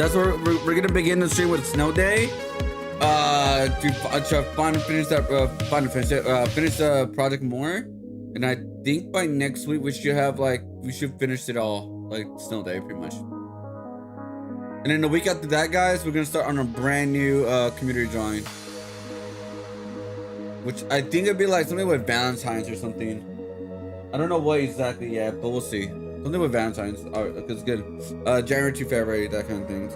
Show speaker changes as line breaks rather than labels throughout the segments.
That's where we're gonna begin the stream with Snow Day. To finish the project more, and I think by next week we should finish it all, like Snow Day pretty much. And then the week after that, guys, we're gonna start on a brand new community drawing, which I think it'd be like something with Valentine's or something. I don't know what exactly yet, but we'll see. Something with Valentine's, because it's good. January to February, that kind of thing.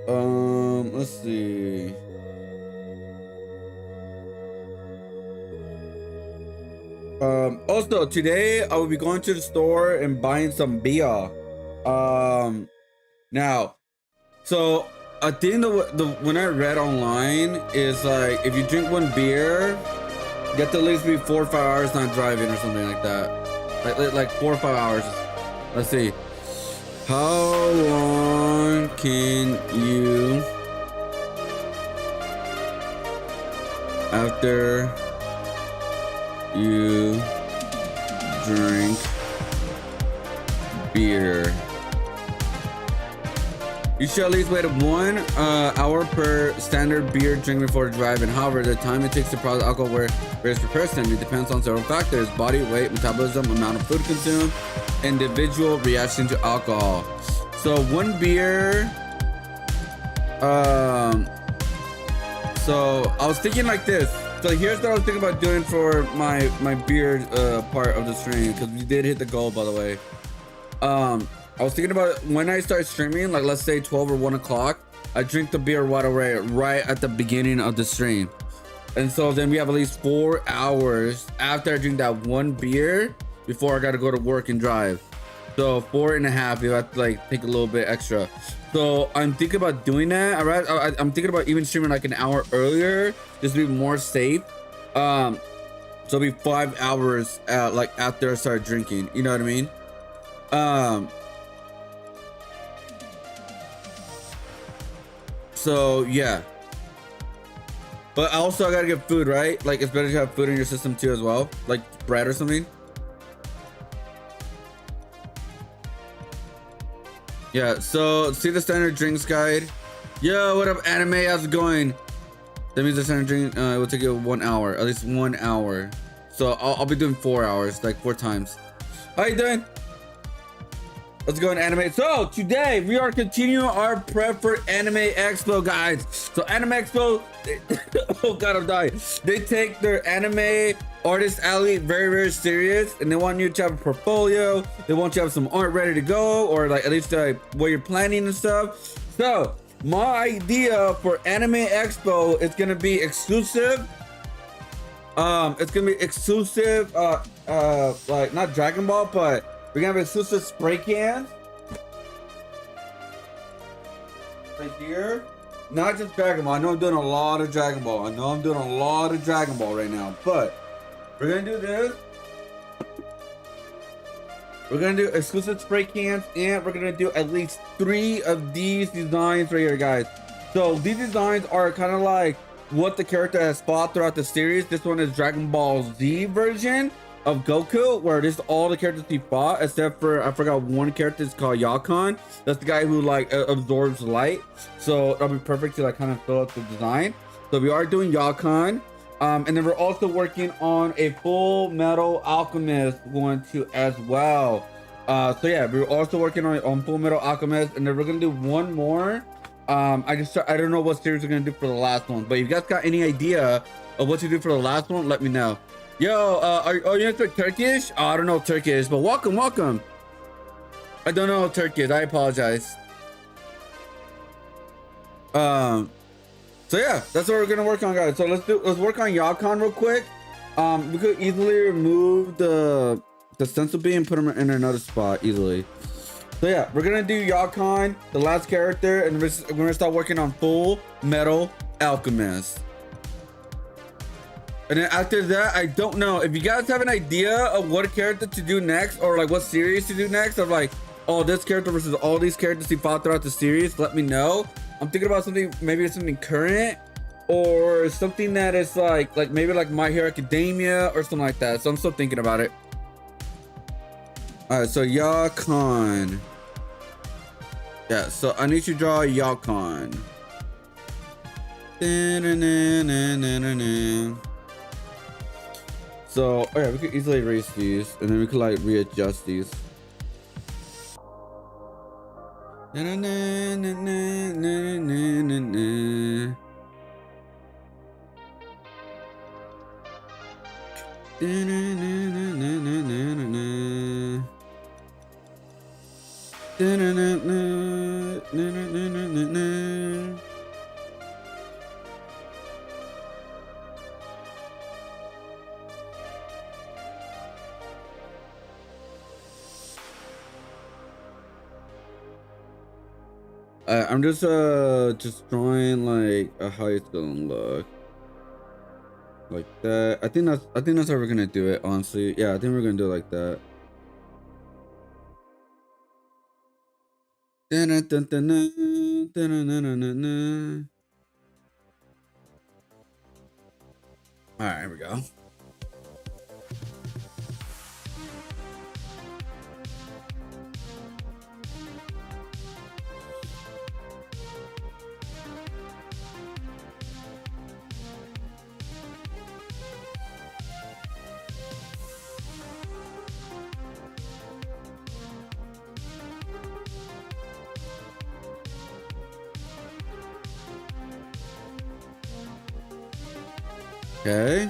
So, let's see. Also today I will be going to the store and buying some beer. Now, so I think the when I read online is like if you drink one beer, you have to at least be 4 or 5 hours not driving or something like that. Like 4 or 5 hours. Let's see. How long can you after you drink beer? You should at least wait 1 hour per standard beer drink before driving. However, the time it takes to process alcohol varies per person. It depends on several factors: body weight, metabolism, amount of food consumed, individual reaction to alcohol. So 1 beer. So I was thinking like this. So here's what I was thinking about doing for my beer part of the stream, because we did hit the goal, by the way. I was thinking about when I start streaming, like let's say 12 or 1 o'clock, I drink the beer right away, right at the beginning of the stream. And so then we have at least 4 hours after I drink that 1 beer before I got to go to work and drive. So 4.5, you have to like take a little bit extra. So I'm thinking about doing that. I'm thinking about even streaming like an hour earlier, just to be more safe. So it'll be 5 hours like after I start drinking. You know what I mean? So yeah. But also I gotta get food, right? Like it's better to have food in your system too as well, like bread or something. Yeah, so see the standard drinks guide. Yo, what up, anime? How's it going? That means the standard drink it will take you 1 hour, at least 1 hour. So I'll be doing 4 hours, like 4 times. How you doing? Let's go in anime. So today we are continuing our prep for Anime Expo, guys. So Anime Expo, oh god, I'm dying. They take their anime artist alley very, very serious, and they want you to have a portfolio. They want you to have some art ready to go, or like at least like what you're planning and stuff. So my idea for Anime Expo is gonna be exclusive. It's gonna be exclusive. Like not Dragon Ball, but we're gonna have exclusive spray cans right here. Not just Dragon Ball. I know I'm doing a lot of Dragon Ball. I know I'm doing a lot of Dragon Ball right now, but we're gonna do this. We're gonna do exclusive spray cans, and we're gonna do at least 3 of these designs right here, guys. So these designs are kind of like what the character has fought throughout the series. This one is Dragon Ball Z version of Goku, where this is all the characters he fought, except for I forgot 1 character is called Yakon. That's the guy who like absorbs light. So that'll be perfect to like kind of fill out the design. So we are doing Yakon. And then we're also working on a Full Metal Alchemist one too as well. So yeah, we're also working on Full Metal Alchemist, and then we're gonna do 1 more. I don't know what series we're gonna do for the last one, but if you guys got any idea of what to do for the last one, let me know. Yo, are you speak Turkish? Oh, I don't know Turkish, but welcome. I don't know Turkish. I apologize. So yeah, that's what we're gonna work on, guys. So let's work on Yakon real quick. We could easily remove the stencil beam and put them in another spot easily. So yeah, we're gonna do Yakon, the last character, and we're gonna start working on Full Metal Alchemist. And then after that, I don't know if you guys have an idea of what character to do next, or like what series to do next, of like, oh, this character versus all these characters he fought throughout the series. Let me know. I'm thinking about something, maybe something current, or something that is like maybe like My Hero Academia or something like that. So I'm still thinking about it. All right, so Yakon. Yeah, so I need to draw Yalcon. So, oh yeah, we could easily erase these, and then we could like readjust these. I'm just drawing like how it's gonna look. Like that. I think that's how we're gonna do it, honestly. Yeah, I think we're gonna do it like that. All right, here we go. Okay.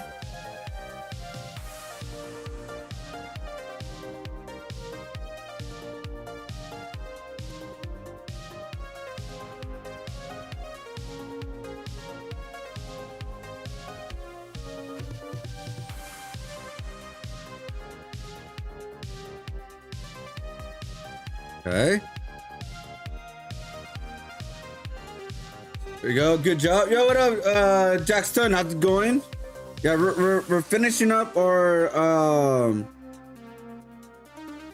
Okay. There we go. Good job. Yo, what up, Jackson? How's it going? Yeah, we're finishing up our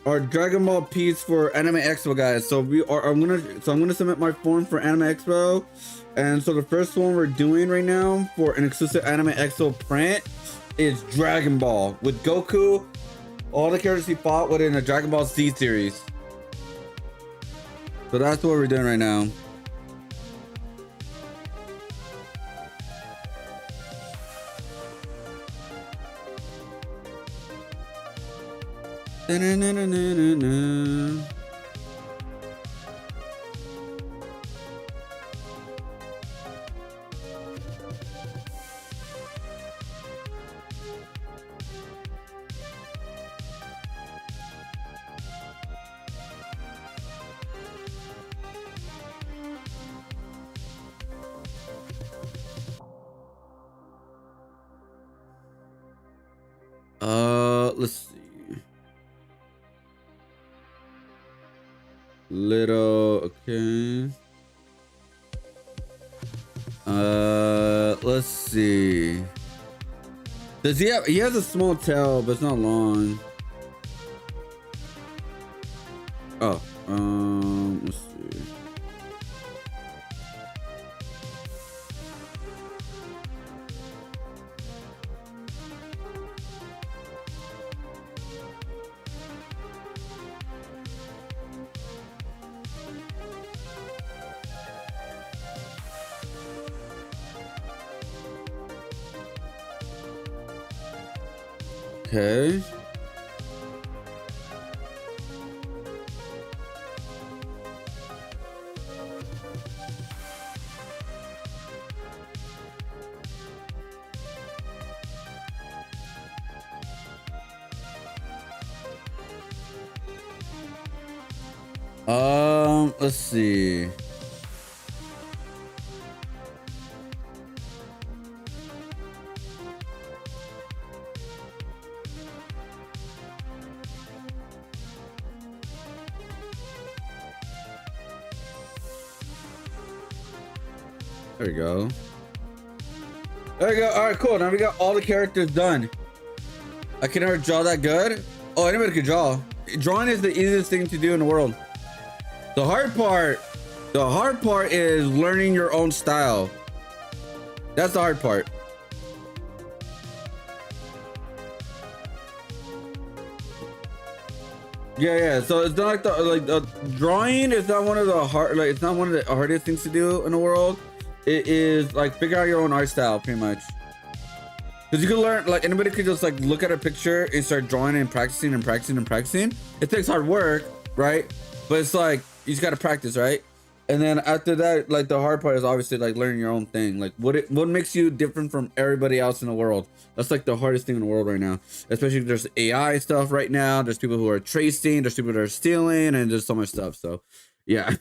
Dragon Ball piece for Anime Expo, guys. So I'm gonna submit my form for Anime Expo, and so the first one we're doing right now for an exclusive Anime Expo print is Dragon Ball with Goku, all the characters he fought within the Dragon Ball Z series. So that's what we're doing right now. Let's see. Little, okay. Let's see. Does he have? He has a small tail, but it's not long. Oh, let's see. Okay. Let's see. There we go. There we go. All right, cool. Now we got all the characters done. I can never draw that good. Oh, anybody can draw. Drawing is the easiest thing to do in the world. The hard part is learning your own style. That's the hard part. Yeah. So it's not like the drawing is not one of the hard, like it's not one of the hardest things to do in the world. It is like figure out your own art style, pretty much. Because you can learn, like anybody could just like look at a picture and start drawing and practicing and practicing and practicing. It takes hard work, right? But it's like you just gotta practice, right? And then after that, like the hard part is obviously like learning your own thing. Like what makes you different from everybody else in the world? That's like the hardest thing in the world right now. Especially if there's AI stuff right now. There's people who are tracing, there's people that are stealing, and there's so much stuff. So yeah.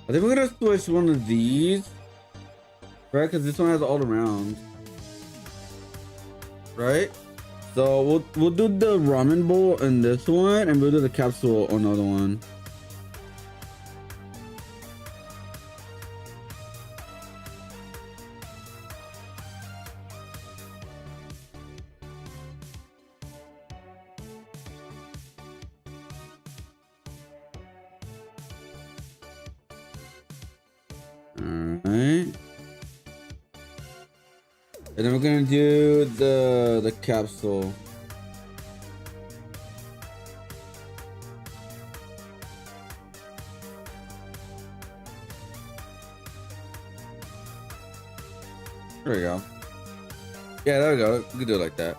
I think we're gonna switch one of these, right? Because this one has all around, right? So we'll do the ramen bowl in this one, and we'll do the capsule on another one. Alright. And then we're gonna do the capsule. There we go. Yeah, there we go. We can do it like that.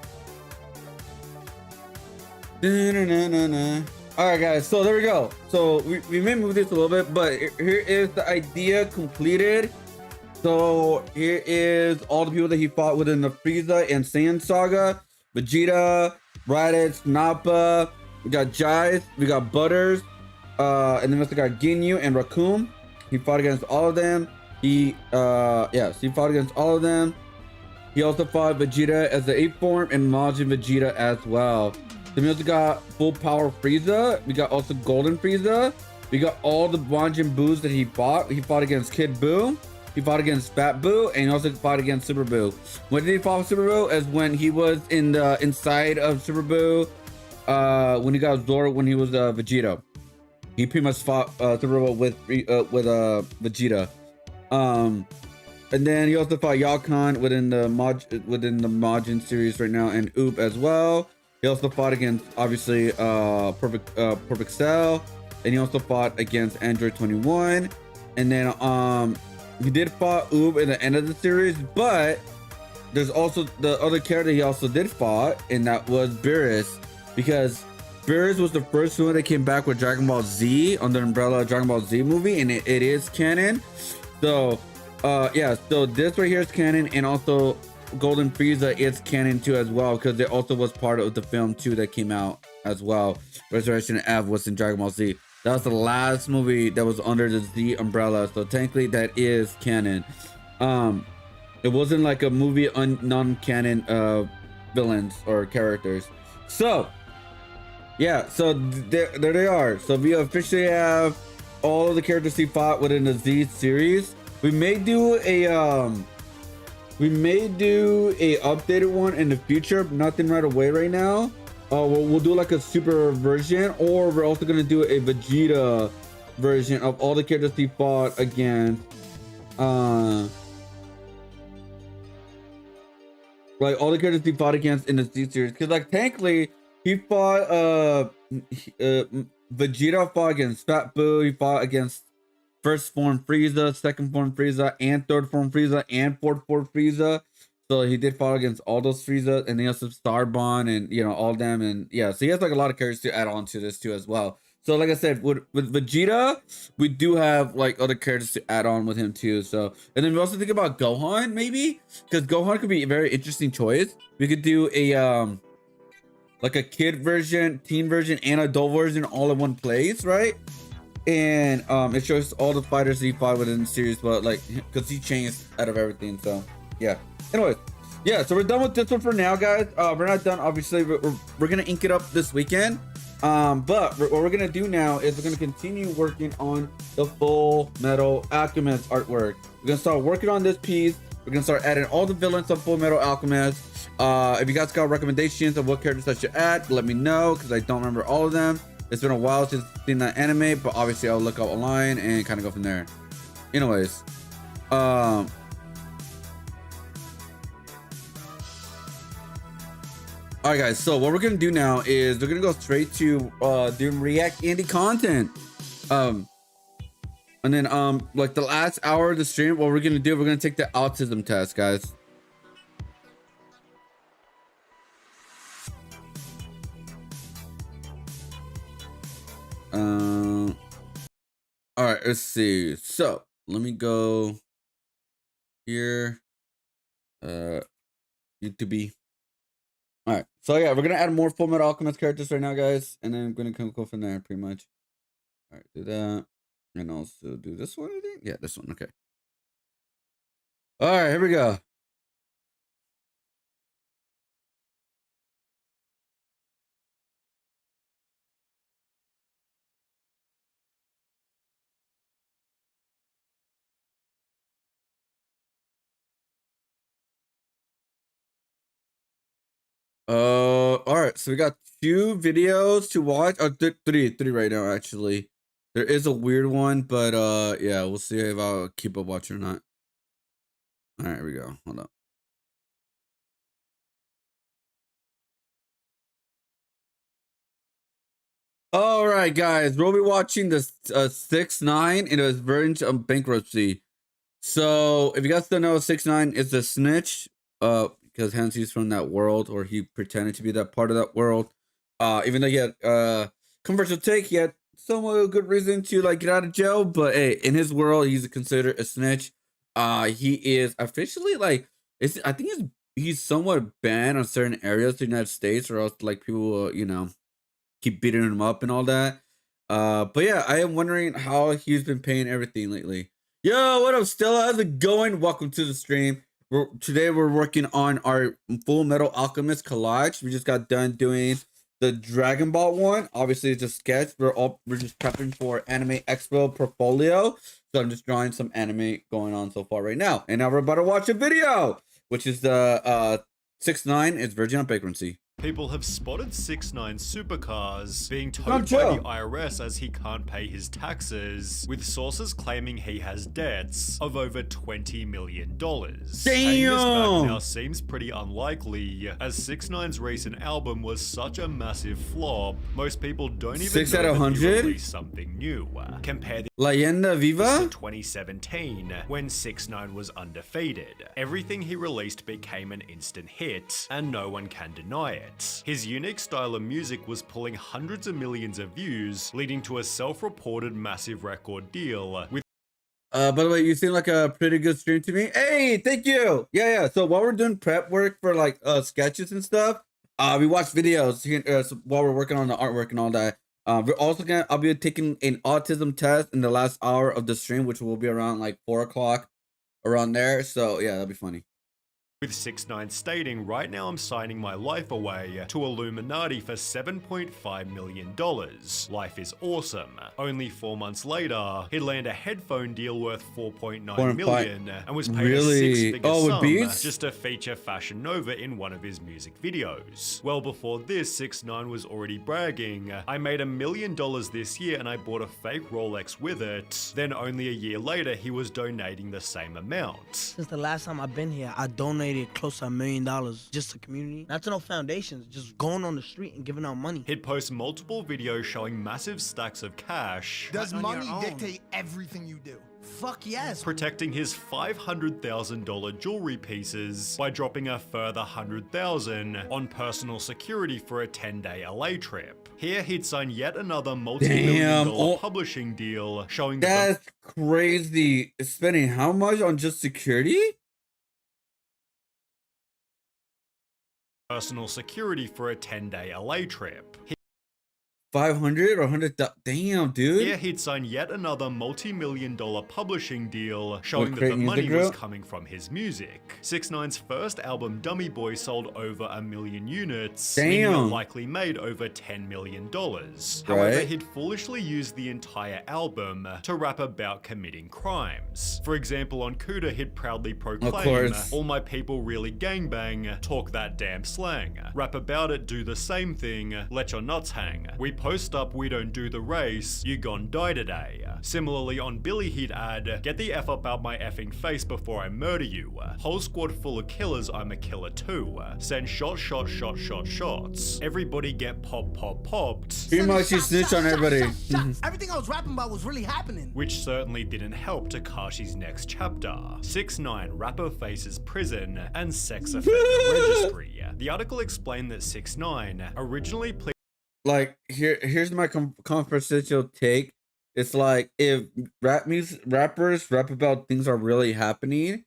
All right, guys. So there we go. So we may move this a little bit, but here is the idea completed. So here is all the people that he fought within the Frieza and Saiyan saga: Vegeta, Raditz, Nappa. We got Jais. We got Butters. And then we also got Ginyu and Raccoon. He fought against all of them. He fought against all of them. He also fought Vegeta as the 8th form and Majin Vegeta as well. Then we also got full power Frieza. We got also Golden Frieza. We got all the Majin Boos that he fought. He fought against Kid Buu. He fought against Fat Buu, and he also fought against Super Buu. When did he fight with Super Buu? As when he was in the inside of Super Buu. When he got Zoro, when he was Vegeta. He pretty much fought Super Buu with Vegeta. And then he also fought Yakan within the Majin series right now, and Oop as well. He also fought against obviously Perfect Cell, and he also fought against Android 21. And then he did fight Oop at the end of the series, but there's also the other character he also did fight, and that was Beerus, because Beerus was the first one that came back with Dragon Ball Z on the umbrella of Dragon Ball Z movie, and it is canon. So so this right here is canon, and also Golden Frieza is canon too as well, because it also was part of the film too that came out as well. Resurrection F was in Dragon Ball Z. That was the last movie that was under the Z umbrella, so technically that is canon. It wasn't like a movie non-canon villains or characters. So yeah, so there they are. So we officially have all of the characters he fought within the Z series. We may do a updated one in the future, but nothing right away right now. We'll do like a super version, or we're also gonna do a Vegeta version of all the characters he fought against. Like all the characters he fought against in the Z series, because like technically he fought Vegeta fought against Fat Buu. He fought against first form Frieza, second form Frieza, and third form Frieza, and fourth form Frieza. So he did fight against all those Frieza, and he also Starbond, and all of them, and yeah. So he has like a lot of characters to add on to this too as well. So like I said, with Vegeta, we do have like other characters to add on with him too. So, and then we also think about Gohan maybe, because Gohan could be a very interesting choice. We could do a like a kid version, teen version, and adult version all in one place, right? And it shows all the fighters he fought within the series, but like because he changed out of everything. So yeah. Anyways, yeah. So we're done with this one for now, guys. We're not done. Obviously, we're gonna ink it up this weekend. But what we're gonna do now is we're gonna continue working on the Full Metal Alchemist artwork. We're gonna start working on this piece. We're gonna start adding all the villains of Full Metal Alchemist. If you guys got recommendations of what characters I should add, let me know, because I don't remember all of them. It's been a while since I've seen that anime, but obviously I'll look up online and kind of go from there. Anyways, all right, guys. So what we're gonna do now is we're gonna go straight to doing React indie content. And then like the last hour of the stream, what we're gonna do, we're gonna take the autism test, guys. All right, let's see. So let me go here. YouTube. All right, so yeah, we're gonna add more Full Metal Alchemist characters right now, guys, and then I'm gonna go from there, pretty much. All right, do that, and also do this one. I think, yeah, this one. Okay. All right, here we go. All right, so we got 2 videos to watch. Oh, three right now, actually. There is a weird one, but yeah, we'll see if I'll keep up watching or not. All right, here we go. Hold up. All right, guys, we'll be watching the 6ix9ine in his version of bankruptcy. So if you guys don't know, 6ix9ine is a snitch, because hence he's from that world, or he pretended to be that part of that world. Even though he had controversial take, he had somewhat good reason to like get out of jail. But hey, in his world, he's considered a snitch. He is officially like, I think he's somewhat banned on certain areas of the United States, or else like people will, you know, keep beating him up and all that. But yeah, I am wondering how he's been paying everything lately. Yo, what up, Stella? How's it going? Welcome to the stream. Today we're working on our Full Metal Alchemist collage. We just got done doing the Dragon Ball one. Obviously, it's a sketch. We're just prepping for Anime Expo portfolio. So I'm just drawing some anime going on so far right now. And now we're about to watch a video, which is the 6ix9ine is Virgin on Bankruptcy.
People have spotted 6ix9ine's supercars being towed by the IRS as he can't pay his taxes, with sources claiming he has debts of over $20 million. Paying this back now seems pretty unlikely, as 6ix9ine's recent album was such a massive flop, most people don't even
6
know
out of
that
100?
he released something new. Compare
Leyenda Viva?
to 2017, when 6ix9ine was undefeated. Everything he released became an instant hit, and no one can deny it. His unique style of music was pulling hundreds of millions of views, leading to a self-reported massive record deal with
by the way, you seem like a pretty good stream to me. Hey, thank you. Yeah. So while we're doing prep work for like sketches and stuff, we watch videos here, while we're working on the artwork and all that. We're also I'll be taking an autism test in the last hour of the stream, which will be around like 4 o'clock, around there. So yeah, that'll be funny.
with 6ix9ine stating, "Right now I'm signing my life away to Illuminati for $7.5 million. Life is awesome." Only 4 months later, he'd land a headphone deal worth $4.9 million and was paid a 6-figure sum just to feature Fashion Nova in one of his music videos. Well before this, 6ix9ine was already bragging, "I made $1 million this year and I bought a fake Rolex with it." Then only a year later, he was donating the same amount.
Since the last time I've been here, I donated close to $1 million just to community. Not to no foundations, just going on the street and giving out money.
He'd post multiple videos showing massive stacks of cash.
Does money dictate everything you do?
Fuck yes.
Protecting his $500,000 jewelry pieces by dropping a further $100,000 on personal security for a 10-day LA trip. Here he'd sign yet another multi-million-dollar publishing deal showing
that's crazy. Spending how much on just security?
Personal security for a 10-day LA trip.
500 or 100. Damn, dude.
Here he'd sign yet another multi-million-dollar publishing deal, showing that
Create
the
Music
money was
Group?
coming from his music. 6ix9ine's first album, Dummy Boy, sold over 1 million units, meaning it
Damn.
likely made over $10 million. However,
Right.
he'd foolishly used the entire album to rap about committing crimes. For example, on Cuda, he'd proudly proclaim,
course.
"All my people really gangbang, talk that damn slang. Rap about it, do the same thing, let your nuts hang. We post up, we don't do the race, you gon' die today." Similarly, on Billy he'd add, "Get the F up out my effing face before I murder you. Whole squad full of killers, I'm a killer too. Send shots. Everybody get popped."
Pretty much he snitched on everybody.
Everything I was rapping about was really happening.
Which certainly didn't help Tekashi's next chapter. 6ix9ine rapper faces prison and sex offender registry. The article explained that 6ix9ine originally pleaded
Like here's my controversial take. It's like if rappers rap about things are really happening,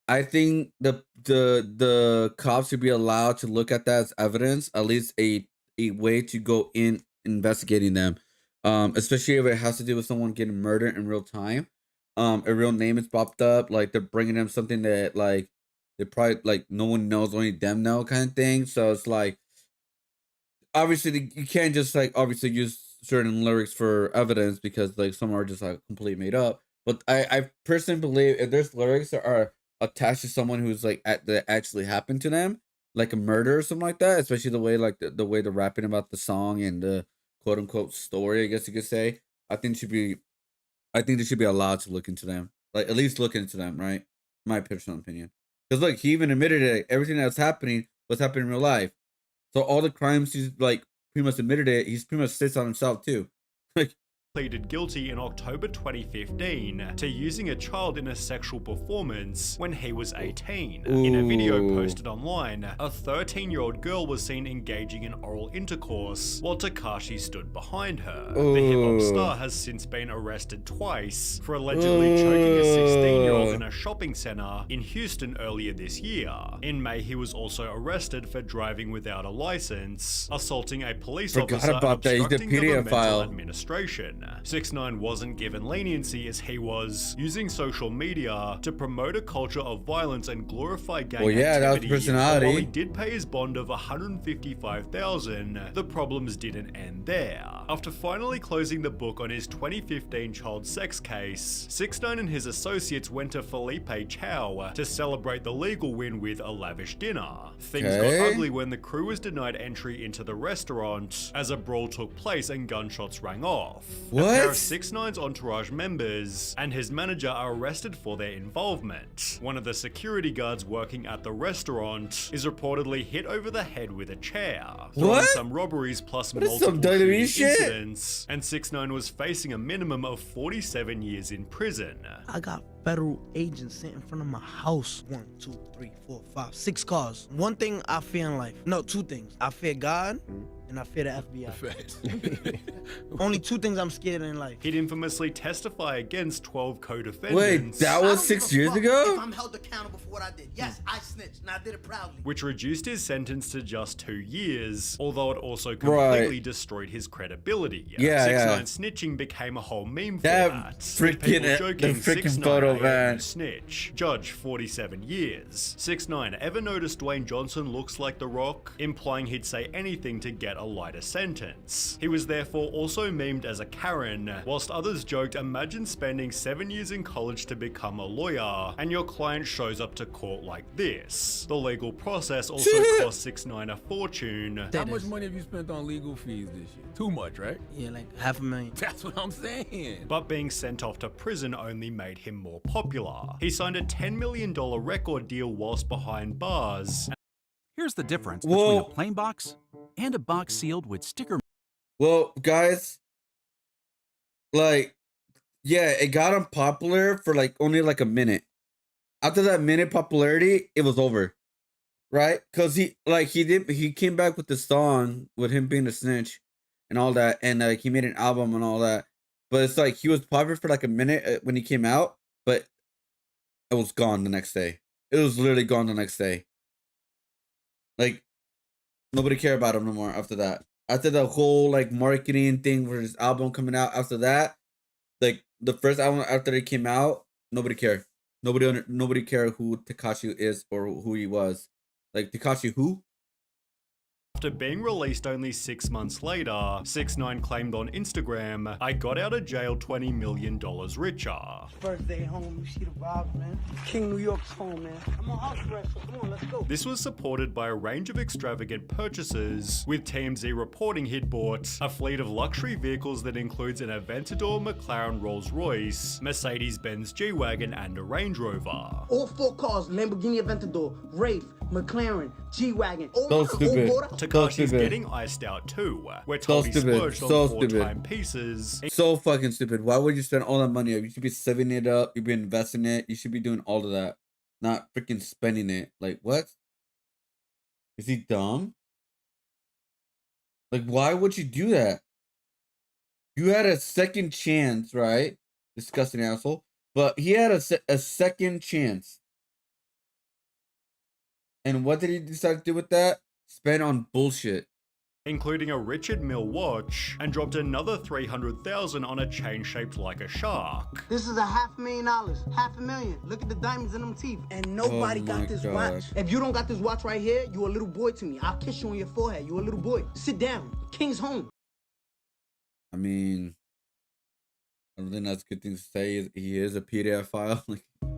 I think the cops should be allowed to look at that as evidence, at least a way to go in investigating them. Especially if it has to do with someone getting murdered in real time. A real name is popped up, like they're bringing them something that like they probably like no one knows, only them know kind of thing. So it's like obviously you can't just like obviously use certain lyrics for evidence because like some are just like completely made up. But I personally believe if there's lyrics that are attached to someone who's like that actually happened to them, like a murder or something like that, especially the way like the way they're rapping about the song and the quote unquote story, I guess you could say. I think they should be allowed to look into them, like at least look into them, right? My personal opinion. Because look, he even admitted it. Everything that's happening was happening in real life. So all the crimes he's like pretty much admitted it. He's pretty much sits on himself too. Like
pleaded guilty in October 2015 to using a child in a sexual performance when he was 18. In a video posted online, a 13-year-old girl was seen engaging in oral intercourse while Tekashi stood behind her. The hip-hop star has since been arrested twice for allegedly choking a 16-year-old in a shopping center in Houston earlier this year. In May, he was also arrested for driving without a license, assaulting a police officer, and obstructing governmental administration. 6ix9ine wasn't given leniency as he was using social media to promote a culture of violence and glorify gang activity.
that was personality.
While he did pay his bond of $155,000, the problems didn't end there. After finally closing the book on his 2015 child sex case, 6ix9ine and his associates went to Felipe Chow to celebrate the legal win with a lavish dinner. Things got ugly when the crew was denied entry into the restaurant as a brawl took place and gunshots rang off.
What?
A pair of 6ix9ine's entourage members and his manager are arrested for their involvement. One of the security guards working at the restaurant is reportedly hit over the head with a chair. Throwing some robberies plus multiple shooting incidents, and 6ix9ine was facing a minimum of 47 years in prison.
I got federal agents sitting in front of my house. 1, 2, 3, 4, 5, 6 cars. One thing I fear in life. No, 2 things. I fear God and I fear the FBI. Only 2 things I'm scared in life.
He'd infamously testify against 12 co-defendants.
Wait, that was 6 years ago?
If I'm held accountable for what I did. Yes, I snitched and I did it proudly.
Which reduced his sentence to just 2 years, although it also completely destroyed his credibility. 6ix9ine snitching became a whole meme for that.
Freaking photo, man.
Snitch. Judge 47 years. 6ix9ine ever noticed Dwayne Johnson looks like The Rock, implying he'd say anything to get a lighter sentence. He was therefore also memed as a Karen, whilst others joked, imagine spending 7 years in college to become a lawyer, and your client shows up to court like this. The legal process also cost 6ix9ine a fortune.
How much money have you spent on legal fees this year? Too much, right?
Yeah, like $500,000.
That's what I'm saying.
But being sent off to prison only made him more popular. He signed a $10 million record deal whilst behind bars.
Here's the difference between a plain box and a box sealed with sticker.
Well, guys, like, yeah, it got him popular for like only like a minute. After that minute popularity, it was over, right? Because he came back with the song with him being a snitch and all that, and like he made an album and all that. But it's like he was popular for like a minute when he came out, but it was gone the next day. It was literally gone the next day. Like nobody cared about him no more after that. after the whole like marketing thing for his album coming out, after that, like the first album after it came out, nobody cared. Nobody cared who Tekashi is or who he was. Like Tekashi who?
After being released only 6 months later, 6ix9ine claimed on Instagram, "I got out of jail $20 million richer."
First day home, you see the vibes, man. King New York's home, man. I'm on house arrest, so come on, let's go.
This was supported by a range of extravagant purchases, with TMZ reporting he'd bought a fleet of luxury vehicles that includes an Aventador McLaren Rolls-Royce, Mercedes-Benz G-Wagon, and a Range Rover.
All 4 cars, Lamborghini Aventador, Wraith, McLaren, G-Wagon.
So stupid.
Tekashi's getting iced out too. We're told he splurged on 4 timepieces.
So fucking stupid. Why would you spend all that money? You should be saving it up. You've been investing it. You should be doing all of that, not freaking spending it. Like what? Is he dumb? Like why would you do that? You had a second chance, right? Disgusting asshole. But he had a second chance. And what did he decide to do with that? Spend on bullshit.
Including a Richard Mille watch, and dropped another $300,000 on a chain shaped like a shark.
This is a $500,000, $500,000. Look at the diamonds in them teeth. And nobody
Oh
got
my
this
God.
watch. If you don't got this watch right here, you a little boy to me. I'll kiss you on your forehead. You a little boy. Sit down. King's home.
I mean, I don't think that's a good thing to say. He is a PDF file.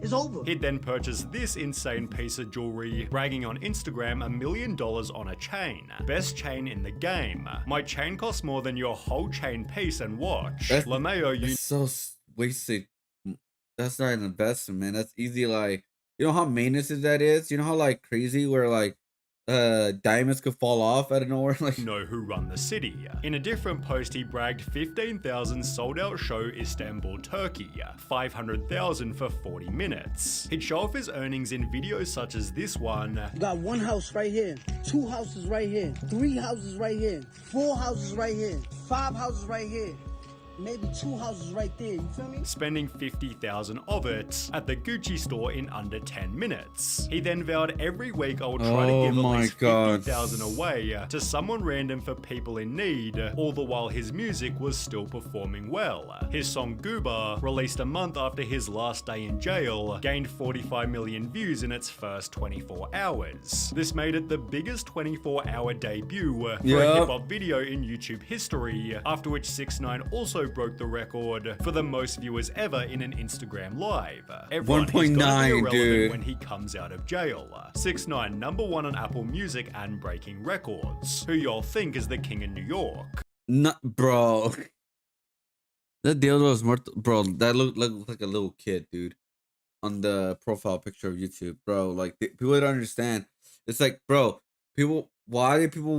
It's over.
He'd then purchased this insane piece of jewelry, bragging on Instagram $1 million on a chain. Best chain in the game. My chain costs more than your whole chain piece and watch. LeMayo,
That's so wasted. That's not an investment, man. That's easy. Like, you know how maintenance that is? You know how like crazy where like diamonds could fall off out of nowhere? Like,
know who run the city. In a different post, he bragged 15,000 sold out show Istanbul, Turkey, 500,000 for 40 minutes. He'd show off his earnings in videos such as this one.
You got 1 house right here, 2 houses right here, 3 houses right here, 4 houses right here, 5 houses right here. Maybe 2 houses right there, you feel me?
Spending 50,000 of it at the Gucci store in under 10 minutes. He then vowed every week I will try to give at least 50,000 away to someone random for people in need, all the while his music was still performing well. His song Gooba, released a month after his last day in jail, gained 45 million views in its first 24 hours. This made it the biggest 24-hour debut for a hip-hop video in YouTube history, after which 6ix9ine also broke the record for the most viewers ever in an Instagram live. Everyone is gonna be
1.9,
irrelevant
dude.
when he comes out of jail. 6ix9ine #1 on Apple Music and breaking records. Who y'all think is the king in New York?
not, bro. That deal was more, bro. That looked like a little kid, dude, on the profile picture of YouTube, bro. Like people don't understand. It's like, bro, why did people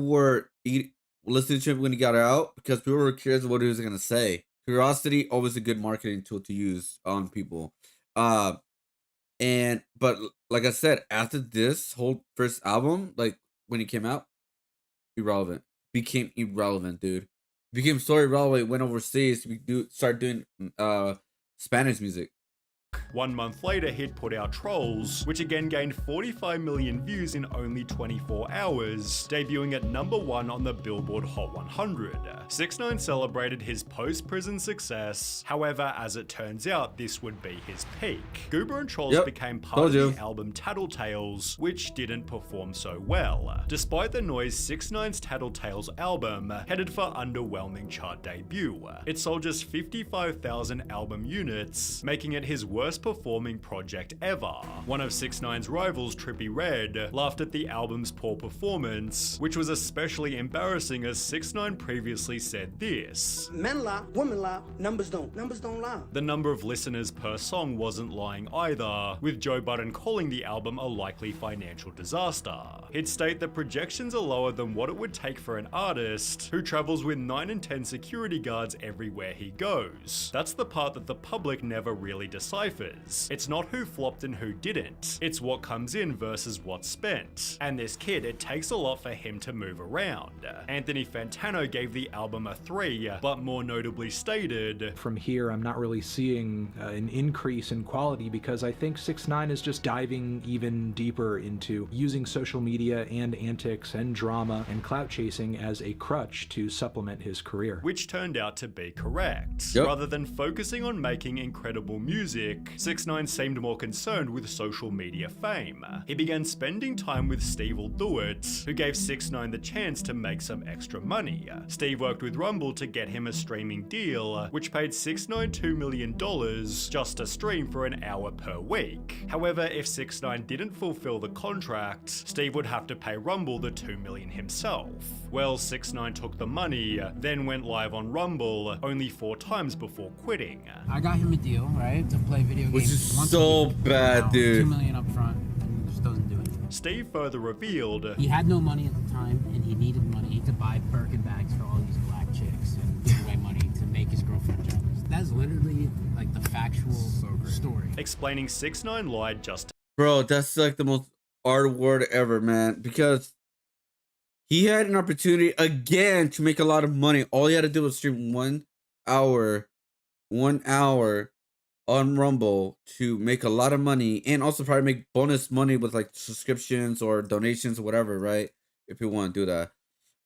listening to him when he got out? Because people were curious what he was gonna say. Curiosity always a good marketing tool to use on people. But like I said, after this whole first album, like when he came out, became irrelevant, dude. Became so irrelevant. Went overseas. Start doing Spanish music.
1 month later, he'd put out Trolls, which again gained 45 million views in only 24 hours, debuting at #1 on the Billboard Hot 100. 6ix9ine celebrated his post-prison success. However, as it turns out, this would be his peak. Gooba and Trolls became part of the album Tattletales, which didn't perform so well. Despite the noise, 6ix9ine's Tattletales album headed for underwhelming chart debut. It sold just 55,000 album units, making it his worst performing project ever. One of 6ix9ine's rivals, Trippie Redd, laughed at the album's poor performance, which was especially embarrassing as 6ix9ine previously said this.
Men lie, women lie, numbers don't lie.
The number of listeners per song wasn't lying either, with Joe Budden calling the album a likely financial disaster. He'd state that projections are lower than what it would take for an artist who travels with 9 and 10 security guards everywhere he goes. That's the part that the public never really deciphers. differs. It's not who flopped and who didn't. It's what comes in versus what's spent. And this kid, it takes a lot for him to move around. Anthony Fantano gave the album a 3, but more notably stated,
"From here, I'm not really seeing an increase in quality because I think 6ix9ine is just diving even deeper into using social media and antics and drama and clout chasing as a crutch to supplement his career."
Which turned out to be correct.
Yep.
Rather than focusing on making incredible music, 6ix9ine seemed more concerned with social media fame. He began spending time with Steve Will Do It, who gave 6ix9ine the chance to make some extra money. Steve worked with Rumble to get him a streaming deal, which paid 6ix9ine $2 million just to stream for an hour per week. However, if 6ix9ine didn't fulfill the contract, Steve would have to pay Rumble the $2 million himself. Well, 6ix9ine took the money, then went live on Rumble only 4 times before quitting.
I got him a deal, right, to play video games.
Which is
once
so
a week.
bad,
Now,
dude.
$2 million up front, and he just doesn't do it.
Steve further revealed,
He had no money at the time, and he needed money to buy Birkin bags for all these black chicks and give away money to make his girlfriend jealous. That's literally like the factual story.
explaining 6ix9ine lied just
Bro, that's like the most R word ever, man. Because he had an opportunity again to make a lot of money. All he had to do was stream 1 hour on Rumble to make a lot of money, and also probably make bonus money with like subscriptions or donations or whatever, right? If you want to do that.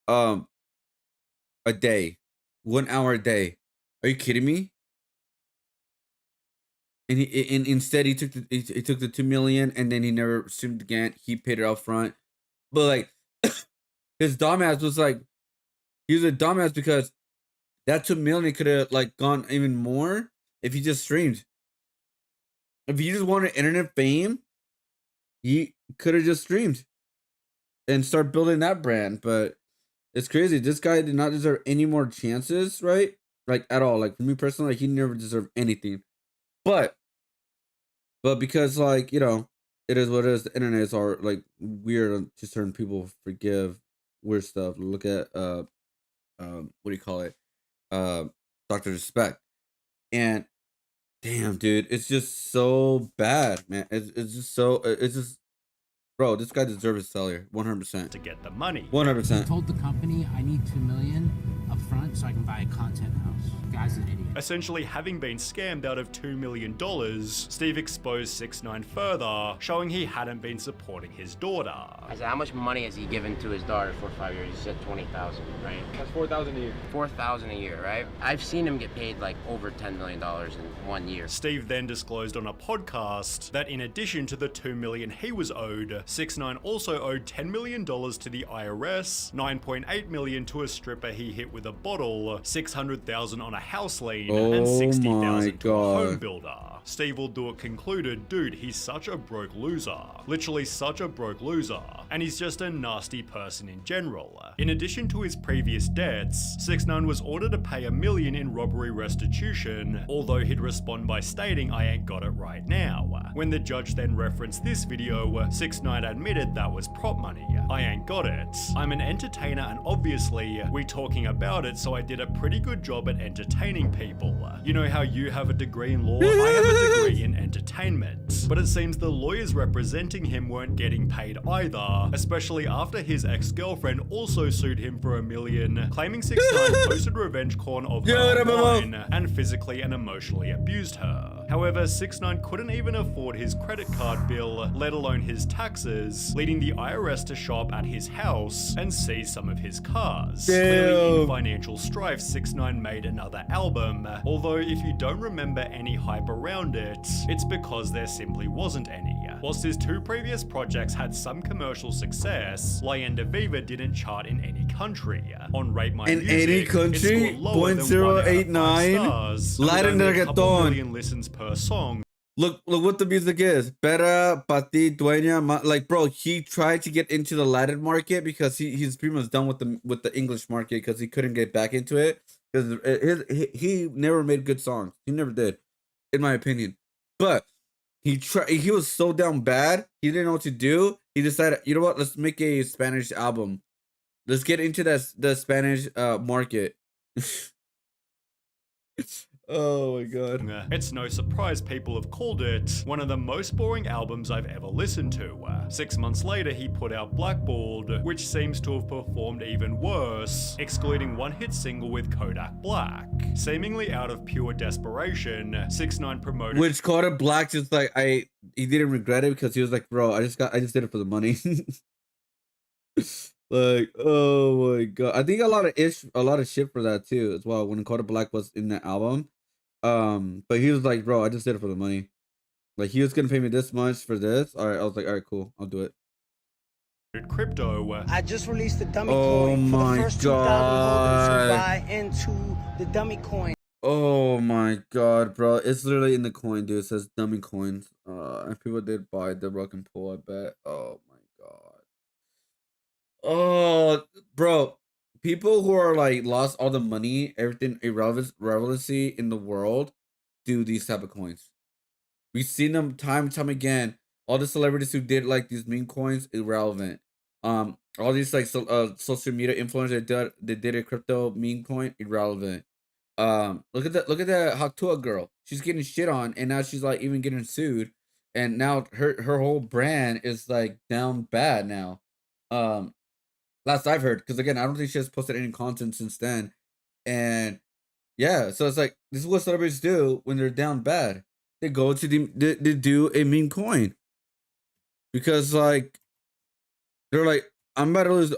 A day. 1 hour a day. Are you kidding me? And instead he took the 2 million, and then he never streamed again. He paid it up front. But like his dumbass was like, he was a dumbass because that 2 million could have like gone even more if he just streamed. If he just wanted internet fame, he could have just streamed and start building that brand. But it's crazy. This guy did not deserve any more chances, right? Like at all. Like for me personally, like, he never deserved anything. But because like, you know, it is what it is. The internet is all like weird to certain people. Forgive weird stuff. Look at what do you call it? Dr. Respect. And damn, dude, it's just so bad, man. It's just, bro, this guy deserves his failure, 100%.
to get the money.
100%.
I told the company I need $2 million up front so I can buy a content house. The guy's an idiot.
Essentially, having been scammed out of $2 million, Steve exposed 6ix9ine further, showing he hadn't been supporting his daughter.
I said, how much money has he given to his daughter for 5 years? He said 20,000, right?
That's 4,000 a year.
4,000 a year, right? I've seen him get paid like over $10 million in 1 year.
Steve then disclosed on a podcast that in addition to the $2 million he was owed, 6ix9ine also owed $10 million to the IRS, $9.8 million to a stripper he hit with a bottle, $600,000 on a house lien, and
Oh my
$60,000 to a home
God.
builder. Steve Will Do It concluded, dude, he's such a broke loser. Literally such a broke loser. And he's just a nasty person in general. In addition to his previous debts, 6ix9ine was ordered to pay $1 million in robbery restitution, although he'd respond by stating, I ain't got it right now. When the judge then referenced this video, 6ix9ine admitted that was prop money. I ain't got it. I'm an entertainer and obviously, we talking about it, so I did a pretty good job at entertaining people. You know how you have a degree in law? I have a degree in entertainment. But it seems the lawyers representing him weren't getting paid either, especially after his ex-girlfriend also sued him for $1 million, claiming 6ix9ine posted revenge porn of her online and physically and emotionally abused her. However, 6ix9ine couldn't even afford his credit card bill, let alone his taxes, leading the IRS to show up at his house and seize some of his cars. Clearly in financial strife, 6ix9ine made another album, although if you don't remember any hype around it, it's because there simply wasn't any. Whilst his 2 previous projects had some commercial success, Leyenda Viva didn't chart in any country. On Rate My
In
Music,
any country,
it scored lower than 1 out of 5
.089,
stars, with
Latin
only a couple
reggaeton.
million listens per song.
Look what the music is. Pera, Pati, Dueña, like, bro, he tried to get into the Latin market because he's pretty much done with the English market because he couldn't get back into it because he never made good songs. He never did, in my opinion. But he was so down bad, he didn't know what to do. He decided, you know what? Let's make a Spanish album. Let's get into the Spanish market. Oh my god.
It's no surprise people have called it one of the most boring albums I've ever listened to. 6 months later, he put out Blackballed, which seems to have performed even worse, excluding one hit single with Kodak Black. Seemingly out of pure desperation, 6ix9ine promoted
Which Kodak Black just like he didn't regret it because he was like, bro, I just did it for the money. Like, oh my god. I think a lot of shit for that too as well when Kodak Black was in the album. But he was like, bro, I just did it for the money. Like he was gonna pay me this much for this. All right, I was like, all right, cool, I'll do it.
crypto.
I just released the dummy
Oh
coin for
my
the first 2,000 holders who
God.
buy into the dummy coin.
Oh my god, bro. It's literally in the coin, dude. It says dummy coins. And people did buy the rock and pull, I bet. Oh my god. Oh, bro. People who are like lost all the money, everything relevancy in the world, do these type of coins. We've seen them time and time again. All the celebrities who did like these meme coins, irrelevant. All these like social media influencers they did a crypto meme coin, irrelevant. Look at that Hatua girl. She's getting shit on, and now she's like even getting sued, and now her whole brand is like down bad now. Last I've heard, because again, I don't think she has posted any content since then, and yeah, so it's like this is what celebrities do when they're down bad. They go to they do a meme coin because like they're like I'm about to lose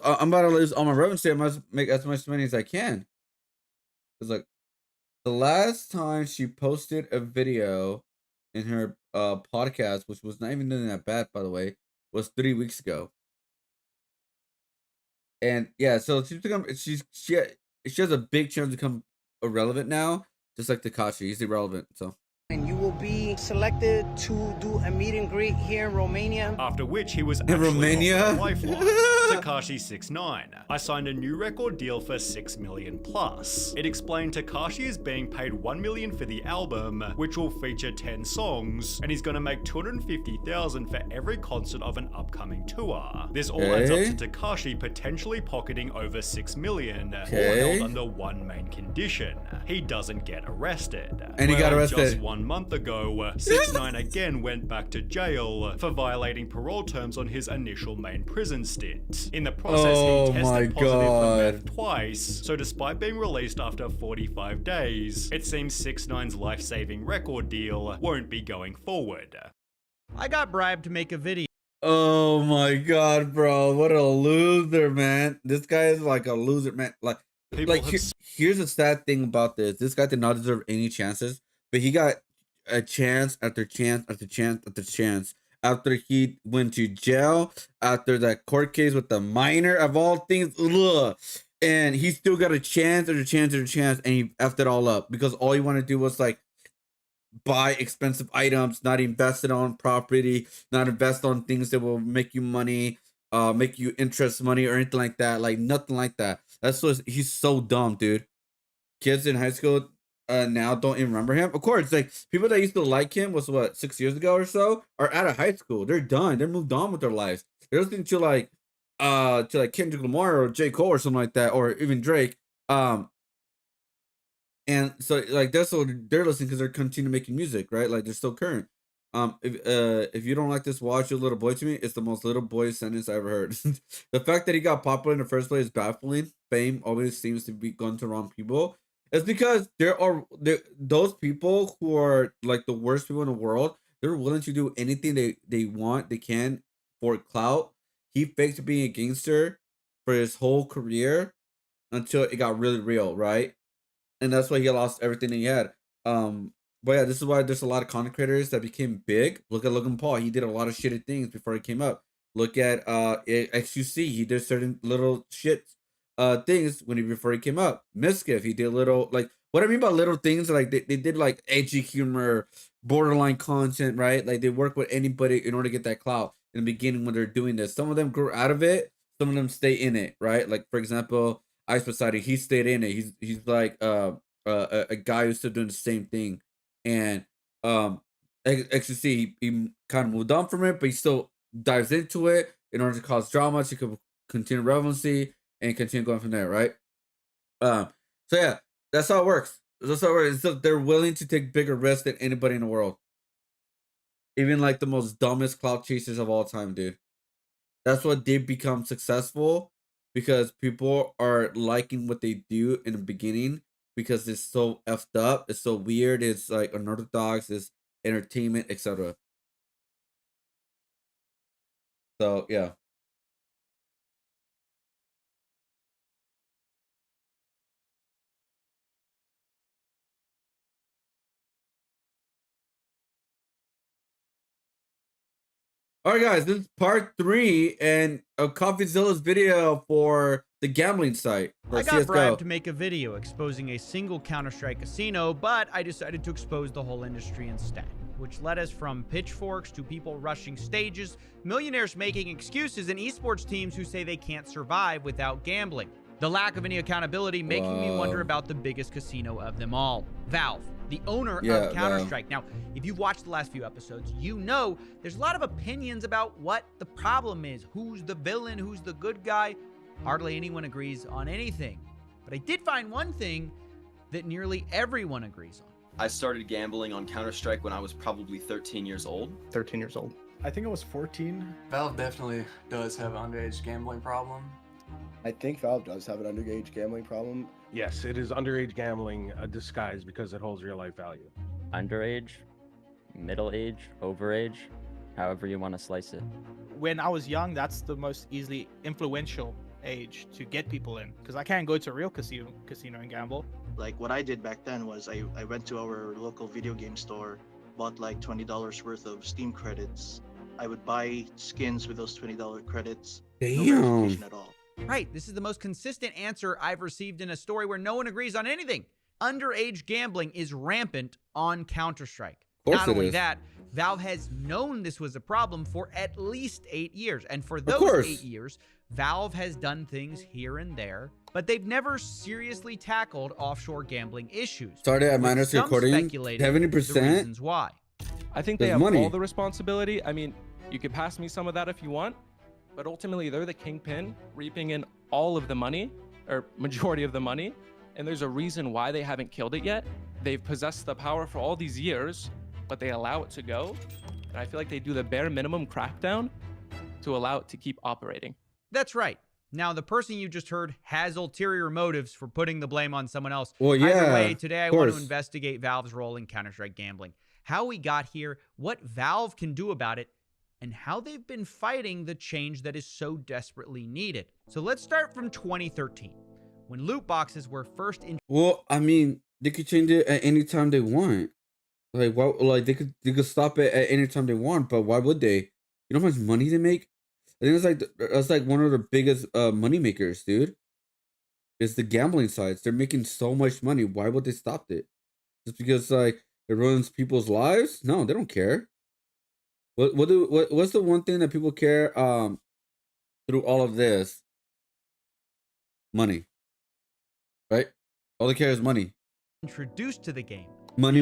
all my revenue. I must make as much money as I can. It's like the last time she posted a video in her podcast, which was not even doing that bad, by the way, was 3 weeks ago. And yeah, so she has a big chance to become irrelevant now, just like Tekashi. He's irrelevant, so.
And you will be selected to do a meet and greet here in Romania.
After which he was
In
actually
Romania?
offered a lifeline. Tekashi 6ix9ine. I signed a new record deal for $6 million plus. It explained Tekashi is being paid $1 million for the album, which will feature 10 songs, and he's gonna make $250,000 for every concert of an upcoming tour. This all adds up to Tekashi potentially pocketing over $6 million, all held under one main condition: he doesn't get arrested.
And he got arrested.
Just 1 month ago, 6ix9ine again went back to jail for violating parole terms on his initial main prison stint. In the process, he tested positive for meth twice, so despite being released after 45 days, it seems 6ix9ine's life-saving record deal won't be going forward.
I got bribed to make a video.
Oh my god, bro. What a loser, man. This guy is like a loser, man. Here's the sad thing about this. This guy did not deserve any chances, but he got a chance after chance after chance after chance. After he went to jail, after that court case with the minor of all things, and he still got a chance after chance after chance, and he effed it all up because all he wanted to do was like buy expensive items, not invest it on property, not invest on things that will make you money, make you interest money or anything like that. Like nothing like that. That's what he's so dumb, dude. Kids in high school now don't even remember him. Of course, like people that used to like him was what 6 years ago or so are out of high school. They're done. They're moved on with their lives. They're listening to like Kendrick Lamar or J. Cole or something like that, or even Drake. And so like that's what they're listening because they're continuing making music, right? Like they're still current. If you don't like this, watch Your Little Boy to me. It's the most little boy sentence I ever heard. The fact that he got popular in the first place is baffling. Fame always seems to be going to wrong people. It's because those people who are like the worst people in the world. They're willing to do anything they want, they can for clout. He faked being a gangster for his whole career until it got really real, right? And that's why he lost everything that he had. But yeah, this is why there's a lot of content creators that became big. Look at Logan Paul. He did a lot of shitty things before he came up. Look at XUC. He did certain little shit things before he came up. Miskiff, he did little like what I mean by little things, like they did like edgy humor, borderline content, right? Like they work with anybody in order to get that clout in the beginning when they're doing this. Some of them grew out of it, some of them stay in it, right? Like for example, Ice Poseidon, he stayed in it. He's like a guy who's still doing the same thing. And XUC, he kind of moved on from it, but he still dives into it in order to cause drama, to continue relevancy and continue going from there, right? So yeah, that's how it works. So they're willing to take bigger risks than anybody in the world. Even like the most dumbest clout chasers of all time, dude. That's what they become successful, because people are liking what they do in the beginning because it's so effed up, it's so weird, it's like unorthodox, it's entertainment, etc. So yeah. All right, guys, this is part 3 and of CoffeeZilla's video for the gambling site for
I got
CSGO.
bribed to make a video exposing a single Counter-Strike casino, but I decided to expose the whole industry instead, which led us from pitchforks to people rushing stages, millionaires making excuses, and esports teams who say they can't survive without gambling. The lack of any accountability making me wonder about the biggest casino of them all, Valve, the owner of Counter-Strike. Now, if you've watched the last few episodes, you know there's a lot of opinions about what the problem is, who's the villain, who's the good guy. Hardly anyone agrees on anything. But I did find one thing that nearly everyone agrees on.
I started gambling on Counter-Strike when I was probably 13 years old.
13 years old.
I think it was 14.
Valve definitely does have an underage gambling problem.
I think Valve does have an underage gambling problem.
Yes, it is underage gambling disguised because it holds real life value.
Underage, middle age, overage, however you want to slice it.
When I was young, that's the most easily influential age to get people in, because I can't go to a real casino and gamble.
Like what I did back then was I went to our local video game store, bought like $20 worth of Steam credits. I would buy skins with those $20 credits. No verification at all.
Right, this is the most consistent answer I've received in a story where no one agrees on anything. Underage gambling is rampant on Counter-Strike. Not only that, Valve has known this was a problem for at least 8 years. And for those 8 years, Valve has done things here and there, but they've never seriously tackled offshore gambling issues.
Started at minus recording, 70%.
The reasons why.
I think they have all the responsibility. I mean, you could pass me some of that if you want, but ultimately they're the kingpin, reaping in all of the money, or majority of the money, and there's a reason why they haven't killed it yet. They've possessed the power for all these years, but they allow it to go, and I feel like they do the bare minimum crackdown to allow it to keep operating.
That's right. Now, the person you just heard has ulterior motives for putting the blame on someone else.
Well, yeah,
either way, today I want to investigate Valve's role in Counter-Strike gambling, how we got here, what Valve can do about it, and how they've been fighting the change that is so desperately needed. So let's start from 2013, when loot boxes were first in.
Well, I mean, they could change it at any time they want. Like, why? Like, they could stop it at any time they want, but why would they? You know how much money they make? I think that's like one of the biggest money makers, dude. It's the gambling sites. They're making so much money. Why would they stop it? Just because like it ruins people's lives? No, they don't care. What's the one thing that people care through all of this? Money. Right? All they care is money.
Introduced to the game.
Money.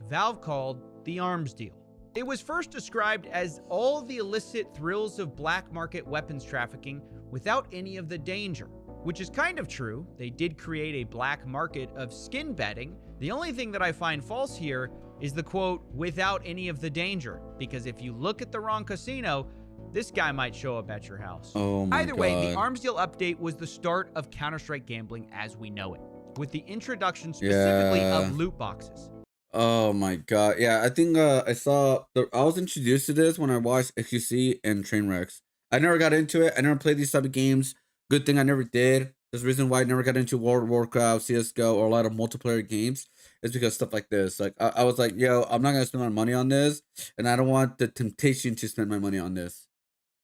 Valve called the arms deal. It was first described as all the illicit thrills of black market weapons trafficking without any of the danger, which is kind of true. They did create a black market of skin betting. The only thing that I find false here is the quote, without any of the danger, because if you look at the wrong casino, this guy might show up at your house.
Oh my
Either way, the arms deal update was the start of Counter-Strike gambling as we know it, with the introduction specifically of loot boxes.
Oh my god. Yeah, I think I was introduced to this when I watched XQC and Trainwrecks. I never got into it. I never played these type of games. Good thing I never did. There's a reason why I never got into World of Warcraft, CSGO, or a lot of multiplayer games. It's because stuff like this. Like I was like, yo, I'm not gonna spend my money on this, and I don't want the temptation to spend my money on this.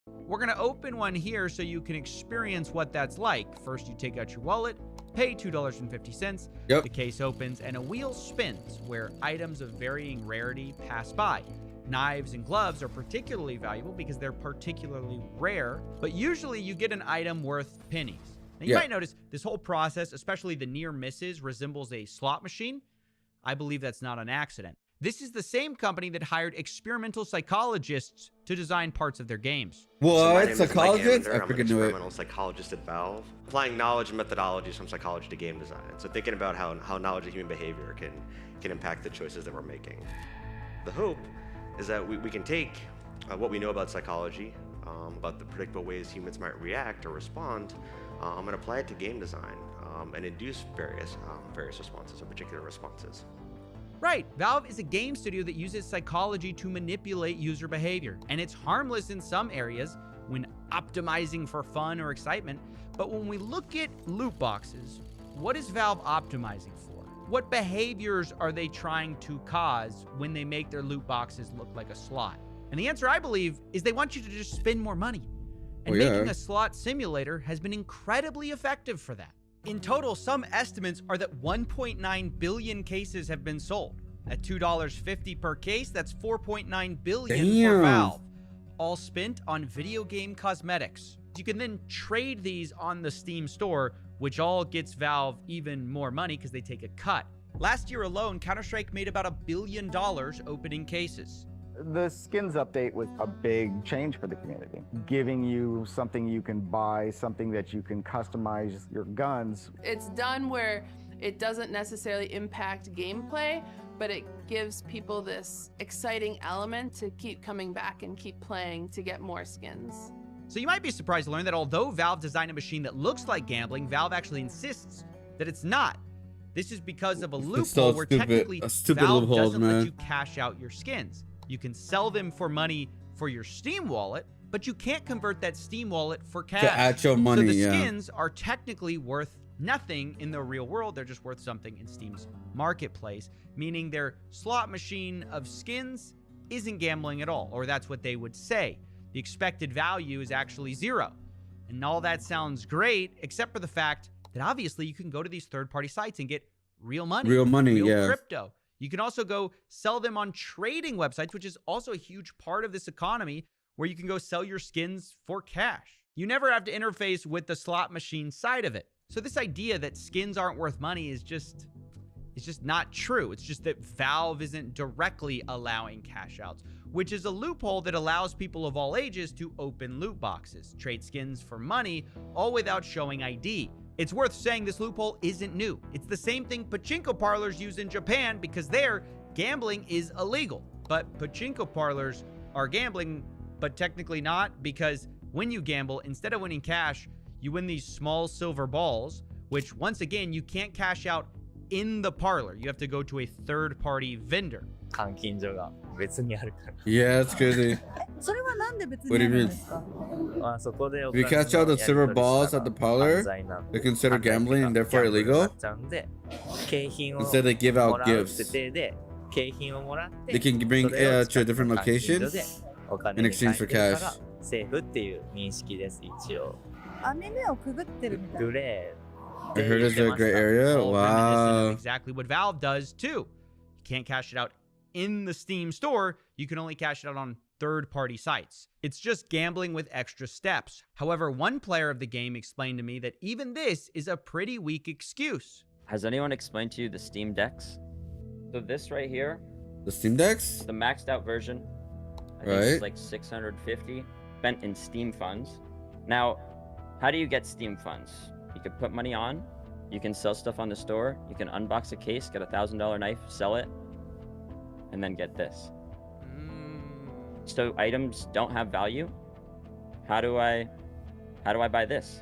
We're gonna open one here so you can experience what that's like. First, you take out your wallet, pay $2.50.
Yep.
The case opens and a wheel spins where items of varying rarity pass by. Knives and gloves are particularly valuable because they're particularly rare, but usually you get an item worth pennies. Now, you might notice this whole process, especially the near misses, resembles a slot machine. I believe that's not an accident. This is the same company that hired experimental psychologists to design parts of their games.
What? Psychologists? I
I'm an
freaking knew it.
experimental psychologist at Valve, applying knowledge and methodologies from psychology to game design. So thinking about how knowledge of human behavior can impact the choices that we're making. The hope is that we can take what we know about psychology, about the predictable ways humans might react or respond, and apply it to game design and induce various responses or particular responses.
Right, Valve is a game studio that uses psychology to manipulate user behavior, and it's harmless in some areas when optimizing for fun or excitement. But when we look at loot boxes, what is Valve optimizing for? What behaviors are they trying to cause when they make their loot boxes look like a slot? And the answer, I believe, is they want you to just spend more money. And making a slot simulator has been incredibly effective for that. In total, some estimates are that 1.9 billion cases have been sold. At $2.50 per case, that's 4.9 billion for Valve, all spent on video game cosmetics. You can then trade these on the Steam store, which all gets Valve even more money because they take a cut. Last year alone, Counter-Strike made about $1 billion opening cases.
The skins update was a big change for the community, giving you something you can buy, something that you can customize your guns.
It's done where it doesn't necessarily impact gameplay, but it gives people this exciting element to keep coming back and keep playing to get more skins.
So you might be surprised to learn that although Valve designed a machine that looks like gambling, Valve actually insists that it's not. This is because of a loophole where technically Valve doesn't let you cash out your skins. You can sell them for money for your Steam wallet, but you can't convert that Steam wallet for cash.
To actual money,
so the skins are technically worth nothing in the real world. They're just worth something in Steam's marketplace, meaning their slot machine of skins isn't gambling at all, or that's what they would say. The expected value is actually zero. And all that sounds great, except for the fact that obviously you can go to these third-party sites and get real money.
Real money,
real crypto. You can also go sell them on trading websites, which is also a huge part of this economy, where you can go sell your skins for cash. You never have to interface with the slot machine side of it. So this idea that skins aren't worth money is just not true. It's just that Valve isn't directly allowing cash outs, which is a loophole that allows people of all ages to open loot boxes, trade skins for money, all without showing ID. It's worth saying this loophole isn't new. It's the same thing pachinko parlors use in Japan because there, gambling is illegal. But pachinko parlors are gambling, but technically not, because when you gamble, instead of winning cash, you win these small silver balls, which once again, you can't cash out in the parlor. You have to go to a third-party vendor.
Yeah, it's crazy. What do you mean? If you catch out the silver balls at the parlor, they consider gambling and therefore illegal. Instead, they give out gifts. They can bring to a different location in exchange for cash. I heard it's a great area. Wow.
Exactly what Valve does too. You can't cash it out in the Steam store. You can only cash it out on third-party sites. It's just gambling with extra steps. However, one player of the game explained to me that even this is a pretty weak excuse.
Has anyone explained to you the Steam decks? So this right here,
the Steam decks,
the maxed out version, I think it's like 650 spent in Steam funds. Now, how do you get Steam funds? You can put money on, you can sell stuff on the store, you can unbox a case, get a $1,000 knife, sell it, and then get this. So items don't have value. How do I buy this?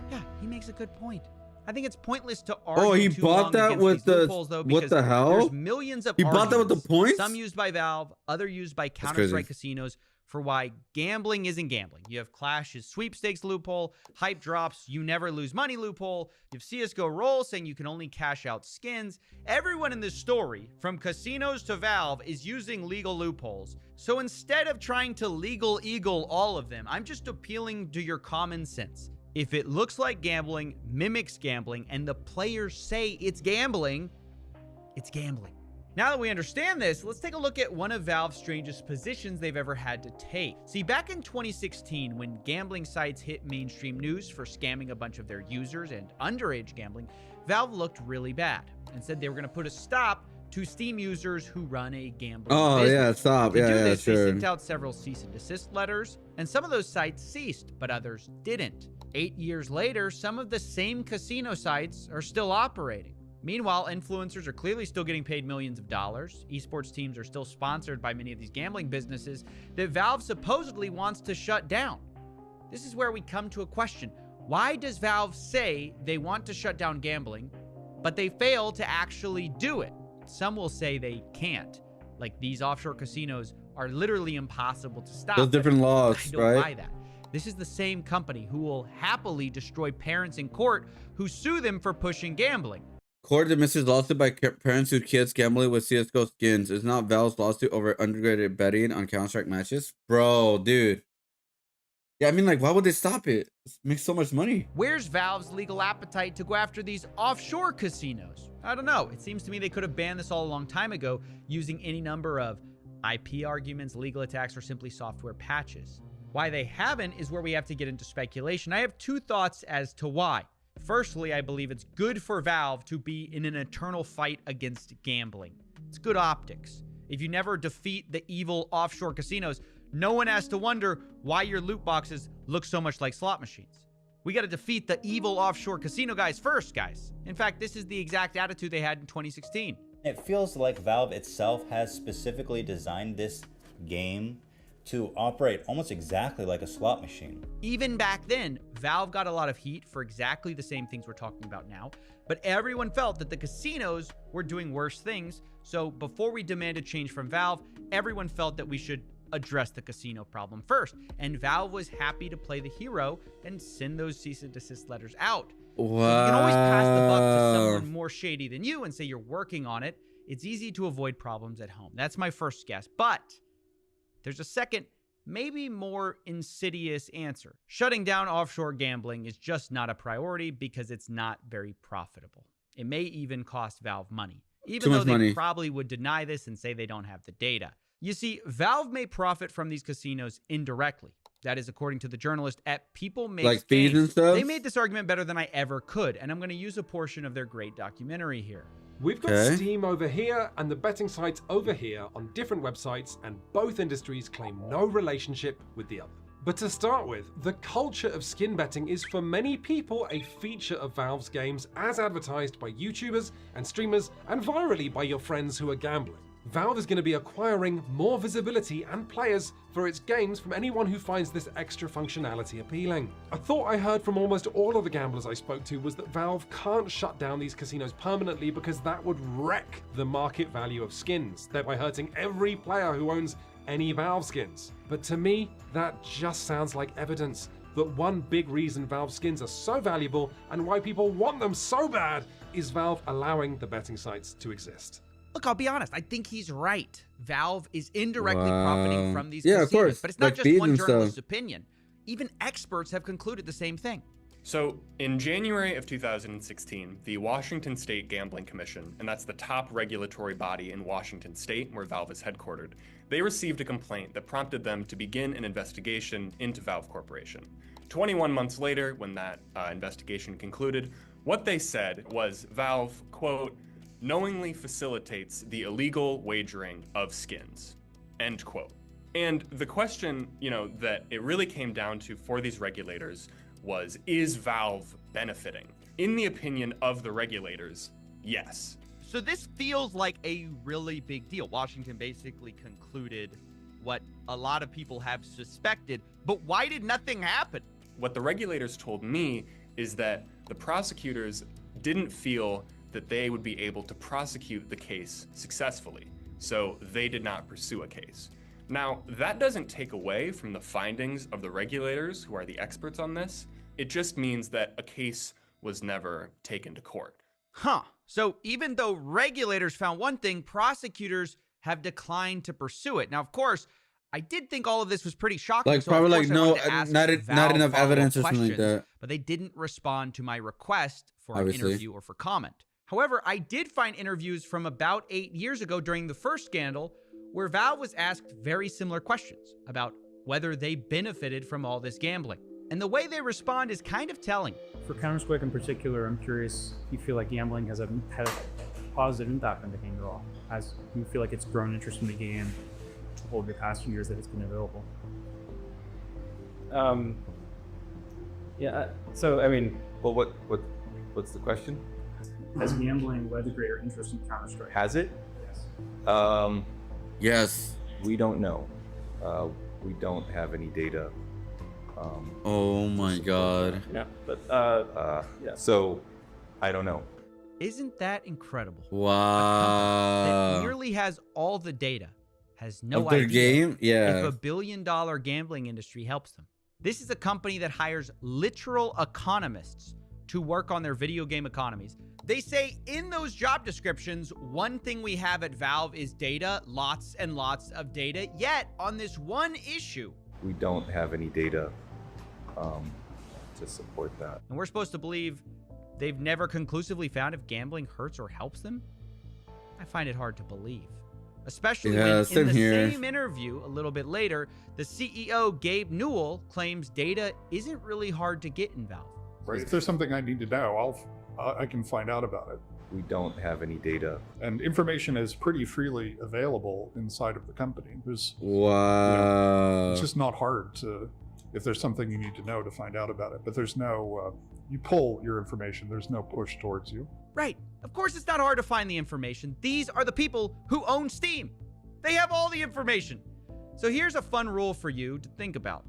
Yeah, he makes a good point. I think it's pointless to argue.
Oh, he bought that with the what the hell?
There's millions of
he bought that with the points.
Some used by Valve, other used by Counter-Strike casinos for why gambling isn't gambling. You have Clash's sweepstakes loophole, hype drops, you never lose money loophole. You have CSGO roll saying you can only cash out skins. Everyone in this story, from casinos to Valve, is using legal loopholes. So instead of trying to legal eagle all of them, I'm just appealing to your common sense. If it looks like gambling, mimics gambling, and the players say it's gambling, it's gambling. Now that we understand this, let's take a look at one of Valve's strangest positions they've ever had to take. See, back in 2016, when gambling sites hit mainstream news for scamming a bunch of their users and underage gambling, Valve looked really bad and said they were going to put a stop to Steam users who run a gambling
Oh
business.
yeah, stop.
To
Yeah,
do
yeah,
this, they
sure.
sent out several cease and desist letters, and some of those sites ceased, but others didn't. 8 years later, some of the same casino sites are still operating. Meanwhile, influencers are clearly still getting paid millions of dollars. Esports teams are still sponsored by many of these gambling businesses that Valve supposedly wants to shut down. This is where we come to a question. Why does Valve say they want to shut down gambling, but they fail to actually do it? Some will say they can't. Like, these offshore casinos are literally impossible to stop.
There's different laws,
I don't
right?
buy that. This is the same company who will happily destroy parents in court who sue them for pushing gambling.
Court dismisses lawsuit by parents whose kids gambling with CSGO skins. Is not Valve's lawsuit over underrated betting on Counter-Strike matches? Bro, dude. Yeah, I mean, like, why would they stop it? It makes so much money.
Where's Valve's legal appetite to go after these offshore casinos? I don't know. It seems to me they could have banned this all a long time ago using any number of IP arguments, legal attacks, or simply software patches. Why they haven't is where we have to get into speculation. I have two thoughts as to why. Firstly, I believe it's good for Valve to be in an eternal fight against gambling. It's good optics. If you never defeat the evil offshore casinos, no one has to wonder why your loot boxes look so much like slot machines. We got to defeat the evil offshore casino guys first, guys. In fact, this is the exact attitude they had in 2016.
It feels like Valve itself has specifically designed this game to operate almost exactly like a slot machine.
Even back then, Valve got a lot of heat for exactly the same things we're talking about now, but everyone felt that the casinos were doing worse things. So before we demanded change from Valve, everyone felt that we should address the casino problem first. And Valve was happy to play the hero and send those cease and desist letters out.
Wow.
So you can always pass the buck to someone more shady than you and say you're working on it. It's easy to avoid problems at home. That's my first guess. But there's a second, maybe more insidious answer. Shutting down offshore gambling is just not a priority because it's not very profitable. It may even cost Valve money, even though they probably would deny this and say they don't have the data. You see, Valve may profit from these casinos indirectly. That is according to the journalist at People Make
like fees and stuff?
They made this argument better than I ever could, and I'm going to use a portion of their great documentary here.
We've got Steam over here and the betting sites over here on different websites, and both industries claim no relationship with the other. But to start with, the culture of skin betting is for many people a feature of Valve's games as advertised by YouTubers and streamers and virally by your friends who are gambling. Valve is going to be acquiring more visibility and players for its games from anyone who finds this extra functionality appealing. A thought I heard from almost all of the gamblers I spoke to was that Valve can't shut down these casinos permanently because that would wreck the market value of skins, thereby hurting every player who owns any Valve skins. But to me, that just sounds like evidence that one big reason Valve skins are so valuable and why people want them so bad is Valve allowing the betting sites to exist.
Look, I'll be honest. I think he's right. Valve is indirectly profiting from these
Yeah,
casinos.
of course.
But it's not
Like
just
fees
one
and
journalist's
stuff.
opinion. Even experts have concluded the same thing.
So, in January of 2016, the Washington State Gambling Commission, and that's the top regulatory body in Washington State where Valve is headquartered, they received a complaint that prompted them to begin an investigation into Valve Corporation. 21 months later, when that investigation concluded, what they said was Valve, quote, knowingly facilitates the illegal wagering of skins, end quote. And the question, that it really came down to for these regulators was, is Valve benefiting? In the opinion of the regulators, yes.
So this feels like a really big deal. Washington basically concluded what a lot of people have suspected, but why did nothing happen?
What the regulators told me is that the prosecutors didn't feel that they would be able to prosecute the case successfully, so they did not pursue a case. Now, that doesn't take away from the findings of the regulators who are the experts on this. It just means that a case was never taken to court.
Huh. So even though regulators found one thing, prosecutors have declined to pursue it. Now, of course, I did think all of this was pretty shocking.
Like,
so
probably
of
like,
course I wanted to ask
not
Valve
enough
follow-up
evidence or something like
questions,
that.
But they didn't respond to my request for
Obviously.
an interview or for comment. However, I did find interviews from about 8 years ago during the first scandal where Valve was asked very similar questions about whether they benefited from all this gambling. And the way they respond is kind of telling.
For Counter-Strike in particular, I'm curious, you feel like gambling has had
positive impact on the game at all? As you feel like it's grown interest in the game over the past few years that it's been available?
Yeah. So I mean, well, what's the question?
Has gambling led to greater interest in Counter-Strike?
Has it?
Yes.
Yes.
We don't know. We don't have any data.
Oh my god.
Yeah, but yeah. So I don't know.
Isn't that incredible?
Wow.
That nearly has all the data, has no
Of their
idea
game? Yeah.
if a billion-dollar gambling industry helps them. This is a company that hires literal economists to work on their video game economies. They say in those job descriptions, one thing we have at Valve is data, lots and lots of data. Yet on this one issue,
We don't have any data to support that.
and we're supposed to believe they've never conclusively found if gambling hurts or helps them? I find it hard to believe. Especially when in
same
the
here.
same interview a little bit later, the CEO, Gabe Newell, claims data isn't really hard to get in Valve.
Right. If there's something I need to know, I can find out about it.
We don't have any data.
And information is pretty freely available inside of the company. There's
Wow.
it's just not hard to, if there's something you need to know, to find out about it. But there's no, you pull your information. There's no push towards you.
Right. Of course it's not hard to find the information. These are the people who own Steam. They have all the information. So here's a fun rule for you to think about.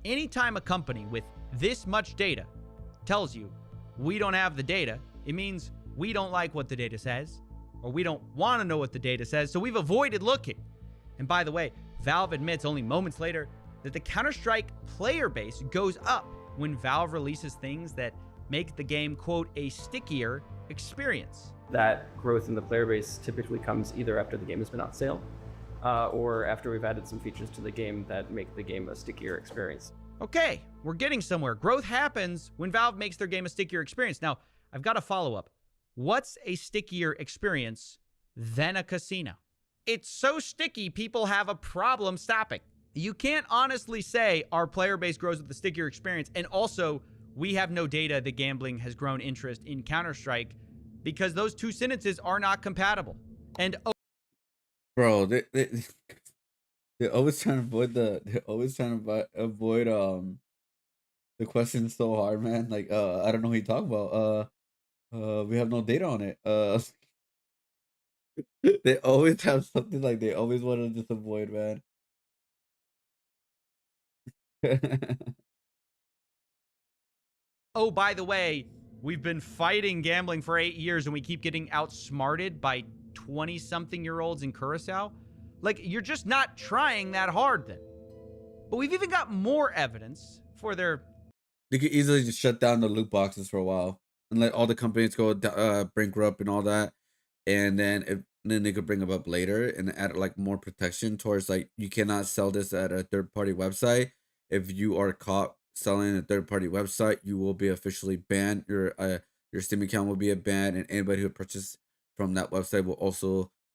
Anytime a company with this much data tells you, we don't have the data, it means we don't like what the data says, or we don't want to know what the data says, so we've avoided looking. And by the way, Valve admits only moments later that the Counter-Strike player base goes up when Valve releases things that make the game, quote, a stickier experience.
That growth in the player base typically comes either after the game has been on sale, or after we've added some features to the game that make the game a stickier experience.
Okay, we're getting somewhere. Growth happens when Valve makes their game a stickier experience. Now, I've got a follow-up. What's a stickier experience than a casino? It's so sticky, people have a problem stopping. You can't honestly say our player base grows with a stickier experience, and also we have no data that gambling has grown interest in Counter-Strike, because those two sentences are not compatible. And
Bro, they're always trying to avoid the question so hard, man. Like I don't know what you talk about. We have no data on it. They always have something like they always want to just avoid, man.
oh, by the way, we've been fighting gambling for 8 years and we keep getting outsmarted by 20-something-year-olds in Curacao. Like, you're just not trying that hard then. But we've even got more evidence for their...
They could easily just shut down the loot boxes for a while and let all the companies go bankrupt and all that, and then they could bring them up later and add like more protection towards like you cannot sell this at a third-party website. If you are caught selling a third-party website, you will be officially banned. Your Steam account will be banned, and anybody who purchased from that website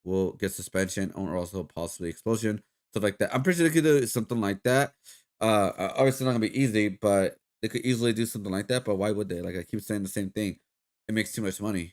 will get suspension or also possibly expulsion, stuff like that. I'm pretty sure they could do something like that. Obviously not gonna be easy, but they could easily do something like that. But why would they? Like, I keep saying the same thing. It makes too much money.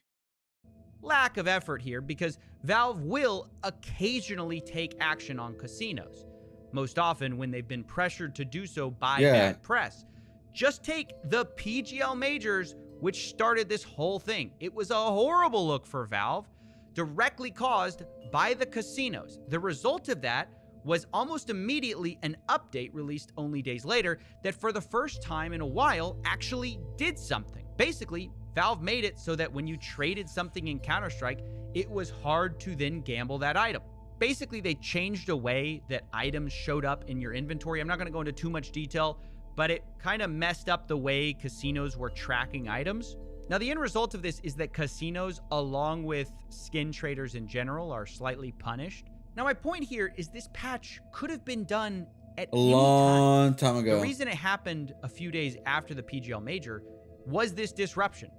lack of effort here, because Valve will occasionally take action on casinos, most often when they've been pressured to do so by bad press. Just take the PGL majors, which started this whole thing. It was a horrible look for Valve, directly caused by the casinos. The result of that was almost immediately an update released only days later that for the first time in a while actually did something. Basically, Valve made it so that when you traded something in Counter-Strike, it was hard to then gamble that item. Basically, they changed a way that items showed up in your inventory. I'm not going to go into too much detail, but it kind of messed up the way casinos were tracking items. Now, the end result of this is that casinos, along with skin traders in general, are slightly punished. Now, my point here is this patch could have been done at
a long time ago.
The reason it happened a few days after the PGL Major was this disruption.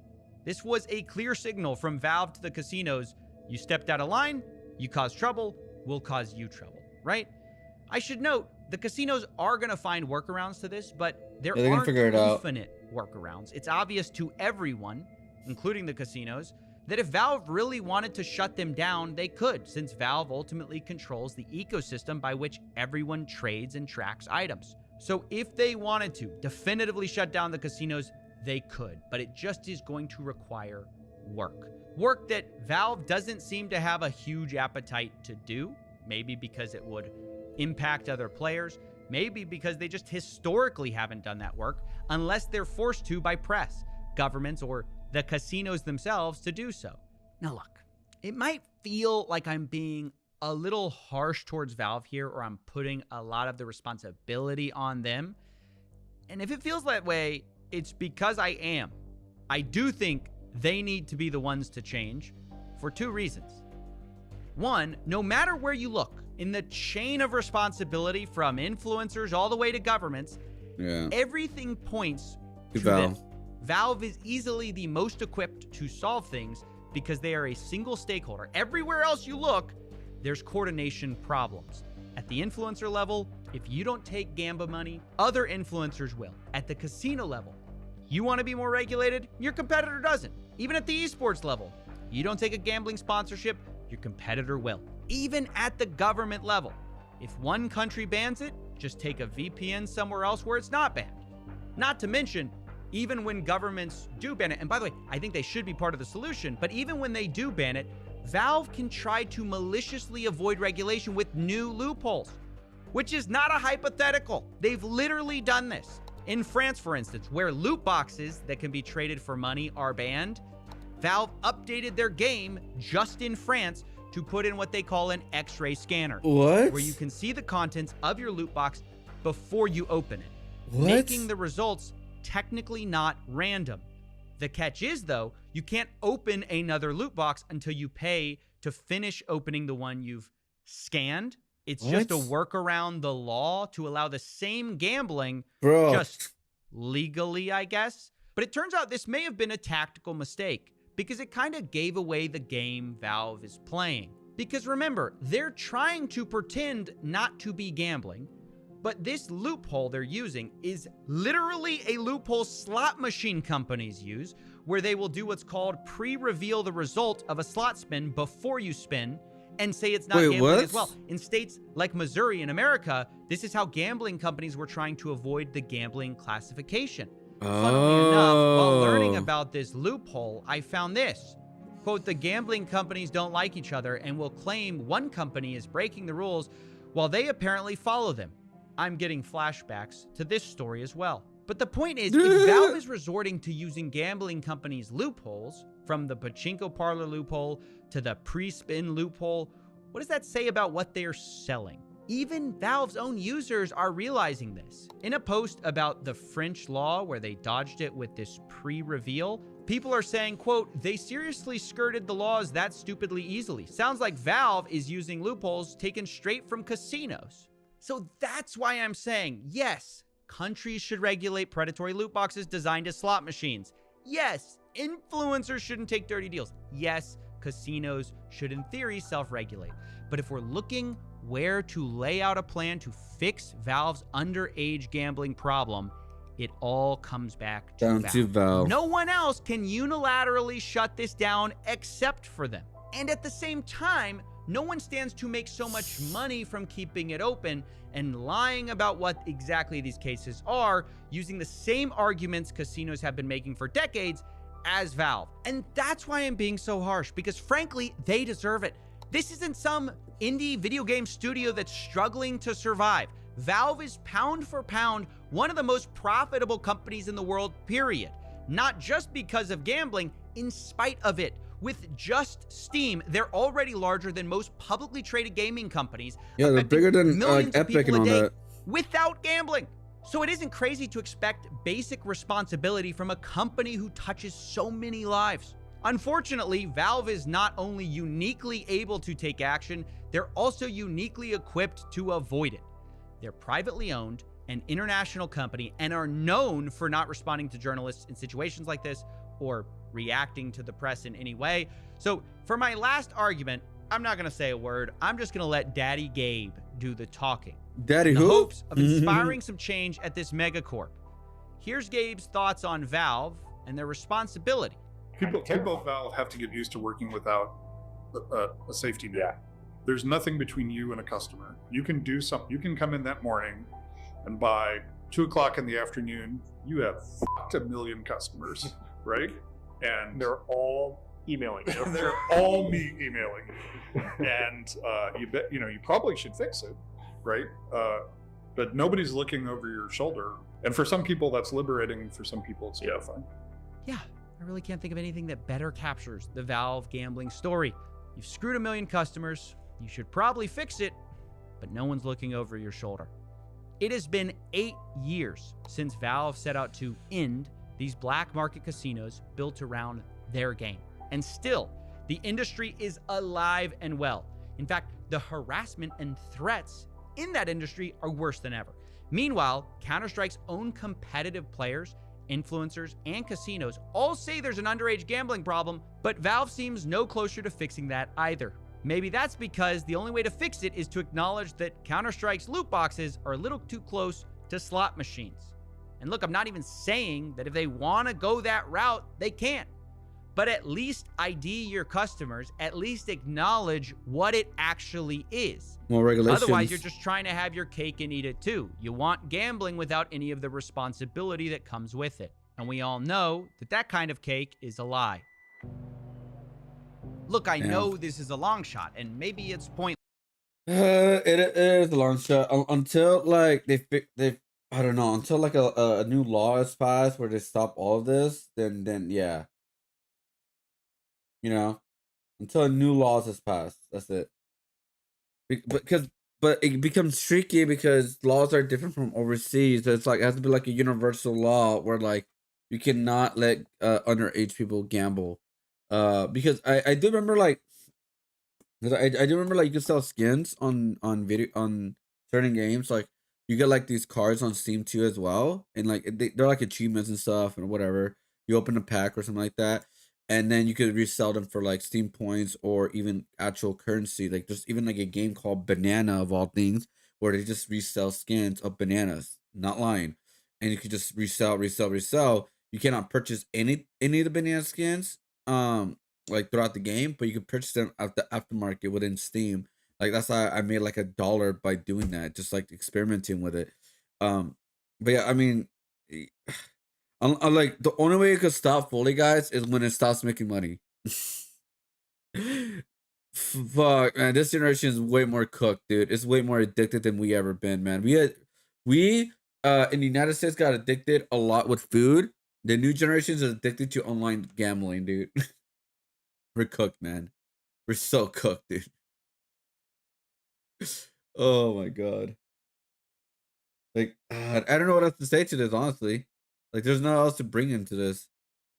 This was a clear signal from Valve to the casinos. You stepped out of line, you caused trouble, we'll cause you trouble, right? I should note, the casinos are going to find workarounds to this, but there aren't infinite workarounds. It's obvious to everyone, including the casinos, that if Valve really wanted to shut them down, they could, since Valve ultimately controls the ecosystem by which everyone trades and tracks items. So if they wanted to definitively shut down the casinos, they could, but it just is going to require work. Work that Valve doesn't seem to have a huge appetite to do, maybe because it would impact other players, maybe because they just historically haven't done that work unless they're forced to by press, governments, or the casinos themselves to do so. Now look, it might feel like I'm being a little harsh towards Valve here, or I'm putting a lot of the responsibility on them. And if it feels that way, it's because I am. I do think they need to be the ones to change for two reasons. One, no matter where you look in the chain of responsibility from influencers all the way to governments, everything points to them. Valve is easily the most equipped to solve things because they are a single stakeholder. Everywhere else you look, there's coordination problems. At the influencer level, if you don't take Gamba money, other influencers will. At the casino level, you want to be more regulated, your competitor doesn't. Even at the esports level, you don't take a gambling sponsorship, your competitor will. Even at the government level, if one country bans it, just take a VPN somewhere else where it's not banned. Not to mention, even when governments do ban it, and by the way, I think they should be part of the solution, but even when they do ban it, Valve can try to maliciously avoid regulation with new loopholes, which is not a hypothetical. They've literally done this. In France, for instance, where loot boxes that can be traded for money are banned, Valve updated their game just in France to put in what they call an X-ray scanner.
What?
Where you can see the contents of your loot box before you open it.
What?
Making the results technically not random. The catch is, though, you can't open another loot box until you pay to finish opening the one you've scanned. It's just a workaround the law to allow the same gambling, just legally, I guess. But it turns out this may have been a tactical mistake because it kind of gave away the game Valve is playing. Because remember, they're trying to pretend not to be gambling, but this loophole they're using is literally a loophole slot machine companies use, where they will do what's called pre-reveal the result of a slot spin before you spin and say it's not gambling as well. In states like Missouri in America, this is how gambling companies were trying to avoid the gambling classification. Funnily enough, while learning about this loophole, I found this. Quote, the gambling companies don't like each other and will claim one company is breaking the rules while they apparently follow them. I'm getting flashbacks to this story as well. But the point is, if Valve is resorting to using gambling companies' loopholes, from the pachinko parlor loophole to the pre-spin loophole, what does that say about what they're selling? Even Valve's own users are realizing this. In a post about the French law where they dodged it with this pre-reveal, people are saying, quote, they seriously skirted the laws that stupidly easily. Sounds like Valve is using loopholes taken straight from casinos. So that's why I'm saying, yes, countries should regulate predatory loot boxes designed as slot machines. Yes, influencers shouldn't take dirty deals. Yes, casinos should in theory self-regulate. But if we're looking where to lay out a plan to fix Valve's underage gambling problem, it all comes back to Valve. No one else can unilaterally shut this down except for them. And at the same time, no one stands to make so much money from keeping it open and lying about what exactly these cases are, using the same arguments casinos have been making for decades as Valve. And that's why I'm being so harsh, because frankly, they deserve it. This isn't some indie video game studio that's struggling to survive. Valve is pound for pound one of the most profitable companies in the world, period. Not just because of gambling, in spite of it. With just Steam, they're already larger than most publicly traded gaming companies.
Yeah, they're bigger than Epic and all that.
Without gambling. So it isn't crazy to expect basic responsibility from a company who touches so many lives. Unfortunately, Valve is not only uniquely able to take action, they're also uniquely equipped to avoid it. They're privately owned, an international company, and are known for not responding to journalists in situations like this or reacting to the press in any way. So for my last argument, I'm not going to say a word. I'm just going to let Daddy Gabe do the talking.
Daddy
in the
who?
hopes of inspiring some change at this megacorp. Here's Gabe's thoughts on Valve and their responsibility
People at Valve have to get used to working without a safety net. Yeah. There's nothing between you and a customer. You can do something. You can come in that morning, and by 2:00 in the afternoon, you have a million customers, right? And
they're all emailing you.
They're all me emailing you, and you probably should fix it, right? But nobody's looking over your shoulder, and for some people that's liberating. For some people it's terrifying.
Yeah, I really can't think of anything that better captures the Valve gambling story. You've screwed 1 million customers. You should probably fix it, but no one's looking over your shoulder. It has been 8 years since Valve set out to end these black market casinos built around their game. And still, the industry is alive and well. In fact, the harassment and threats in that industry are worse than ever. Meanwhile, Counter-Strike's own competitive players, influencers, and casinos all say there's an underage gambling problem, but Valve seems no closer to fixing that either. Maybe that's because the only way to fix it is to acknowledge that Counter-Strike's loot boxes are a little too close to slot machines. And look, I'm not even saying that if they want to go that route, they can't. But at least ID your customers, at least acknowledge what it actually is.
More regulations.
Otherwise, you're just trying to have your cake and eat it too. You want gambling without any of the responsibility that comes with it. And we all know that that kind of cake is a lie. Look, I know this is a long shot, and maybe it's pointless.
It is a long shot until like they I don't know, until like a new law is passed where they stop all of this. Then yeah, until a new law is passed, that's it. But it becomes tricky because laws are different from overseas. So it's like it has to be like a universal law where like you cannot let underage people gamble. Because I do remember like, I do remember like you can sell skins on certain games. Like you get like these cards on Steam too as well, and like they're like achievements and stuff and whatever. You open a pack or something like that, and then you could resell them for like Steam points or even actual currency. Like there's even like a game called Banana of all things where they just resell skins of bananas. Not lying, and you could just resell. You cannot purchase any of the banana skins like throughout the game, but you can purchase them at the aftermarket within Steam. Like that's how I made like $1 by doing that, just like experimenting with it. But yeah, I mean, I'm like the only way you could stop fully, guys, is when it stops making money. Fuck, man, this generation is way more cooked, dude. It's way more addicted than we ever been, man. We in the United States got addicted a lot with food. The new generation is addicted to online gambling, dude. We're cooked, man. We're so cooked, dude. Oh my god. Like, I don't know what else to say to this, honestly. Like, there's nothing else to bring into this.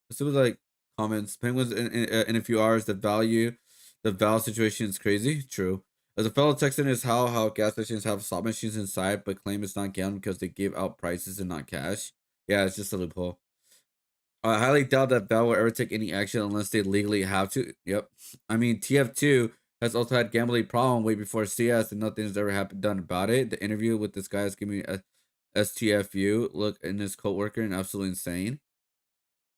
This was like comments. Penguins in a few hours. The Valve situation is crazy. True. As a fellow Texan, is how gas stations have slot machines inside, but claim it's not gambling because they give out prices and not cash. Yeah, it's just a loophole. I highly doubt that Valve will ever take any action unless they legally have to. Yep. I mean, TF2 has also had gambling problem way before CS, and nothing's ever done about it. The interview with this guy is giving me a STFU look in his coworker and absolutely insane.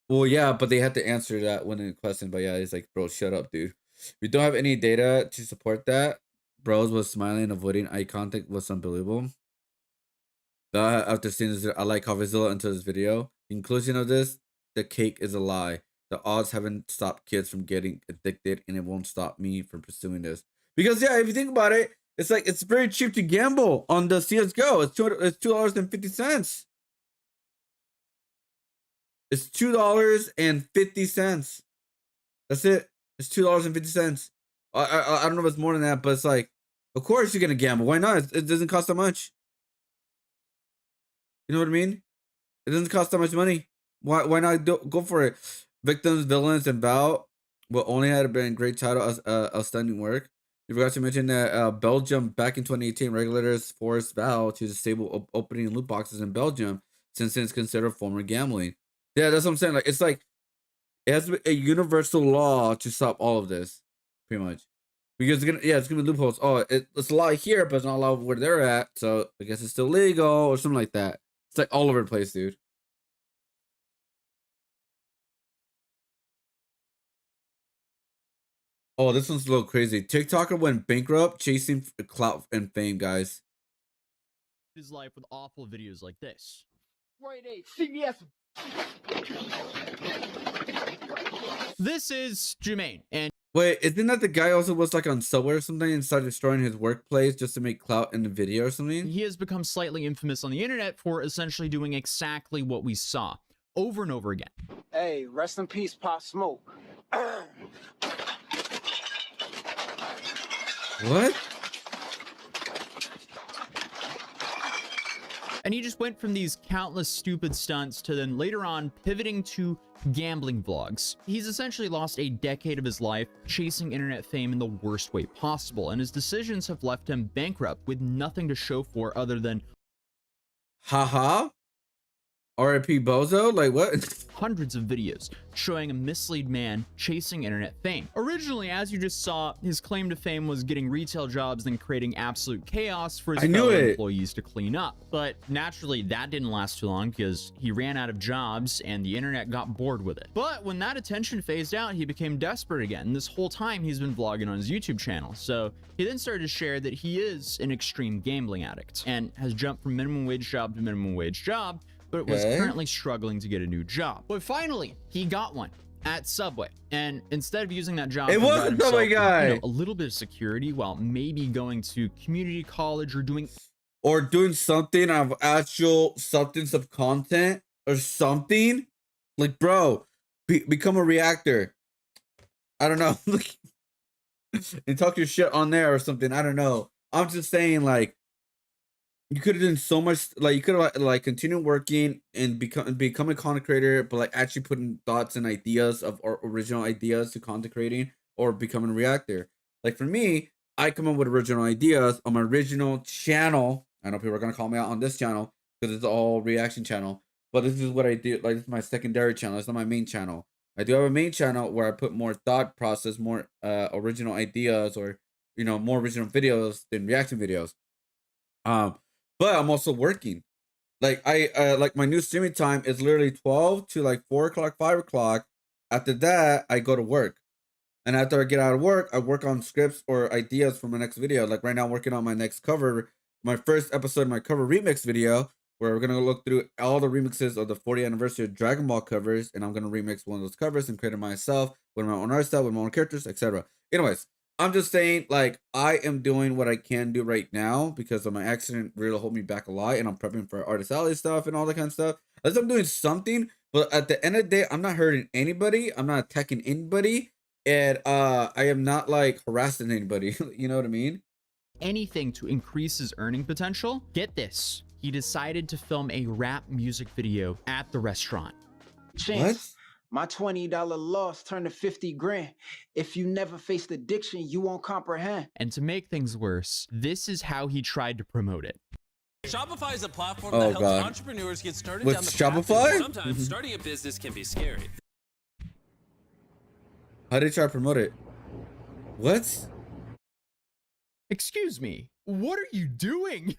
Well, yeah, but they had to answer that when in question. But yeah, he's like, bro, shut up, dude. We don't have any data to support that. Bros was smiling and avoiding eye contact was unbelievable. After seeing this, I like how Vizilla into this video. In conclusion of this, the cake is a lie. The odds haven't stopped kids from getting addicted, and it won't stop me from pursuing this. Because yeah, if you think about it, it's like it's very cheap to gamble on the CS:GO. It's $2.50. It's $2.50. That's it. It's $2.50. I don't know if it's more than that, but it's like, of course you're gonna gamble. Why not? It doesn't cost that much. You know what I mean? It doesn't cost that much money. Why not go for it? Victims, villains, and Val will only have been great title as outstanding work. You forgot to mention that Belgium back in 2018 regulators forced Val to disable opening loot boxes in Belgium since it's considered former gambling. Yeah, that's what I'm saying. Like it's like it has to be a universal law to stop all of this, pretty much. Because it's gonna be loopholes. Oh, it's a lot here, but it's not a lot where they're at. So I guess it's still legal or something like that. It's like all over the place, dude. Oh, this one's a little crazy. TikToker went bankrupt chasing clout and fame, guys.
His life with awful videos like this.
Friday, CVS.
This is Jermaine, and
wait, isn't that the guy also was like on Subway or something and started destroying his workplace just to make clout in the video or something?
he has become slightly infamous on the internet for essentially doing exactly what we saw over and over again.
Hey, rest in peace, Pop Smoke.
What?
And he just went from these countless stupid stunts to then later on pivoting to gambling vlogs. He's essentially lost a decade of his life chasing internet fame in the worst way possible, and his decisions have left him bankrupt with nothing to show for other than
haha, R.I.P. Bozo? Like what?
hundreds of videos showing a mislead man chasing internet fame. Originally, as you just saw, his claim to fame was getting retail jobs and creating absolute chaos for his fellow employees to clean up. But naturally, that didn't last too long because he ran out of jobs and the internet got bored with it. But when that attention phased out, he became desperate again. And this whole time, he's been vlogging on his YouTube channel. So he then started to share that he is an extreme gambling addict and has jumped from minimum wage job to minimum wage job, but was currently struggling to get a new job. But finally, he got one at Subway. And instead of using that job,
it was a Subway guy.
You know, a little bit of security while maybe going to community college or doing
something of actual substance of content or something. Like, bro, become a reactor. I don't know. And talk your shit on there or something. I don't know. I'm just saying, like, you could have done so much. Like, you could have like continued working and become a content creator, but like actually putting thoughts and ideas of or original ideas to content creating or becoming a reactor. Like for me, I come up with original ideas on my original channel. I know people are gonna call me out on this channel because it's all reaction channel, but this is what I do. Like, this is my secondary channel. It's not my main channel. I do have a main channel where I put more thought process, more original ideas, or more original videos than reaction videos. But I'm also working. Like like my new streaming time is literally 12 to like 4 o'clock, 5 o'clock. After that, I go to work. And after I get out of work, I work on scripts or ideas for my next video. Like right now, I'm working on my next cover, my first episode of my cover remix video, where we're going to look through all the remixes of the 40th anniversary of Dragon Ball covers. And I'm going to remix one of those covers and create it myself with my own art style, with my own characters, etc. Anyways, I'm just saying, like, I am doing what I can do right now because of my accident really hold me back a lot, and I'm prepping for artist alley stuff and all that kind of stuff. At least I'm doing something, but at the end of the day, I'm not hurting anybody. I'm not attacking anybody, and I am not like harassing anybody. You know what I mean?
Anything to increase his earning potential. Get this. He decided to film a rap music video at the restaurant.
What? My $20 loss turned to 50 grand. If you never faced addiction, you won't comprehend.
And to make things worse, this is how he tried to promote it.
Shopify is a platform that helps entrepreneurs get started
with
down the
Shopify?
path. Sometimes starting a business can be scary.
How did you try to promote it? What?
Excuse me. What are you doing?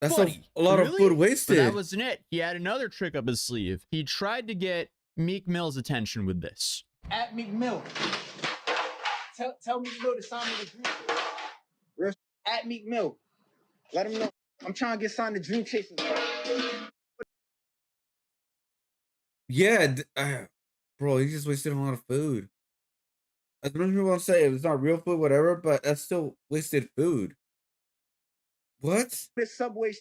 That's
Buddy,
a lot of food wasted.
But that wasn't it. He had another trick up his sleeve. He tried to get Meek Mill's attention with this.
At Meek Mill. Tell Meek Mill to sign me the Dream. At Meek Mill. Let him know. I'm trying to get signed to Dream Chasers.
Yeah, bro, he just wasted a lot of food. As many people want to say it's not real food, whatever, but that's still wasted food. What?
This Subway,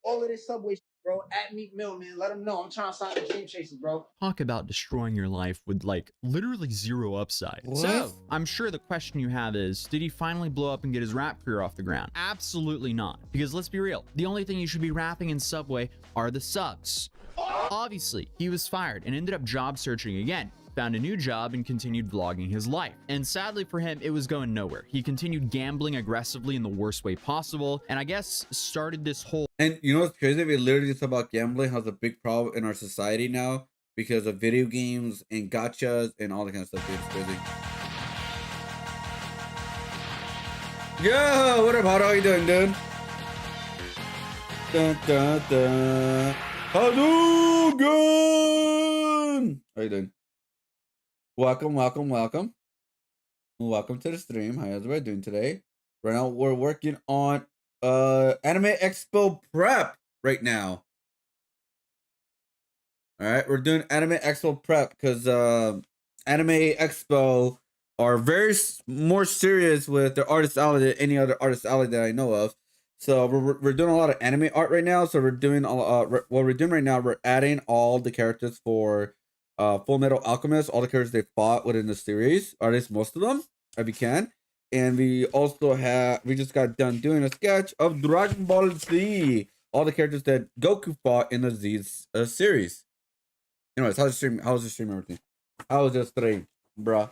all of this Subway, bro. At Meek Mill, man. Let him know I'm trying to sign the Dream Chasers, bro.
Talk about destroying your life with like literally zero upside.
What?
So I'm sure the question you have is, did he finally blow up and get his rap career off the ground? Absolutely not. Because let's be real, the only thing you should be rapping in Subway are the subs. Obviously, he was fired and ended up job searching again. Found a new job and continued vlogging his life. And sadly for him, it was going nowhere. He continued gambling aggressively in the worst way possible, and I guess started this whole...
And you know what's crazy? We literally just about gambling has a big problem in our society now because of video games and gachas and all that kind of stuff. It's crazy. Yo, what up, How are you doing, dude? Dun, dun, dun. Hadouken! How you doing? Welcome, welcome, welcome. Welcome to the stream. How's everybody doing today? Right now we're working on Anime Expo prep right now. All right, we're doing Anime Expo prep because Anime Expo are very more serious with their artist alley than any other artist alley that I know of. So we're doing a lot of anime art right now. So we're doing what we're doing right now. We're adding all the characters for Full Metal Alchemist, all the characters they fought within the series, or at least most of them, if we can. And we also we just got done doing a sketch of Dragon Ball Z, all the characters that Goku fought in the Z series. Anyways, how's the stream? How's the stream? Everything? How was the stream, bruh?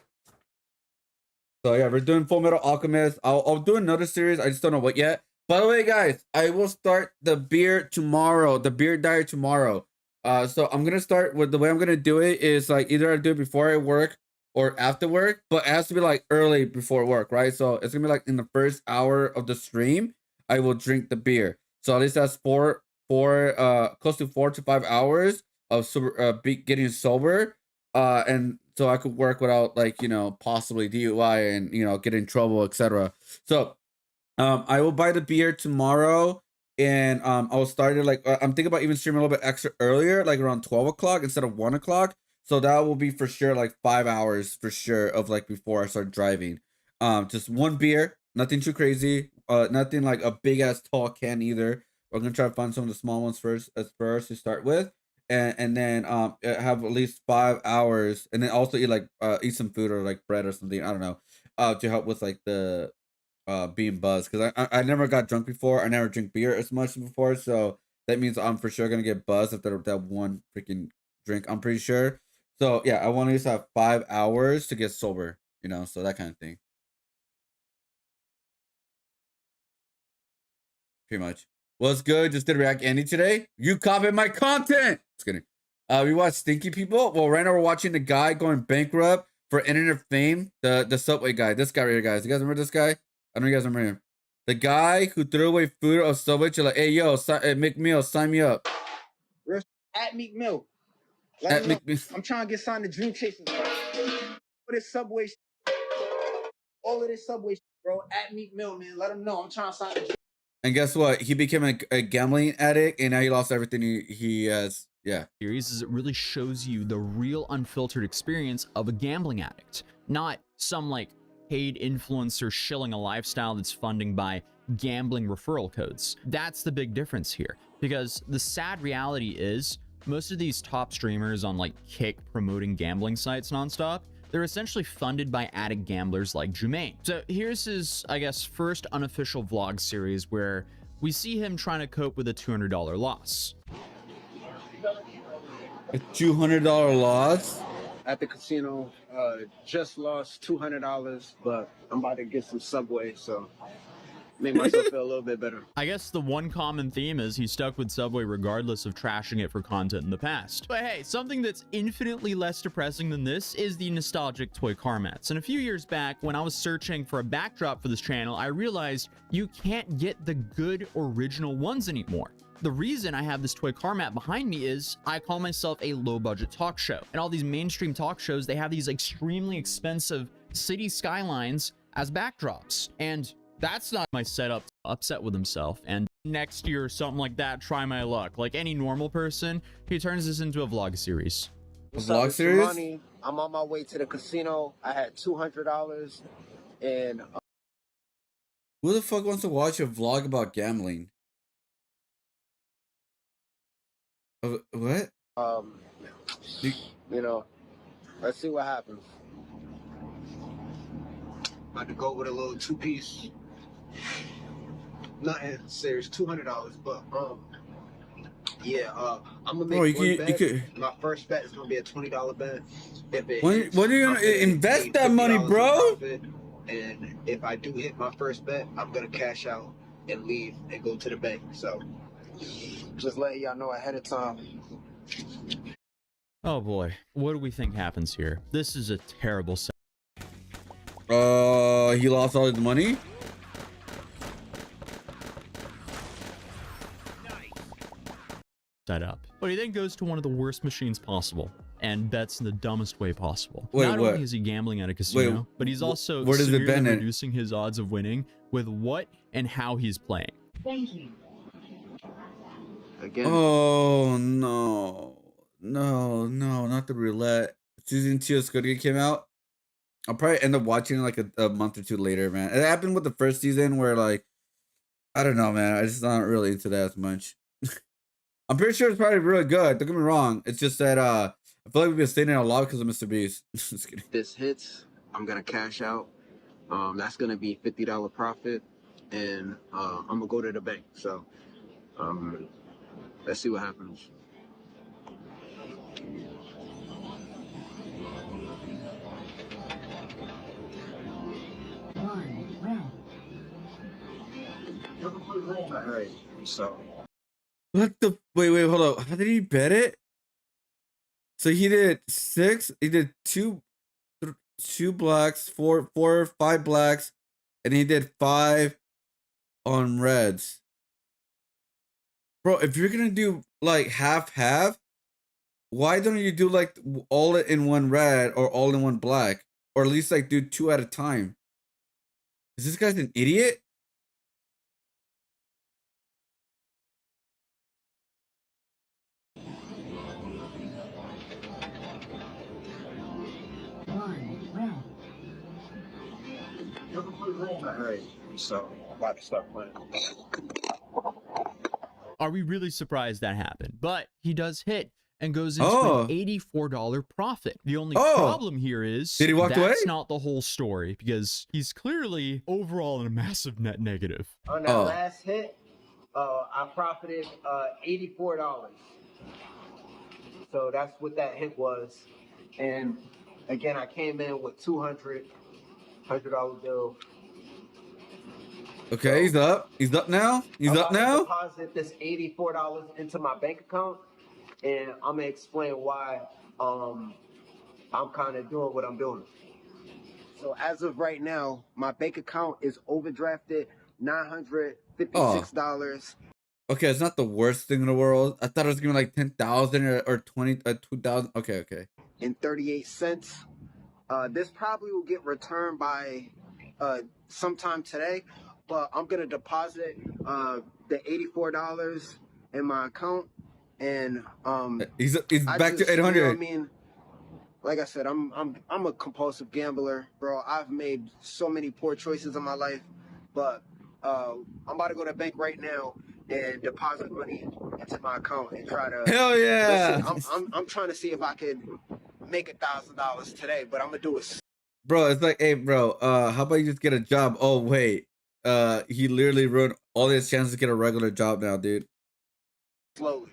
So yeah, we're doing Full Metal Alchemist. I'll do another series. I just don't know what yet. By the way, guys, I will start the beer tomorrow. The beer diet tomorrow. So I'm gonna start with the way I'm gonna do it is like either I do it before I work or after work, but it has to be like early before work, right? So it's gonna be like in the first hour of the stream, I will drink the beer. So at least that's close to 4 to 5 hours of getting sober, and so I could work without like, you know, possibly DUI and, you know, get in trouble, etc. So I will buy the beer tomorrow, and I'll start it like I'm thinking about even streaming a little bit extra earlier, like around 12 o'clock instead of 1 o'clock. So that will be for sure like 5 hours for sure of like before I start driving. Just one beer, nothing too crazy, nothing like a big ass tall can either. We're gonna try to find some of the small ones first to start with. And then have at least 5 hours, and then also eat some food or like bread or something, I don't know, to help with like the being buzzed, because I never got drunk before. I never drink beer as much before, so that means I'm for sure gonna get buzzed after that one freaking drink, I'm pretty sure. So yeah, I want to just have 5 hours to get sober, you know, so that kind of thing. Pretty much. What's good? Just did React Andy today. You copied my content. Just kidding. We watch Stinky People. Well, right now we're watching the guy going bankrupt for internet fame. The Subway guy. This guy right here, guys. You guys remember this guy? I know you guys remember him. The guy who threw away food of Subway to like, hey yo, McMill, sign me up.
At Meek Mill. Let him know. I'm trying to get signed to Dream Chasers. For this Subway, all of this Subway, bro. At Meek Mill, man. Let him know. I'm trying to sign the.
And guess what? He became a gambling addict, and now he lost everything he has. Yeah.
Series is it really shows you the real unfiltered experience of a gambling addict, not some like paid influencer shilling a lifestyle that's funding by gambling referral codes. That's the big difference here, because the sad reality is most of these top streamers on like Kick promoting gambling sites nonstop, they're essentially funded by addict gamblers like Jumaine. So here's his, I guess, first unofficial vlog series where we see him trying to cope with a $200 loss.
A $200 loss?
At the casino, just lost $200, but I'm about to get some Subway, so make myself feel a little bit better.
I guess the one common theme is he stuck with Subway regardless of trashing it for content in the past. But hey, something that's infinitely less depressing than this is the nostalgic toy car mats. And a few years back, when I was searching for a backdrop for this channel, I realized you can't get the good original ones anymore. The reason I have this toy car mat behind me is I call myself a low budget talk show, and all these mainstream talk shows, they have these extremely expensive city skylines as backdrops, and that's not my setup. Upset with himself, and next year or something like that, try my luck. Like any normal person, he turns this into a vlog series.
A vlog series? Money. I'm on my way to the casino. I had $200, and
who the fuck wants to watch a vlog about gambling? What?
You know, let's see what happens. About to go with a little two-piece. Nothing serious, $200, but yeah, I'm gonna make one bet. My first bet is gonna be a $20 bet. If it hits,
when are you gonna invest that money, bro?
Profit, and if I do hit my first bet, I'm gonna cash out and leave and go to the bank. So just letting y'all know ahead of time.
Oh boy, what do we think happens here? This is a terrible set.
He lost all his money?
Set up. But he then goes to one of the worst machines possible. and bets in the dumbest way possible.
Wait,
Not
what?
only is he gambling at a casino, but he's also
where does it
severely
bend in?
reducing his odds of winning with what and how he's playing.
Thank you. Again.
Oh no, not the roulette. Season 2 of Squid Game came out. I'll probably end up watching like a month or two later, man. It happened with the first season where like, I don't know, man. I just not really into that as much. I'm pretty sure it's probably really good. Don't get me wrong. It's just that I feel like we've been staying in a lot because of Mr. Beast. Just kidding.
This hits, I'm gonna cash out. That's gonna be $50 profit, and I'm gonna go to the bank. So let's see what happens. All right, so
What the? Wait, hold up. How did he bet it? So he did 6. He did two blacks, 5 blacks, and he did 5 on reds. Bro, if you're gonna do like half, why don't you do like all in one red or all in one black, or at least like do 2 at a time? Is this guy's an idiot?
all right, so I'm about to start playing.
Are we really surprised that happened? But he does hit and goes into an $84 profit. The only problem here is
did he walk away?
That's not the whole story, because he's clearly overall in a massive net negative.
On that last hit, I profited $84. So that's what that hit was. And again, I came in with $100 bill.
Okay, he's up. He's up now. He's up now.
Deposit this $84 into my bank account, and I'm gonna explain why I'm kind of doing what I'm doing. So as of right now, my bank account is overdrafted $956.
Okay, it's not the worst thing in the world. I thought it was gonna be like 10,000 or 2,000. Okay.
And 38 cents. This probably will get returned by sometime today, but I'm gonna deposit the $84 in my account, and
he's back to 800.
You know what I mean, like I said, I'm a compulsive gambler, bro. I've made so many poor choices in my life, but I'm about to go to the bank right now and deposit money into my account and try to.
Hell yeah!
Listen, I'm trying to see if I can make $1,000 today, but I'm gonna do it.
Bro, it's like, hey, bro, how about you just get a job? Oh wait, he literally ruined all his chances to get a regular job now, dude.
Slowly.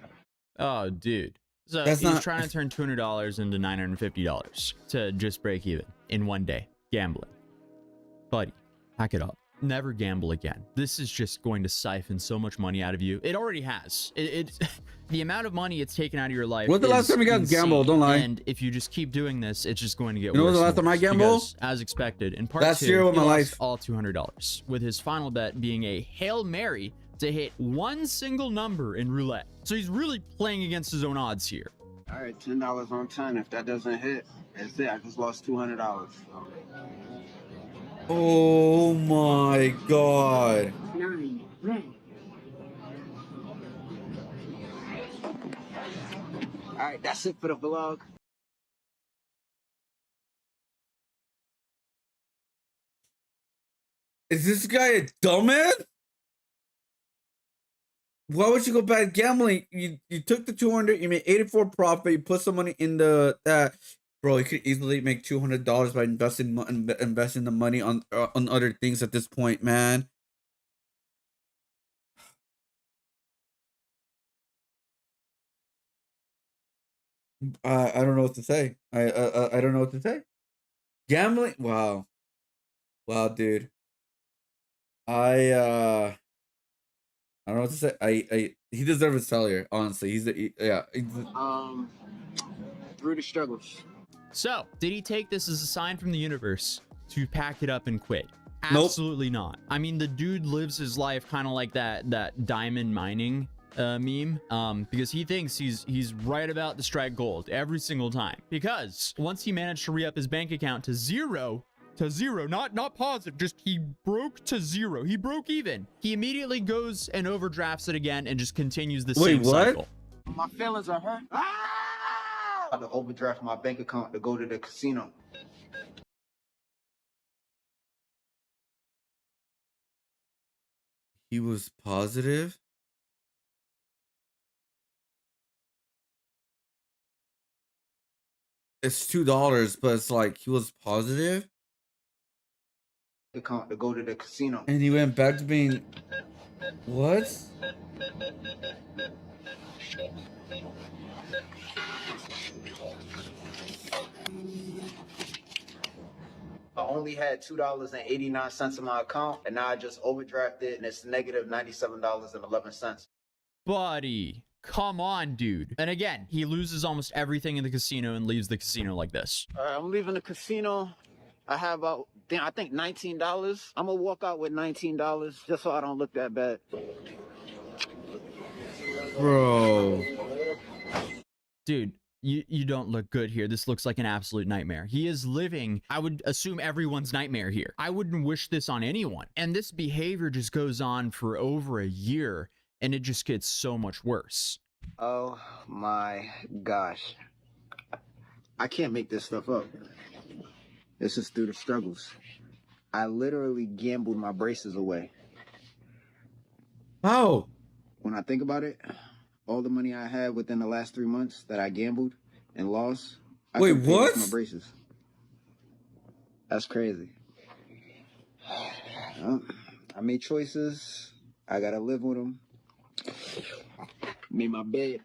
Oh, dude. So
That's
he's
not...
trying to turn $200 into $950 to just break even in one day gambling. Buddy, pack it up. Never gamble again. This is just going to siphon so much money out of you. It already has. The amount of money it's taken out of your life.
When's the last time you guys gambled? Don't lie.
And if you just keep doing this, it's just going to get worse.
You know when's the last time I gambled?
Because, as expected, in part
last
2,
year with
he
my
lost
life.
all $200, with his final bet being a Hail Mary to hit one single number in roulette. So he's really playing against his own odds here.
All right, $10 on 10. If that doesn't hit, that's it. I just lost $200. So.
Oh my god.
9 red. All right, that's it for the vlog.
Is this guy a dumbass? Why would you go back gambling? You took the 200, you made 84 profit, you put some money in the bro, you could easily make $200 by investing the money on other things at this point, man. I don't know what to say. I don't know what to say. Gambling, wow, dude. I don't know what to say. He deserves a failure, honestly.
Through the struggles.
So, did he take this as a sign from the universe to pack it up and quit?
Nope.
Absolutely not. I mean, the dude lives his life kind of like that diamond mining meme, because he thinks he's right about the strike gold every single time. Because once he managed to re-up his bank account to zero, not positive, just he broke to zero. He broke even. He immediately goes and overdrafts it again and just continues the same cycle.
My feelings are hurt. I had to overdraft my bank account to go to the casino.
He was positive. It's $2, but it's like he was positive.
Account to go to the casino.
And he went back to being what?
I only had $2.89 in my account, and now I just overdrafted, and it's negative $97.11.
Buddy, come on, dude. And again, he loses almost everything in the casino and leaves the casino like this.
All right, I'm leaving the casino. I have about, I think, $19. I'm gonna walk out with $19 just so I don't look that bad.
Bro.
Dude, you don't look good here. This looks like an absolute nightmare. He is living, I would assume, everyone's nightmare here. I wouldn't wish this on anyone. And this behavior just goes on for over a year, and it just gets so much worse.
Oh my gosh. I can't make this stuff up. This is through the struggles. I literally gambled my braces away.
How?
When I think about it, all the money I had within the last 3 months that I gambled and lost, I
Wait,
couldn't pay
what?
off my braces. That's crazy. I made choices. I gotta live with them. Made my bed.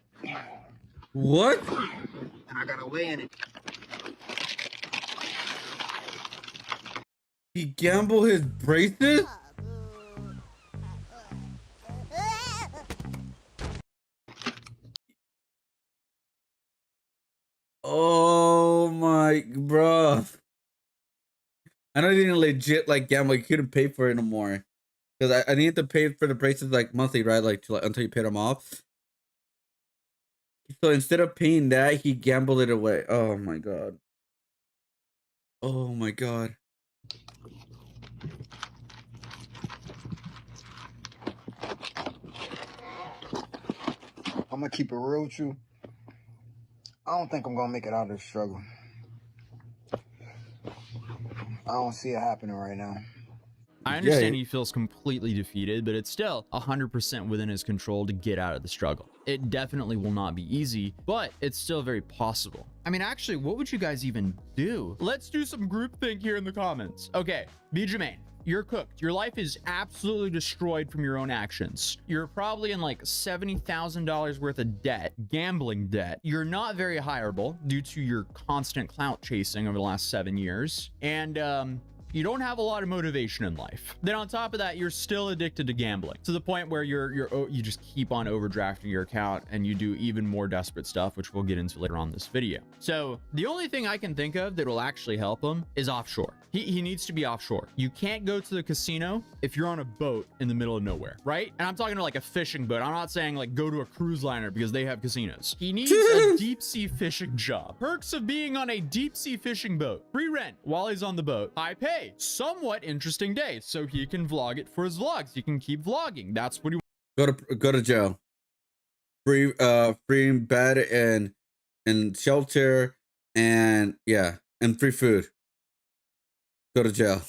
What?
And I gotta lay in it.
He gambled his braces? Oh my, bro. I know he didn't legit like gamble. He couldn't pay for it no more. Because I needed to pay for the braces like monthly, right? Like until you paid them off. So instead of paying that, he gambled it away. Oh my god. Oh my god.
I'm gonna keep it real with you. I don't think I'm gonna make it out of this struggle. I don't see it happening right now.
I understand he feels completely defeated, but it's still 100% within his control to get out of the struggle. It definitely will not be easy, but it's still very possible. I mean, actually, what would you guys even do? Let's do some groupthink here in the comments. Okay, B. Jermaine, you're cooked. Your life is absolutely destroyed from your own actions. You're probably in like $70,000 worth of debt, gambling debt. You're not very hireable due to your constant clout chasing over the last 7 years. And, you don't have a lot of motivation in life. Then on top of that, you're still addicted to gambling to the point where you just keep on overdrafting your account and you do even more desperate stuff, which we'll get into later on in this video. So the only thing I can think of that will actually help him is offshore. He needs to be offshore. You can't go to the casino if you're on a boat in the middle of nowhere, right? And I'm talking to like a fishing boat. I'm not saying like go to a cruise liner because they have casinos. He needs a deep sea fishing job. Perks of being on a deep sea fishing boat: free rent while he's on the boat, high pay, somewhat interesting day, so he can vlog it for his vlogs. He can keep vlogging. That's what he
go to jail. Free bed and shelter and free food. Go to jail.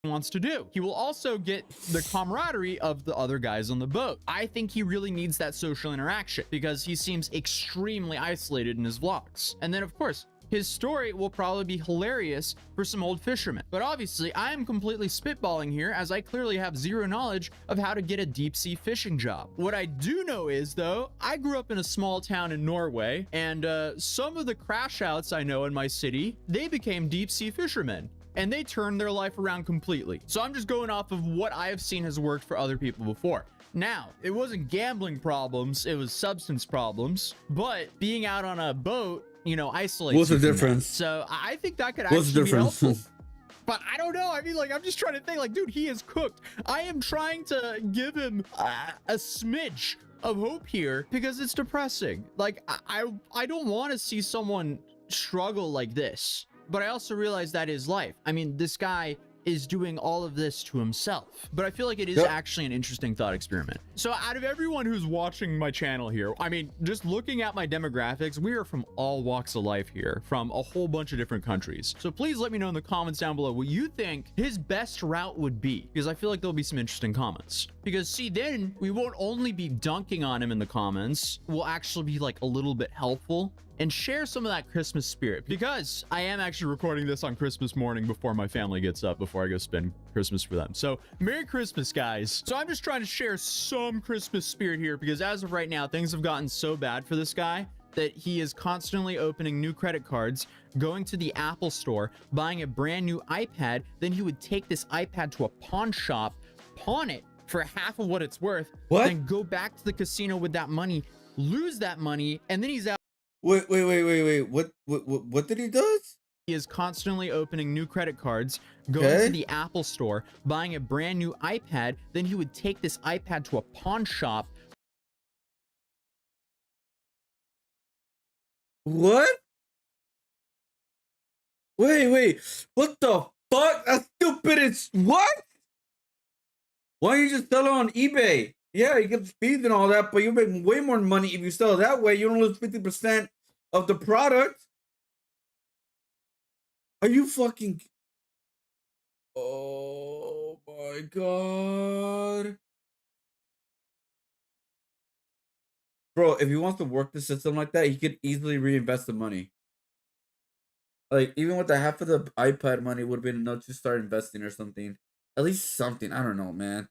wants to do. He will also get the camaraderie of the other guys on the boat. I think he really needs that social interaction because he seems extremely isolated in his vlogs. And then of course, his story will probably be hilarious for some old fishermen. But obviously, I am completely spitballing here as I clearly have zero knowledge of how to get a deep sea fishing job. What I do know is, though, I grew up in a small town in Norway, and some of the crash outs I know in my city, they became deep sea fishermen. And they turned their life around completely. So I'm just going off of what I have seen has worked for other people before. Now, it wasn't gambling problems, it was substance problems, but being out on a boat, you know, isolates.
What's the difference?
So I think that could actually be helpful. But I don't know. I mean, like, I'm just trying to think, like, dude, he is cooked. I am trying to give him a smidge of hope here because it's depressing. Like, I don't want to see someone struggle like this, but I also realize that is life. I mean, this guy is doing all of this to himself, but I feel like it is actually an interesting thought experiment. So out of everyone who's watching my channel here, I mean, just looking at my demographics, we are from all walks of life here, from a whole bunch of different countries. So please let me know in the comments down below what you think his best route would be, because I feel like there'll be some interesting comments. Because see, then we won't only be dunking on him in the comments, we'll actually be like a little bit helpful and share some of that Christmas spirit, because I am actually recording this on Christmas morning before my family gets up, before I go spend Christmas for them. So Merry Christmas, guys. So I'm just trying to share some Christmas spirit here, because as of right now, things have gotten so bad for this guy that he is constantly opening new credit cards, going to the Apple store, buying a brand new iPad. Then he would take this iPad to a pawn shop, pawn it for half of what it's worth, then go back to the casino with that money, lose that money, and then he's out.
Wait. What did he do?
He is constantly opening new credit cards, going to the Apple store, buying a brand new iPad. Then he would take this iPad to a pawn shop.
What? Wait. What the fuck? That's stupid as what? Why don't you just sell it on eBay? Yeah, you get speeds and all that, but you make way more money if you sell it that way. You don't lose 50% of the product. Are you fucking... Oh my god. Bro, if he wants to work the system like that, he could easily reinvest the money. Like, even with the half of the iPad money would have been enough to start investing or something. At least something. I don't know, man.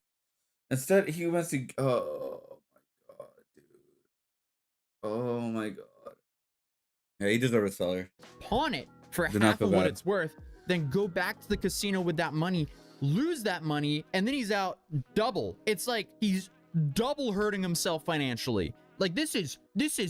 Instead, he wants to... Oh my god, dude. Oh my god. Yeah, he deserves a seller.
Pawn it for half of what it's worth, then go back to the casino with that money, lose that money, and then he's out double. It's like he's double hurting himself financially. Like, this is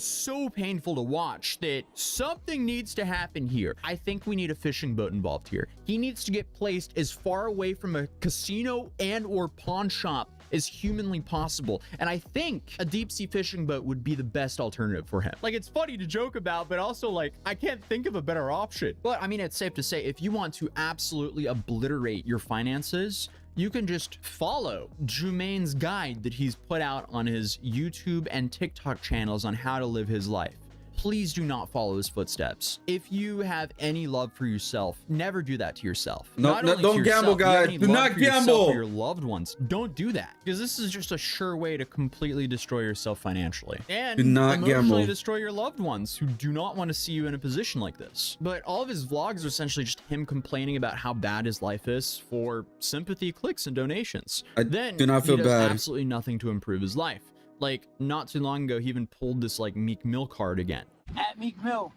so painful to watch that something needs to happen here. I think we need a fishing boat involved here. He needs to get placed as far away from a casino and or pawn shop as humanly possible. And I think a deep sea fishing boat would be the best alternative for him. Like, it's funny to joke about, but also like, I can't think of a better option. But I mean, it's safe to say, if you want to absolutely obliterate your finances, you can just follow Jermaine's guide that he's put out on his YouTube and TikTok channels on how to live his life. Please do not follow his footsteps. If you have any love for yourself, never do that to yourself.
No, don't gamble, guys. Do not gamble.
For your loved ones, don't do that, because this is just a sure way to completely destroy yourself financially and
do not
emotionally destroy your loved ones who do not want to see you in a position like this. But all of his vlogs are essentially just him complaining about how bad his life is for sympathy, clicks, and donations. Then
do not feel
he does
bad.
Absolutely nothing to improve his life. Like, not too long ago, he even pulled this like Meek Mill card again.
At Meek Mill,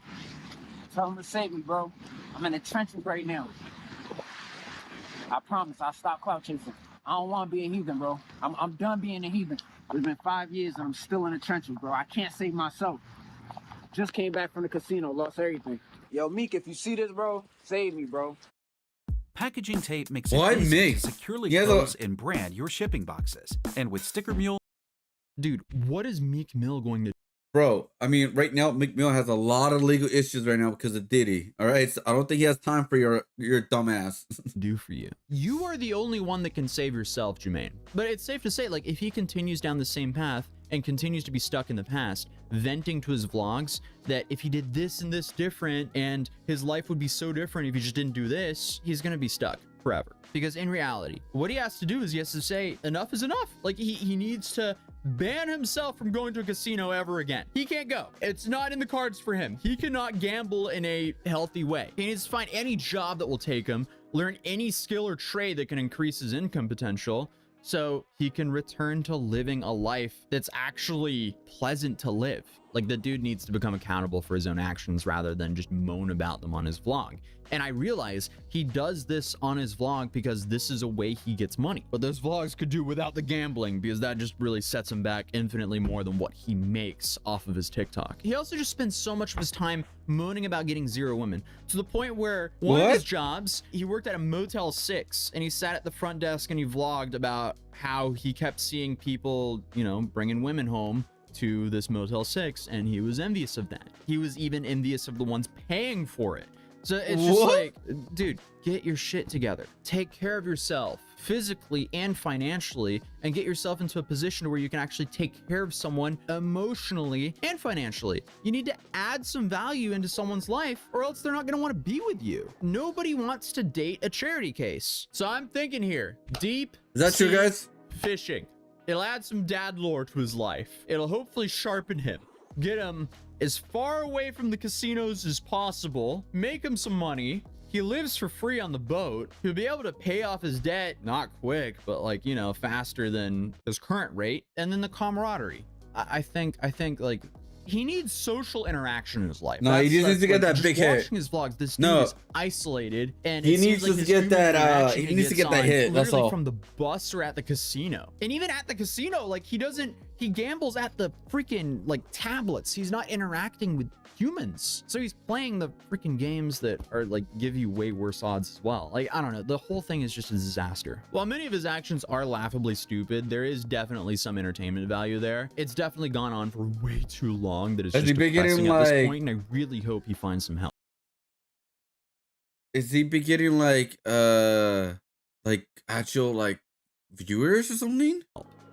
tell him to save me, bro. I'm in the trenches right now. I promise I'll stop clout chasing. I don't want to be a heathen, bro. I'm done being a heathen. It's been 5 years and I'm still in the trenches, bro. I can't save myself. Just came back from the casino, lost everything. Yo, Meek, if you see this, bro, save me, bro.
Packaging tape makes it easy to securely close and brand your shipping boxes. And with Sticker Mule...
Dude, what is Meek Mill going to do?
Bro, I mean, right now, Meek Mill has a lot of legal issues right now because of Diddy. All right, so I don't think he has time for your dumb ass.
Do for you. You are the only one that can save yourself, Jermaine. But it's safe to say, like, if he continues down the same path and continues to be stuck in the past, venting to his vlogs that if he did this and this different and his life would be so different if he just didn't do this, he's gonna be stuck forever. Because in reality, what he has to do is he has to say enough is enough. Like, he needs to ban himself from going to a casino ever again. He can't go. It's not in the cards for him. He cannot gamble in a healthy way. He needs to find any job that will take him, learn any skill or trade that can increase his income potential, so he can return to living a life that's actually pleasant to live. Like, the dude needs to become accountable for his own actions rather than just moan about them on his vlog. And I realize he does this on his vlog because this is a way he gets money. But those vlogs could do without the gambling, because that just really sets him back infinitely more than what he makes off of his TikTok. He also just spends so much of his time moaning about getting 0 women, to the point where one of his jobs, he worked at a Motel 6 and he sat at the front desk and he vlogged about how he kept seeing people, you know, bringing women home to this Motel 6 and he was envious of that. He was even envious of the ones paying for it. So it's just like, dude, get your shit together. Take care of yourself physically and financially, and get yourself into a position where you can actually take care of someone emotionally and financially. You need to add some value into someone's life, or else they're not going to want to be with you. Nobody wants to date a charity case. So I'm thinking here, deep
Is that true, guys?
Fishing. It'll add some dad lore to his life. It'll hopefully sharpen him. Get him as far away from the casinos as possible. Make him some money. He lives for free on the boat. He'll be able to pay off his debt, not quick, but like, you know, faster than his current rate. And then the camaraderie. I think like he needs social interaction in his life.
No, he just needs to get that big hit.
Watching his vlogs, this dude is isolated, and
he needs to get that. He needs to get that hit. That's all.
From the bus or at the casino, and even at the casino, like he gambles at the freaking like tablets. He's not interacting with humans, so he's playing the freaking games that are like give you way worse odds as well. Like, I don't know, the whole thing is just a disaster. While many of his actions are laughably stupid, there is definitely some entertainment value there. It's definitely gone on for way too long that it's just depressing at this point, and I really hope he finds some help.
Is he beginning like actual like viewers or something?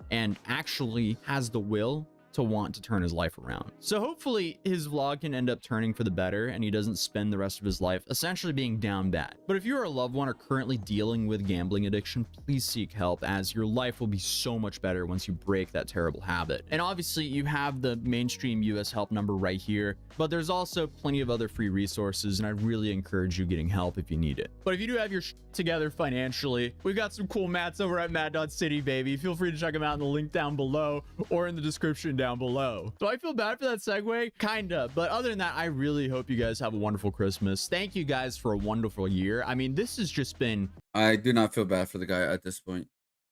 And actually has the will to want to turn his life around. So hopefully his vlog can end up turning for the better and he doesn't spend the rest of his life essentially being down bad. But if you're a loved one or currently dealing with gambling addiction, please seek help, as your life will be so much better once you break that terrible habit. And obviously you have the mainstream US help number right here, but there's also plenty of other free resources, and I really encourage you getting help if you need it. But if you do have your together financially, we've got some cool mats over at Mad.City, baby. Feel free to check them out in the link down below or in the description down below. Do I feel bad for that segue? Kinda. But other than that, I really hope you guys have a wonderful Christmas. Thank you guys for a wonderful year. I mean, this has just been...
I do not feel bad for the guy at this point.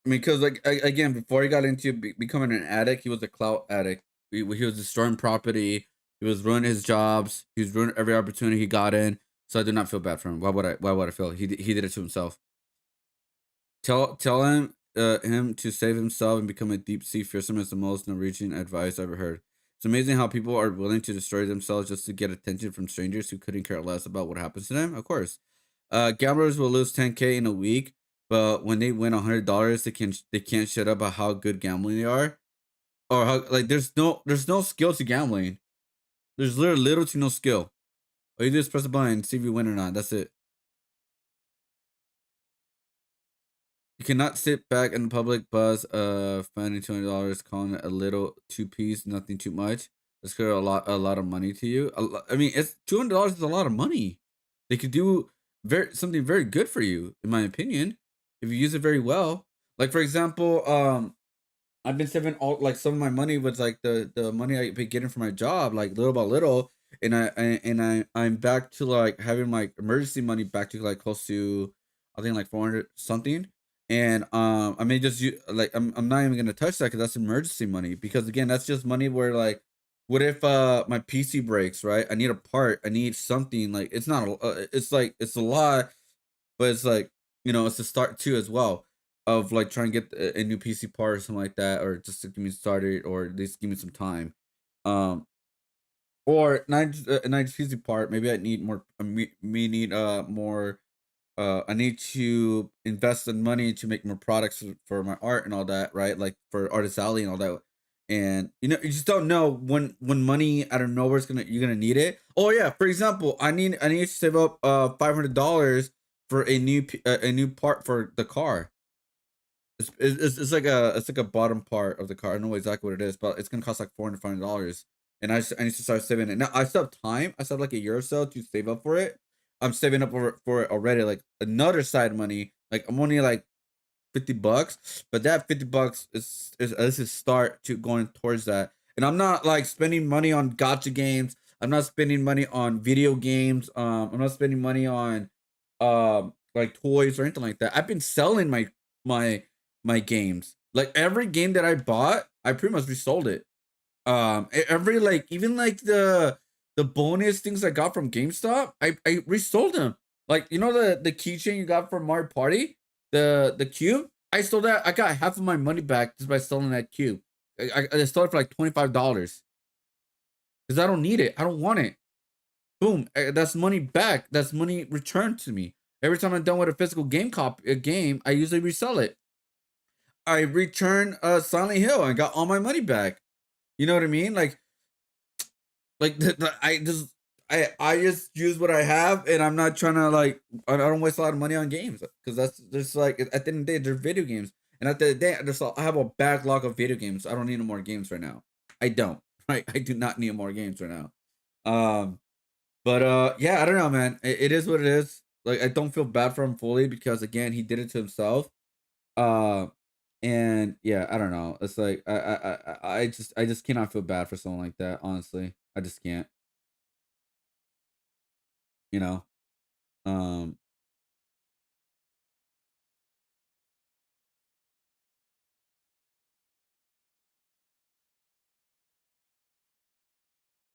I mean, because like, again, before he got into becoming an addict, he was a clout addict. He was destroying property. He was ruining his jobs. He was ruining every opportunity he got in. So I do not feel bad for him. Why would I feel? He did it to himself. Tell him to save himself and become a deep sea fisherman is the most Norwegian advice I've ever heard. It's amazing how people are willing to destroy themselves just to get attention from strangers who couldn't care less about what happens to them. Of course, gamblers will lose 10K in a week, but when they win $100, they can't shut up about how good gambling they are, or how like there's no skill to gambling. There's literally little to no skill. All you do is press a button and see if you win or not. That's it. You cannot sit back in the public buzz of finding $200, calling it a little two-piece, nothing too much. It's a lot of money to you. I mean, it's $200 is a lot of money. They could do something very good for you, in my opinion, if you use it very well. Like, for example, I've been saving some of my money was like the money I've been getting from my job, like little by little, and I'm back to like having my emergency money back to like close to, I think like 400 something. And I may just I'm not even gonna touch that because that's emergency money, because again, that's just money where like, what if my PC breaks, right? I need a part, I need something. Like, it's not it's a lot, but it's like, you know, it's a start too as well of like trying to get a new PC part or something like that, or just to get me started, or at least give me some time. Or not a nice PC part. Maybe I need more. More. I need to invest in money to make more products for my art and all that, right? Like for Artist Alley and all that. And you know, you just don't know when money out of nowhere you're gonna need it. Oh yeah, for example, I need to save up $500 for a new part for the car. It's like a bottom part of the car. I don't know exactly what it is, but it's gonna cost like $450, and I need to start saving it. Now I still have time. I still have like a year or so to save up for it. I'm saving up for it already. Like another side money. Like I'm only like $50, but that $50 is a start to going towards that. And I'm not like spending money on gacha games. I'm not spending money on video games. I'm not spending money on like toys or anything like that. I've been selling my games. Like every game that I bought, I pretty much resold it. Every like, even like the bonus things I got from GameStop, I resold them. Like, you know, the keychain you got from Mario Party, the cube, I sold that. I got half of my money back just by selling that cube. I sold it for like $25 because I don't need it. I don't want it. Boom. That's money back. That's money returned to me. Every time I'm done with a physical game I usually resell it. I returned Silent Hill and got all my money back. You know what I mean? Like I just use what I have, and I'm not trying to like I don't waste a lot of money on games because that's just like at the end of the day they're video games, and at the end of the day I have a backlog of video games. I don't need no more games right now. I don't. Right? I do not need more games right now. But yeah, I don't know, man. It is what it is. Like I don't feel bad for him fully because again he did it to himself. Uh, and yeah, I don't know. It's like I just cannot feel bad for someone like that. Honestly, I just can't. You know. Um.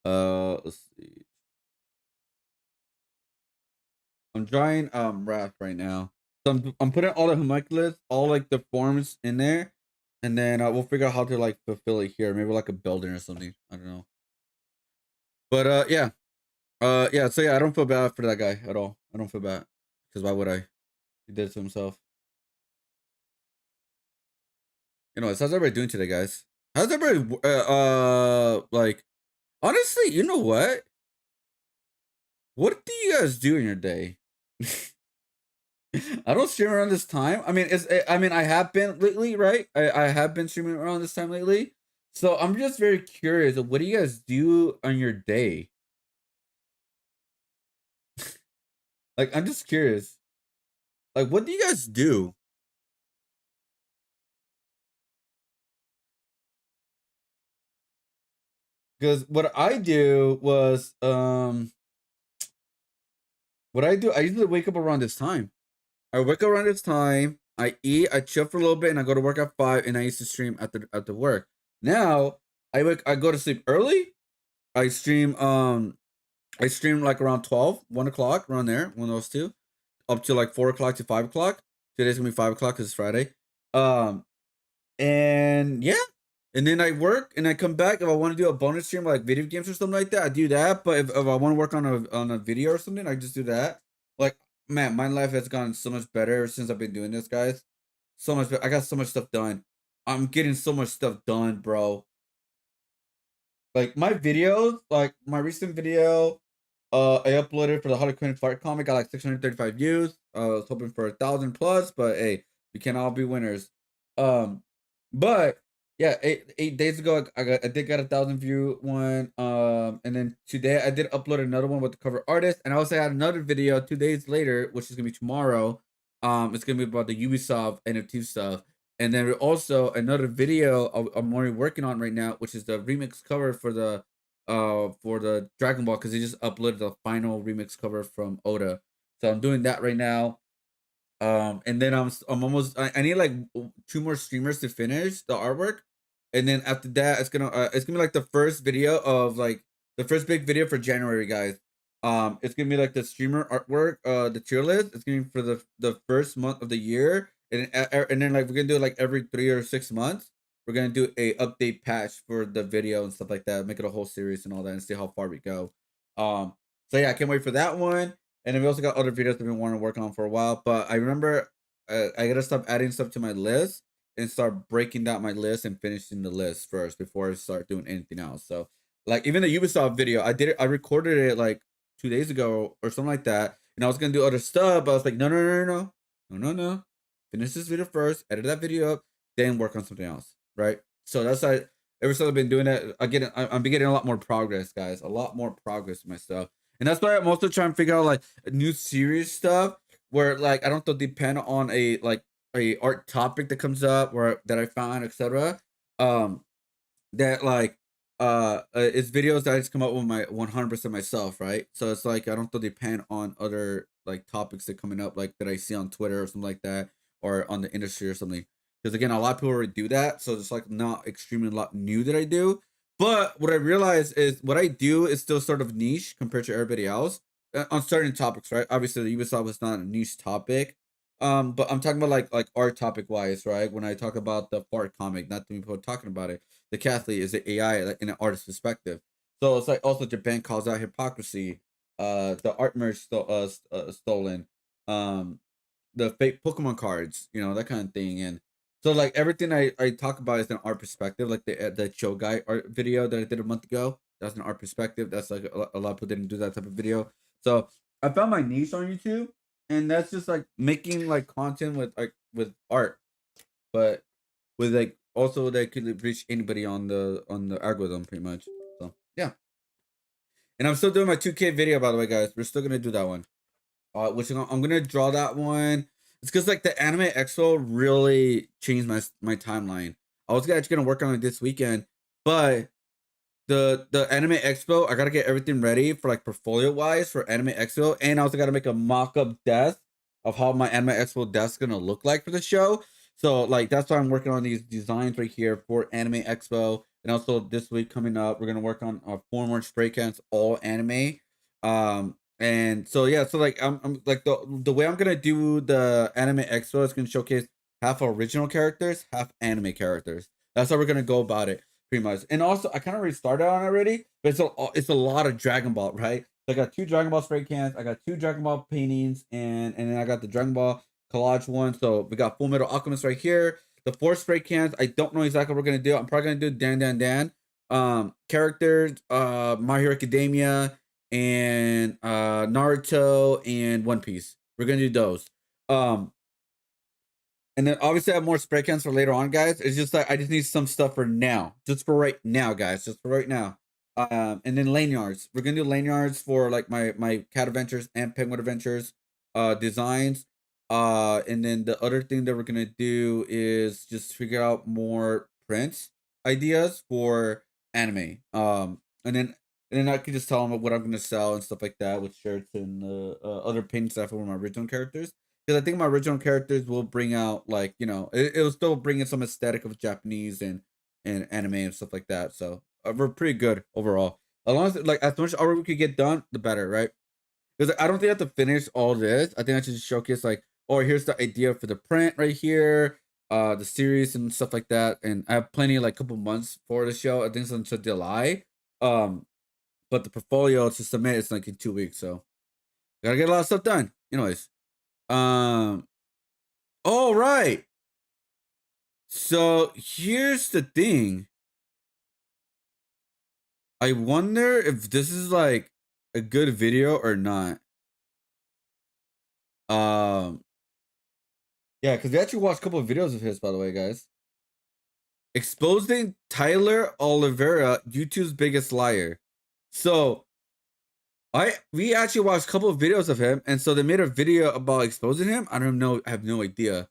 Let's see. I'm drawing Wrath right now. So I'm putting all the homunculus, all like the forms in there, and then we'll figure out how to like fulfill it here. Maybe like a building or something. I don't know. But yeah. Yeah. So yeah, I don't feel bad for that guy at all. I don't feel bad because why would I? He did it to himself. How's everybody doing today, guys? How's everybody? Like, honestly, you know what? What do you guys do in your day? I don't stream around this time. I mean, I have been lately, right? I have been streaming around this time lately. So I'm just very curious. What do you guys do on your day? Like, I'm just curious. Like, what do you guys do? Because what I do was, what I do, I usually wake up around this time. I wake up around this time. I eat, I chill for a little bit, and I go to work at 5. And I used to stream at the work. Now I go to sleep early. I stream like around 12, 1 o'clock, around there, one of those two, up to like 4 o'clock to 5 o'clock. Today's gonna be 5 o'clock because it's Friday. And yeah, and then I work and I come back. If I want to do a bonus stream like video games or something like that, I do that. But if I want to work on a video or something, I just do that. Like, man, my life has gotten so much better since I've been doing this, guys. So much better. I got so much stuff done. I'm getting so much stuff done, bro. Like my videos, like my recent video, I uploaded for the Harley Quinn Fart comic, got like 635 views. I was hoping for 1,000 plus, but hey, we can't all be winners. But yeah, 8 days ago, I did get 1,000 view one. And then today I did upload another one with the cover artist, and I also had another video 2 days later, which is gonna be tomorrow. It's gonna be about the Ubisoft NFT stuff. And then also another video I'm already working on right now, which is the remix cover for the Dragon Ball, because he just uploaded the final remix cover from Oda. So I'm doing that right now. And then I'm almost I need like 2 more streamers to finish the artwork. And then after that it's gonna be like the first video of like the first big video for January, guys. It's gonna be like the streamer artwork, the tier list. It's gonna be for the first month of the year. And then like we're gonna do it like every 3 or 6 months. We're gonna do a update patch for the video and stuff like that. Make it a whole series and all that, and see how far we go. So yeah, I can't wait for that one. And then we also got other videos I've been wanting to work on for a while. But I remember I gotta stop adding stuff to my list and start breaking down my list and finishing the list first before I start doing anything else. So like even the Ubisoft video, I recorded it like 2 days ago or something like that. And I was gonna do other stuff, but I was like, no. Finish this video first, edit that video up, then work on something else, right? So that's how ever since I've been doing that, I'm getting a lot more progress, guys. A lot more progress with my stuff. And that's why I'm also trying to figure out like a new series stuff where like I don't have to depend on a art topic that comes up or that I found, etc. That like it's videos that I just come up with my 100% myself, right? So it's like I don't have to depend on other like topics that coming up like that I see on Twitter or something like that, or on the industry or something. Because again, a lot of people already do that, so it's like not extremely a lot new that I do. But what I realize is what I do is still sort of niche compared to everybody else on certain topics, right? Obviously, the Ubisoft was not a niche topic, but I'm talking about like art topic wise, right? When I talk about the fart comic, not too many people talking about it. the Catholic is the AI like, in an artist's perspective. So it's like also Japan calls out hypocrisy, the art merch stolen, the fake Pokemon cards, you know, that kind of thing. And so like everything I talk about is an art perspective, like the Cho Guy art video that I did a month ago. That's an art perspective. That's like a lot of people didn't do that type of video. So I found my niche on YouTube, and that's just like making like content with art, but with like also that could reach anybody on the algorithm pretty much. So yeah. And I'm still doing my 2K video, by the way, guys. We're still gonna do that one. Which I'm gonna draw that one. It's because like the Anime Expo really changed my timeline. I was actually gonna work on it this weekend, but the Anime Expo, I gotta get everything ready for like portfolio wise for Anime Expo, and I also gotta make a mock-up desk of how my Anime Expo desk is gonna look like for the show. So like that's why I'm working on these designs right here for Anime Expo. And also this week coming up, we're gonna work on 4 more spray cans, all anime. And so yeah, so like I'm like the way I'm gonna do the Anime Expo is gonna showcase half original characters, half anime characters. That's how we're gonna go about it, pretty much. And also, I kind of already started on it already, but it's a lot of Dragon Ball, right? So I got 2 Dragon Ball spray cans, I got 2 Dragon Ball paintings, and then I got the Dragon Ball collage one. So we got Full Metal Alchemist right here. The 4 spray cans, I don't know exactly what we're gonna do. I'm probably gonna do Dan. Characters, My Hero Academia, and Naruto and One Piece. We're gonna do those. And then obviously I have more spray cans for later on, guys. It's just like I just need some stuff for now. Just for right now, guys. Just for right now. And then lanyards. We're gonna do lanyards for like my cat adventures and penguin adventures designs. And then the other thing that we're gonna do is just figure out more prints ideas for anime. And then I can just tell them what I'm gonna sell and stuff like that with shirts and other paint stuff for my original characters. Because I think my original characters will bring out like, you know, it'll still bring in some aesthetic of Japanese and anime and stuff like that. So we're pretty good overall. As long as like as much art we could get done, the better, right? Because I don't think I have to finish all this. I think I should just showcase like, oh, here's the idea for the print right here, the series and stuff like that. And I have plenty like couple months for the show. I think it's until July. But the portfolio to submit is like in 2 weeks, so gotta get a lot of stuff done. Anyways, all right. So here's the thing. I wonder if this is like a good video or not. Yeah, because we actually watched a couple of videos of his, by the way, guys. Exposing Tyler Oliveira, YouTube's biggest liar. So we actually watched a couple of videos of him, and so they made a video about exposing him. I don't know, I have no idea.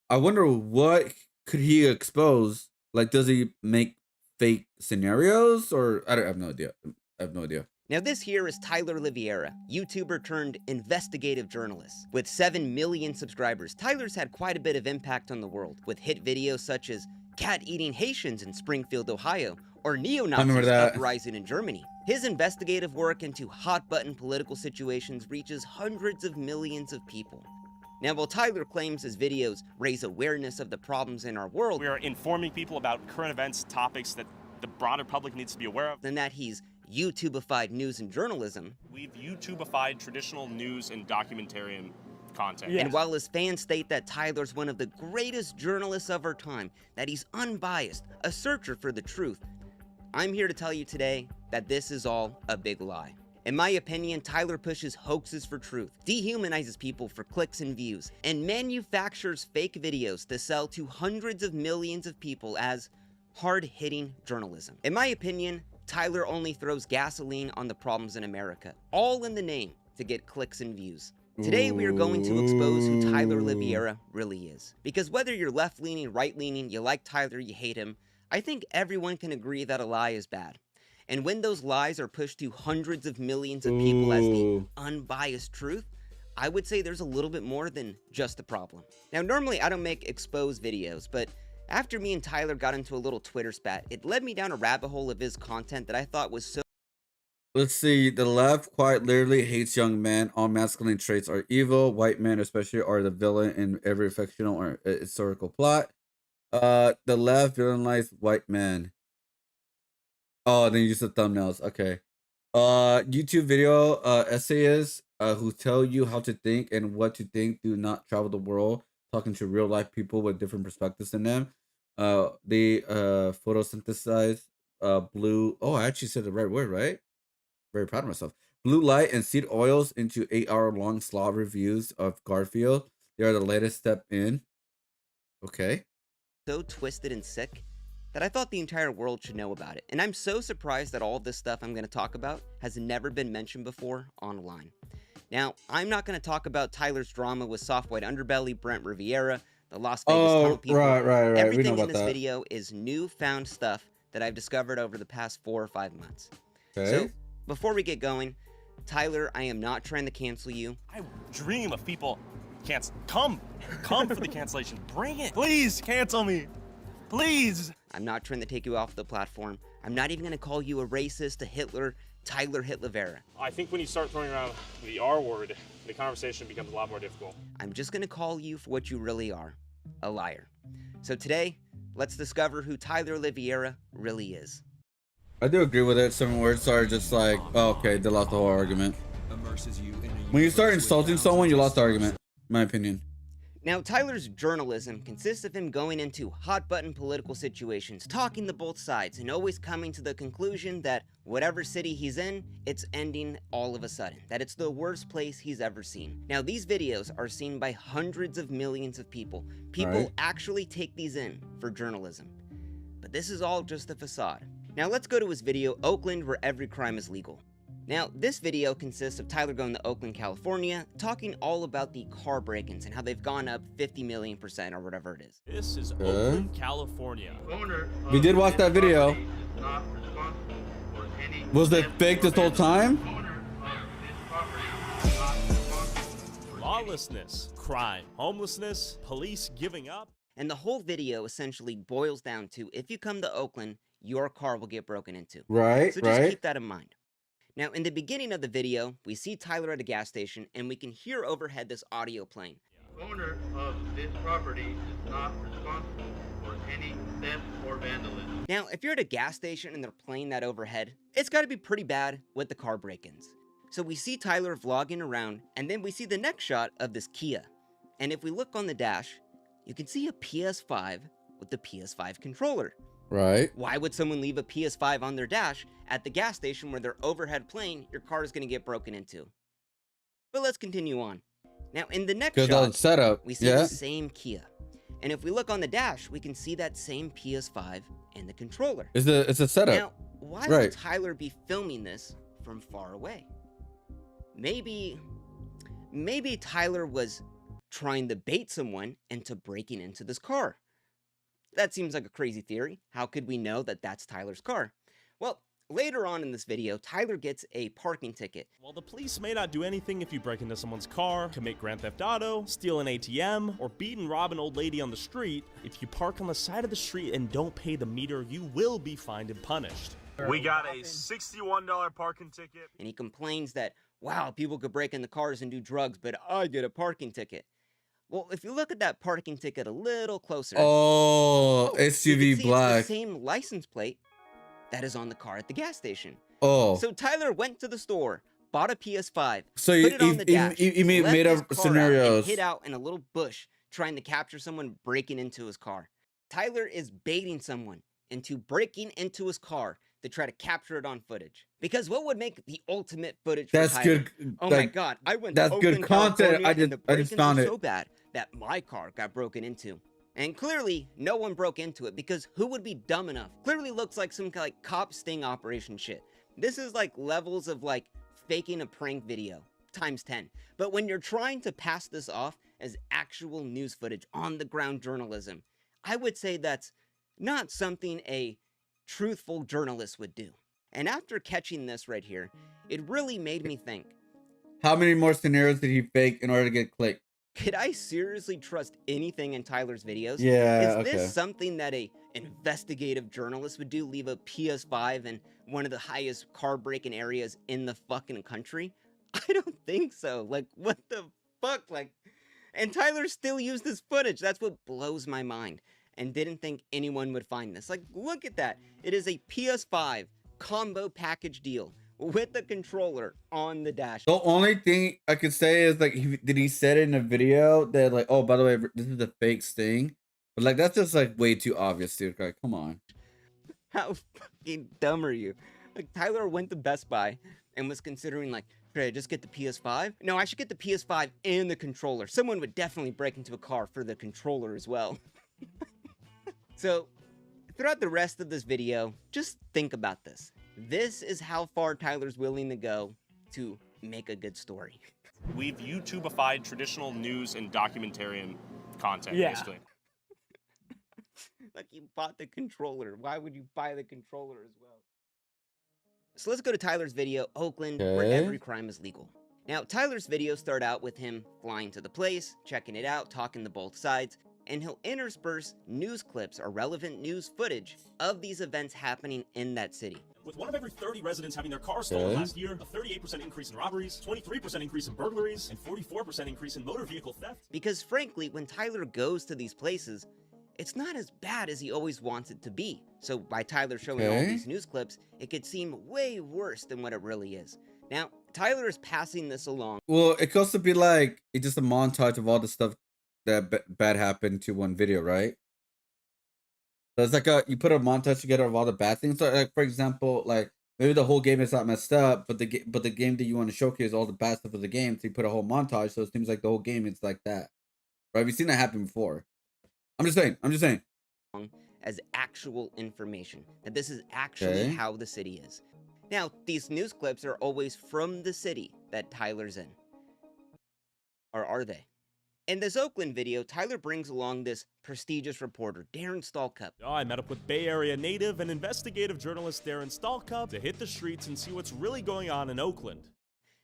I wonder what could he expose? Like, does he make fake scenarios, or I have no idea. I have no idea.
Now this here is Tyler Oliveira, YouTuber turned investigative journalist. With 7 million subscribers, Tyler's had quite a bit of impact on the world, with hit videos such as cat-eating Haitians in Springfield, Ohio, or neo-Nazis uprising in Germany. His investigative work into hot-button political situations reaches hundreds of millions of people. Now, while Tyler claims his videos raise awareness of the problems in our world,
we are informing people about current events, topics that the broader public needs to be aware of,
and that he's YouTubified news and journalism.
We've YouTubified traditional news and documentarian content.
And while his fans state that Tyler's one of the greatest journalists of our time, that he's unbiased, a searcher for the truth, I'm here to tell you today that this is all a big lie. In my opinion, Tyler pushes hoaxes for truth, dehumanizes people for clicks and views, and manufactures fake videos to sell to hundreds of millions of people as hard-hitting journalism. In my opinion, Tyler only throws gasoline on the problems in America, all in the name to get clicks and views. Today, we are going to expose who Tyler Oliveira really is. Because whether you're left-leaning, right-leaning, you like Tyler, you hate him, I think everyone can agree that a lie is bad. And when those lies are pushed to hundreds of millions of people as the unbiased truth, I would say there's a little bit more than just a problem. Now, normally I don't make exposed videos, but after me and Tyler got into a little Twitter spat, it led me down a rabbit hole of his content that I thought was so...
Let's see. The left quite literally hates young men. All masculine traits are evil. White men especially are the villain in every fictional or historical plot. The left villainized white men. Oh, then use the thumbnails. Okay. YouTube video essayists who tell you how to think and what to think do not travel the world talking to real life people with different perspectives than them. They photosynthesize blue. Oh, I actually said the right word, right? Very proud of myself. Blue light and seed oils into 8-hour-long slot reviews of Garfield. They are the latest step in. Okay.
So twisted and sick that I thought the entire world should know about it. And I'm so surprised that all of this stuff I'm going to talk about has never been mentioned before online. Now, I'm not going to talk about Tyler's drama with Soft White Underbelly, Brent Riviera, the Las Vegas tunnel people.
Right.
Everything in this video is newfound stuff that I've discovered over the past 4 or 5 months.
Okay.
So, before we get going, Tyler, I am not trying to cancel you.
I dream of people come for the cancellation. Bring it. Please cancel me. Please.
I'm not trying to take you off the platform. I'm not even going to call you a racist, a Hitler, Tyler Hitlevera.
I think when you start throwing around the R word, the conversation becomes a lot more difficult.
I'm just going to call you for what you really are, a liar. So today, let's discover who Tyler Oliveira really is.
I do agree with it. Some words are just like, oh, okay, they lost the whole argument. When you start insulting someone, you lost the argument, in my opinion.
Now, Tyler's journalism consists of him going into hot-button political situations, talking to both sides, and always coming to the conclusion that whatever city he's in, it's ending all of a sudden, that it's the worst place he's ever seen. Now, these videos are seen by hundreds of millions of people. People actually take these in for journalism. But this is all just a facade. Now, let's go to his video, Oakland, where every crime is legal. Now, this video consists of Tyler going to Oakland, California, talking all about the car break-ins and how they've gone up 50 million% or whatever it is.
This is Oakland, California.
We did watch that video. Was it fake this whole time?
Lawlessness, crime, homelessness, police giving up.
And the whole video essentially boils down to, if you come to Oakland, your car will get broken into.
Right,
so just keep that in mind. Now, in the beginning of the video, we see Tyler at a gas station, and we can hear overhead this audio playing.
The owner of this property is not responsible for any theft or vandalism.
Now, if you're at a gas station and they're playing that overhead, it's got to be pretty bad with the car break-ins. So we see Tyler vlogging around, and then we see the next shot of this Kia. And if we look on the dash, you can see a PS5 with the PS5 controller.
Right.
Why would someone leave a PS5 on their dash at the gas station where they're overhead playing? Your car is going to get broken into. But let's continue on. Now, in the next shot, we see the same Kia. And if we look on the dash, we can see that same PS5 and the controller.
It's a setup.
Now, why would Tyler be filming this from far away? Maybe Tyler was trying to bait someone into breaking into this car. That seems like a crazy theory. How could we know that that's Tyler's car? Well, later on in this video, Tyler gets a parking ticket.
While the police may not do anything if you break into someone's car, commit Grand Theft Auto, steal an ATM, or beat and rob an old lady on the street, if you park on the side of the street and don't pay the meter, you will be fined and punished. We got a $61 parking ticket.
And he complains that, wow, people could break into cars and do drugs, but I get a parking ticket. Well, if you look at that parking ticket a little closer,
SUV black,
the same license plate that is on the car at the gas station.
Oh,
so Tyler went to the store, bought a PS5,
so
put it on the dash,
he made up scenarios,
and hid out in a little bush trying to capture someone breaking into his car. Tyler is baiting someone into breaking into his car to try to capture it on footage. Because what would make the ultimate footage for Tyler?
Good.
Oh my God, I went
that's
to Oakland,
good content.
California,
I just found it
so bad that my car got broken into. And clearly, no one broke into it because who would be dumb enough? Clearly looks like some like cop sting operation shit. This is like levels of like faking a prank video times 10. But when you're trying to pass this off as actual news footage, on the ground journalism, I would say that's not something a truthful journalist would do. And after catching this right here, it really made me think.
How many more scenarios did he fake in order to get clicked?
Could I seriously trust anything in Tyler's videos?
Yeah,
Is this something that a investigative journalist would do? Leave a PS5 in one of the highest car break-in areas in the fucking country? I don't think so. Like, what the fuck? Like, and Tyler still used this footage. That's what blows my mind. And didn't think anyone would find this. Like, look at that. It is a PS5 combo package deal with the controller on the dash.
The only thing I could say is like, did he said in a video that like, oh, by the way, this is a fake thing? But like, that's just like way too obvious, dude. Like, come on.
How fucking dumb are you? Like, Tyler went to Best Buy and was considering like, should I just get the PS5? No, I should get the PS5 and the controller. Someone would definitely break into a car for the controller as well. So, throughout the rest of this video, just think about this. This is how far Tyler's willing to go to make a good story.
We've YouTubified traditional news and documentarian content,
Yeah.
basically.
Like, you bought the controller. Why would you buy the controller as well? So let's go to Tyler's video, Oakland, where
Okay.
every crime is legal. Now, Tyler's videos start out with him flying to the place, checking it out, talking to both sides, and he'll intersperse news clips or relevant news footage of these events happening in that city.
With 1 of every 30 residents having their cars stolen
Okay.
last year, a 38% increase in robberies, 23% increase in burglaries, and 44% increase in motor vehicle theft.
Because frankly, when Tyler goes to these places, it's not as bad as he always wants it to be. So by Tyler showing all
Okay.
these news clips, it could seem way worse than what it really is. Now, Tyler is passing this along.
Well, it could also be like, it's just a montage of all the stuff that bad happened to one video, right? So it's like you put a montage together of all the bad things. So like, for example, like maybe the whole game is not messed up, but the game that you want to showcase all the bad stuff of the game, so you put a whole montage, so it seems like the whole game is like that. Right? We've seen that happen before. I'm just saying.
As actual information, that this is actually
Okay.
how the city is. Now, these news clips are always from the city that Tyler's in. Or are they? In this Oakland video, Tyler brings along this prestigious reporter, Darren Stallcup.
I met up with Bay Area native and investigative journalist Darren Stallcup to hit the streets and see what's really going on in Oakland.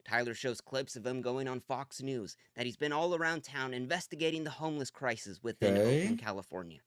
Tyler shows clips of him going on Fox News, that he's been all around town investigating the homeless crisis within
Okay.
Oakland, California.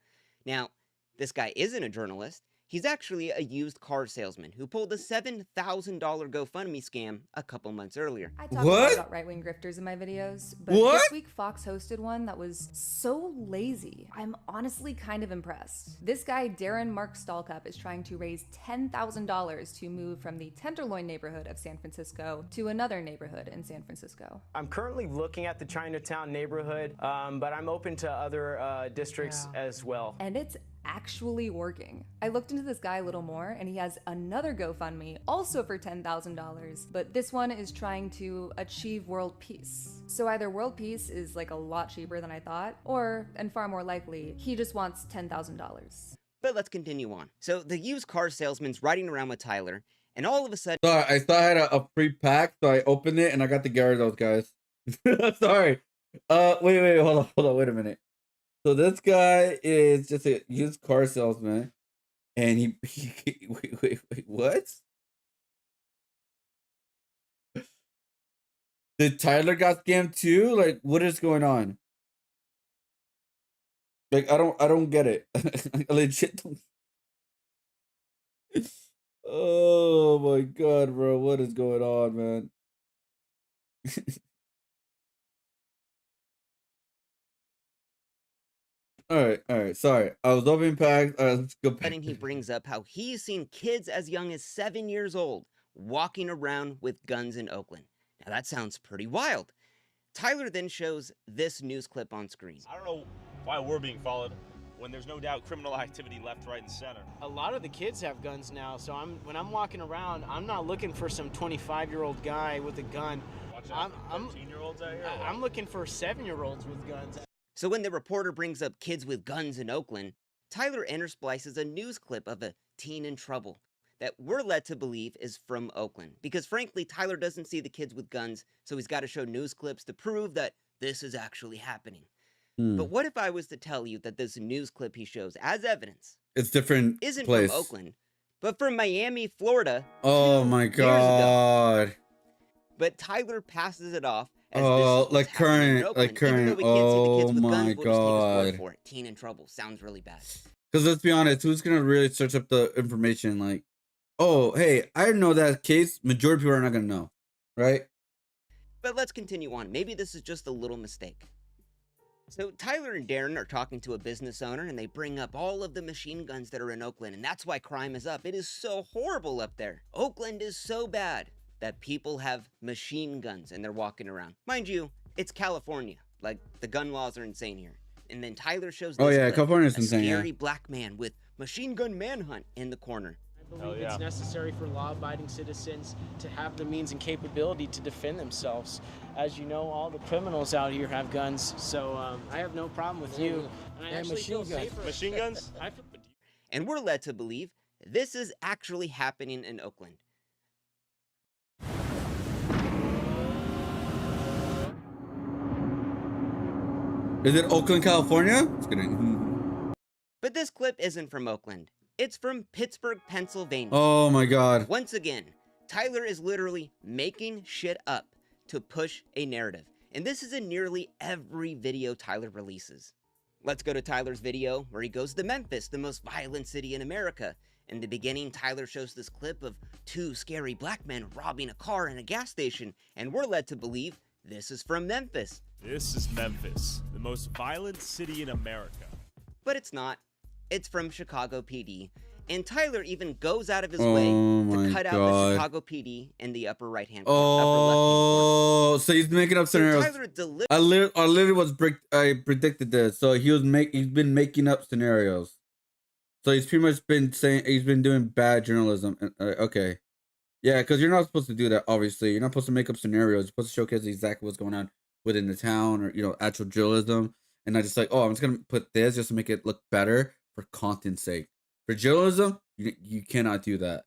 Now, this guy isn't a journalist. He's actually a used car salesman who pulled a $7,000 GoFundMe scam a couple months earlier.
I talk a lot about right-wing grifters in my videos, but this week Fox hosted one that was so lazy. I'm honestly kind of impressed. This guy, Darren Mark Stallcup, is trying to raise $10,000 to move from the Tenderloin neighborhood of San Francisco to another neighborhood in San Francisco.
I'm currently looking at the Chinatown neighborhood, but I'm open to other districts as well.
And it's actually working. I looked into this guy a little more, and he has another GoFundMe, also for $10,000, but this one is trying to achieve world peace. So either world peace is like a lot cheaper than I thought, or, and far more likely, he just wants $10,000.
But let's continue on. So the used car salesman's riding around with Tyler, and all of a sudden...
Sorry, I thought I had a free pack, so I opened it and I got the Gyarados, guys. Sorry. Wait, hold on, wait a minute. So this guy is just a used car salesman, and he wait, what? Did Tyler got scammed too? Like, what is going on? Like, I don't get it. I legit don't. Oh my god, bro, what is going on, man? All right. Sorry, I was opening packs. Let's go back.
He brings up how he's seen kids as young as 7 years old walking around with guns in Oakland. Now that sounds pretty wild. Tyler then shows this news clip on screen.
I don't know why we're being followed when there's no doubt criminal activity left, right, and center.
A lot of the kids have guns now, so when I'm walking around, I'm not looking for some 25-year-old guy with a gun.
Watch out for 13-year-olds out here.
I'm looking for 7-year-olds with guns.
So when the reporter brings up kids with guns in Oakland, Tyler intersplices a news clip of a teen in trouble that we're led to believe is from Oakland. Because frankly, Tyler doesn't see the kids with guns, so he's got to show news clips to prove that this is actually happening. But what if I was to tell you that this news clip he shows as evidence
It's different
isn't
place.
from Oakland, but from Miami, Florida?
Oh my god.
But Tyler passes it off as
Oh,
this
like current. Oh my god.
for it. Teen in trouble sounds really bad.
Because let's be honest, who's gonna really search up the information? Like, oh, hey, I didn't know that case. Majority of people are not gonna know, right?
But let's continue on. Maybe this is just a little mistake. So Tyler and Darren are talking to a business owner and they bring up all of the machine guns that are in Oakland, and that's why crime is up. It is so horrible up there. Oakland is so bad that people have machine guns and they're walking around. Mind you, it's California. Like, the gun laws are insane here. And then Tyler shows this clip,
California's
a
insane,
scary black man with machine gun manhunt in the corner.
I believe it's necessary for law-abiding citizens to have the means and capability to defend themselves. As you know, all the criminals out here have guns, so I have no problem with you. And I actually feel safer.
Machine guns?
And we're led to believe this is actually happening in Oakland.
Is it Oakland, California? Just kidding.
But this clip isn't from Oakland. It's from Pittsburgh, Pennsylvania.
Oh my God.
Once again, Tyler is literally making shit up to push a narrative. And this is in nearly every video Tyler releases. Let's go to Tyler's video where he goes to Memphis, the most violent city in America. In the beginning, Tyler shows this clip of two scary black men robbing a car in a gas station, and we're led to believe this is from Memphis.
This is Memphis, the most violent city in America.
But it's not. It's from Chicago PD. And Tyler even goes out of his way to cut out the Chicago PD in the upper right-hand corner.
Oh, so he's making up scenarios. I literally I predicted this. So he's been making up scenarios. So he's pretty much been saying he's been doing bad journalism. Okay, yeah, because you're not supposed to do that. Obviously, you're not supposed to make up scenarios. You're supposed to showcase exactly what's going on within the town, or actual journalism. And not just like, oh, I'm just gonna put this just to make it look better for content's sake. For journalism, you cannot do that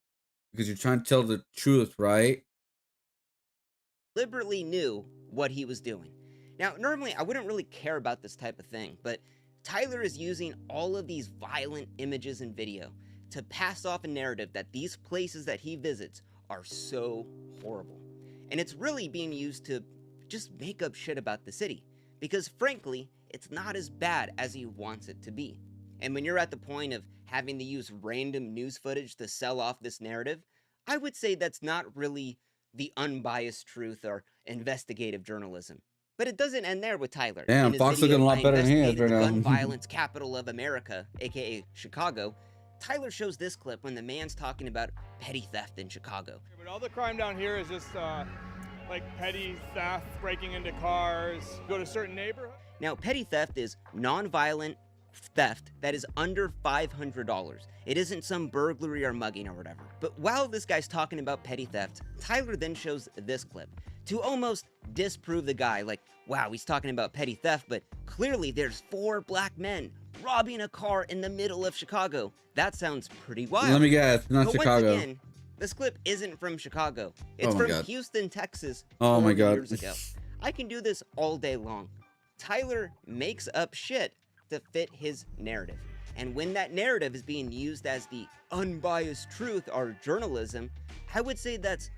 because you're trying to tell the truth, right?
Deliberately knew what he was doing. Now, normally I wouldn't really care about this type of thing, but Tyler is using all of these violent images and video to pass off a narrative that these places that he visits are so horrible. And it's really being used to just make up shit about the city, because frankly, it's not as bad as he wants it to be. And when you're at the point of having to use random news footage to sell off this narrative, I would say that's not really the unbiased truth or investigative journalism. But it doesn't end there with Tyler.
Damn, Fox looking a lot better than he is right now.
Gun violence capital of America, aka Chicago. Tyler shows this clip when the man's talking about petty theft in Chicago.
But all the crime down here is just like petty theft, breaking into cars, go to certain neighborhoods.
Now, petty theft is non-violent theft that is under $500. It isn't some burglary or mugging or whatever. But while this guy's talking about petty theft, Tyler then shows this clip to almost disprove the guy. Like, wow, he's talking about petty theft, but clearly there's 4 black men robbing a car in the middle of Chicago. That sounds pretty wild.
Let me guess, not
but
Chicago.
Once again, this clip isn't from Chicago. It's from Houston, Texas,
oh my
4
God.
years ago. I can do this all day long. Tyler makes up shit to fit his narrative. And when that narrative is being used as the unbiased truth or journalism, I would say that's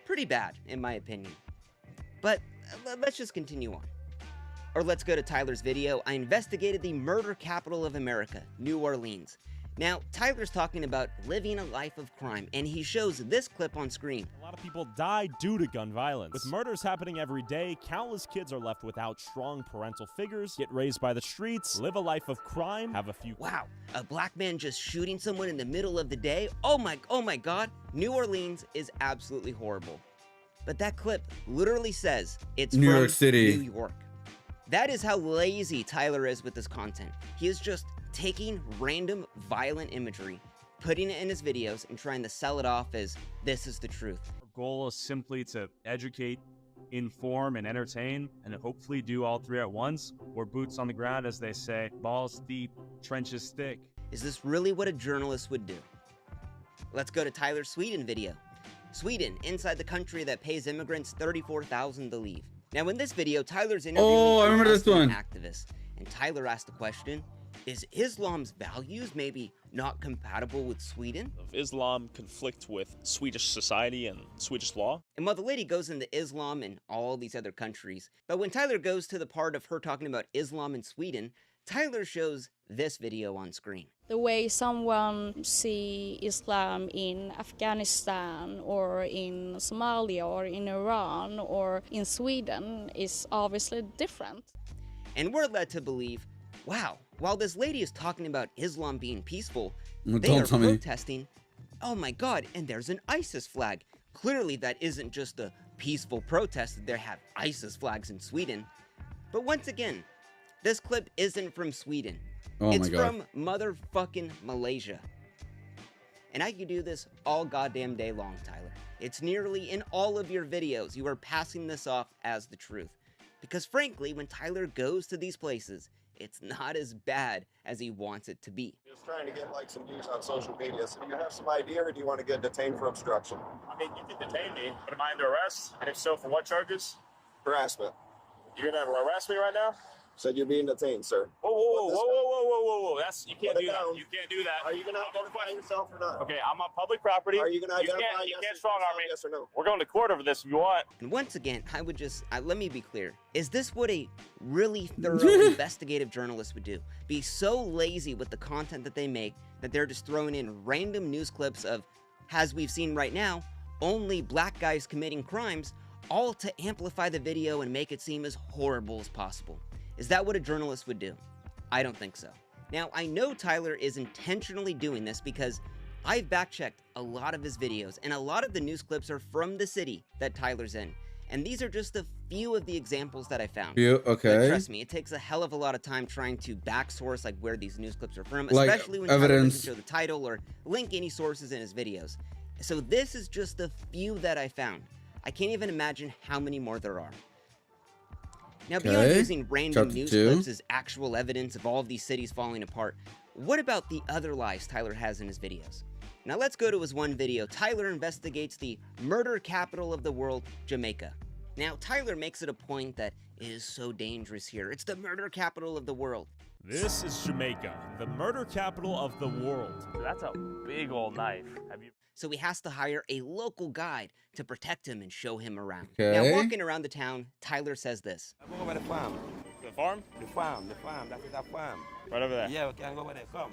pretty bad, in my opinion. But let's just continue on. Or let's go to Tyler's video. I investigated the murder capital of America, New Orleans. Now, Tyler's talking about living a life of crime, and he shows this clip on screen.
A lot of people die due to gun violence. With murders happening every day, countless kids are left without strong parental figures, get raised by the streets, live a life of crime, have a few...
Wow, a black man just shooting someone in the middle of the day? Oh my God, New Orleans is absolutely horrible. But that clip literally says it's
New
from
York City.
New York. That is how lazy Tyler is with this content. He is just taking random violent imagery, putting it in his videos, and trying to sell it off as this is the truth.
Our goal is simply to educate, inform, and entertain, and hopefully do all 3 at once. We're boots on the ground, as they say, balls deep, trenches thick.
Is this really what a journalist would do? Let's go to Tyler's Sweden video. Sweden, inside the country that pays immigrants $34,000 to leave. Now in this video, Tyler's interviewing
I remember this one.
activist, and Tyler asked the question, is Islam's values maybe not compatible with Sweden?
Islam conflict with Swedish society and Swedish law.
And while the lady goes into Islam and all these other countries, but when Tyler goes to the part of her talking about Islam in Sweden, Tyler shows this video on screen.
The way someone see Islam in Afghanistan or in Somalia or in Iran or in Sweden is obviously different.
And we're led to believe, wow, while this lady is talking about Islam being peaceful,
Well,
they
don't
are
tell me.
protesting. Oh my god, and there's an ISIS flag. Clearly that isn't just a peaceful protest that they have ISIS flags in Sweden. But once again, this clip isn't from Sweden.
Oh
It's
my God.
from motherfucking Malaysia. And I could do this all goddamn day long, Tyler. It's nearly in all of your videos you are passing this off as the truth. Because frankly, when Tyler goes to these places, it's not as bad as he wants it to be.
Just trying to get like some views on social media. So do you have some idea, or do you want to get detained for obstruction?
I mean, you can detain me, but am I under arrest? And if so, for what charges?
Harassment.
You're gonna harass me right now?
Said you're being detained, sir.
Whoa, whoa, whoa, whoa, whoa, whoa, whoa, whoa! That's you can't
Put
do
it
that.
down.
You can't do that.
Are you going to identify yourself or not?
Okay, I'm on public property.
Are you going to identify
You
yes
can't
or
strong
no,
arm me.
yes or no?
We're going to court over this if you want.
And once again, I would just, let me be clear. Is this what a really thorough investigative journalist would do? Be so lazy with the content that they make that they're just throwing in random news clips of, as we've seen right now, only black guys committing crimes, all to amplify the video and make it seem as horrible as possible. Is that what a journalist would do? I don't think so. Now, I know Tyler is intentionally doing this because I've back-checked a lot of his videos, and a lot of the news clips are from the city that Tyler's in. And these are just a few of the examples that I found.
Few, okay.
But trust me, it takes a hell of a lot of time trying to back source like where these news clips are from,
Like,
especially when Tyler doesn't show the title or link any sources in his videos. So this is just a few that I found. I can't even imagine how many more there are. Now, beyond
Okay.
using random
Chapter
news
2.
clips as actual evidence of all of these cities falling apart, what about the other lies Tyler has in his videos? Now let's go to his one video. Tyler investigates the murder capital of the world, Jamaica. Now, Tyler makes it a point that it is so dangerous here. It's the murder capital of the world.
This is Jamaica, the murder capital of the world.
That's a big old knife. Have you?
So he has to hire a local guide to protect him and show him around.
Okay.
Now, walking around the town, Tyler says this.
I'm going over the farm.
The farm?
The farm. That is that farm.
Right over there.
Yeah, we can go over there. Come.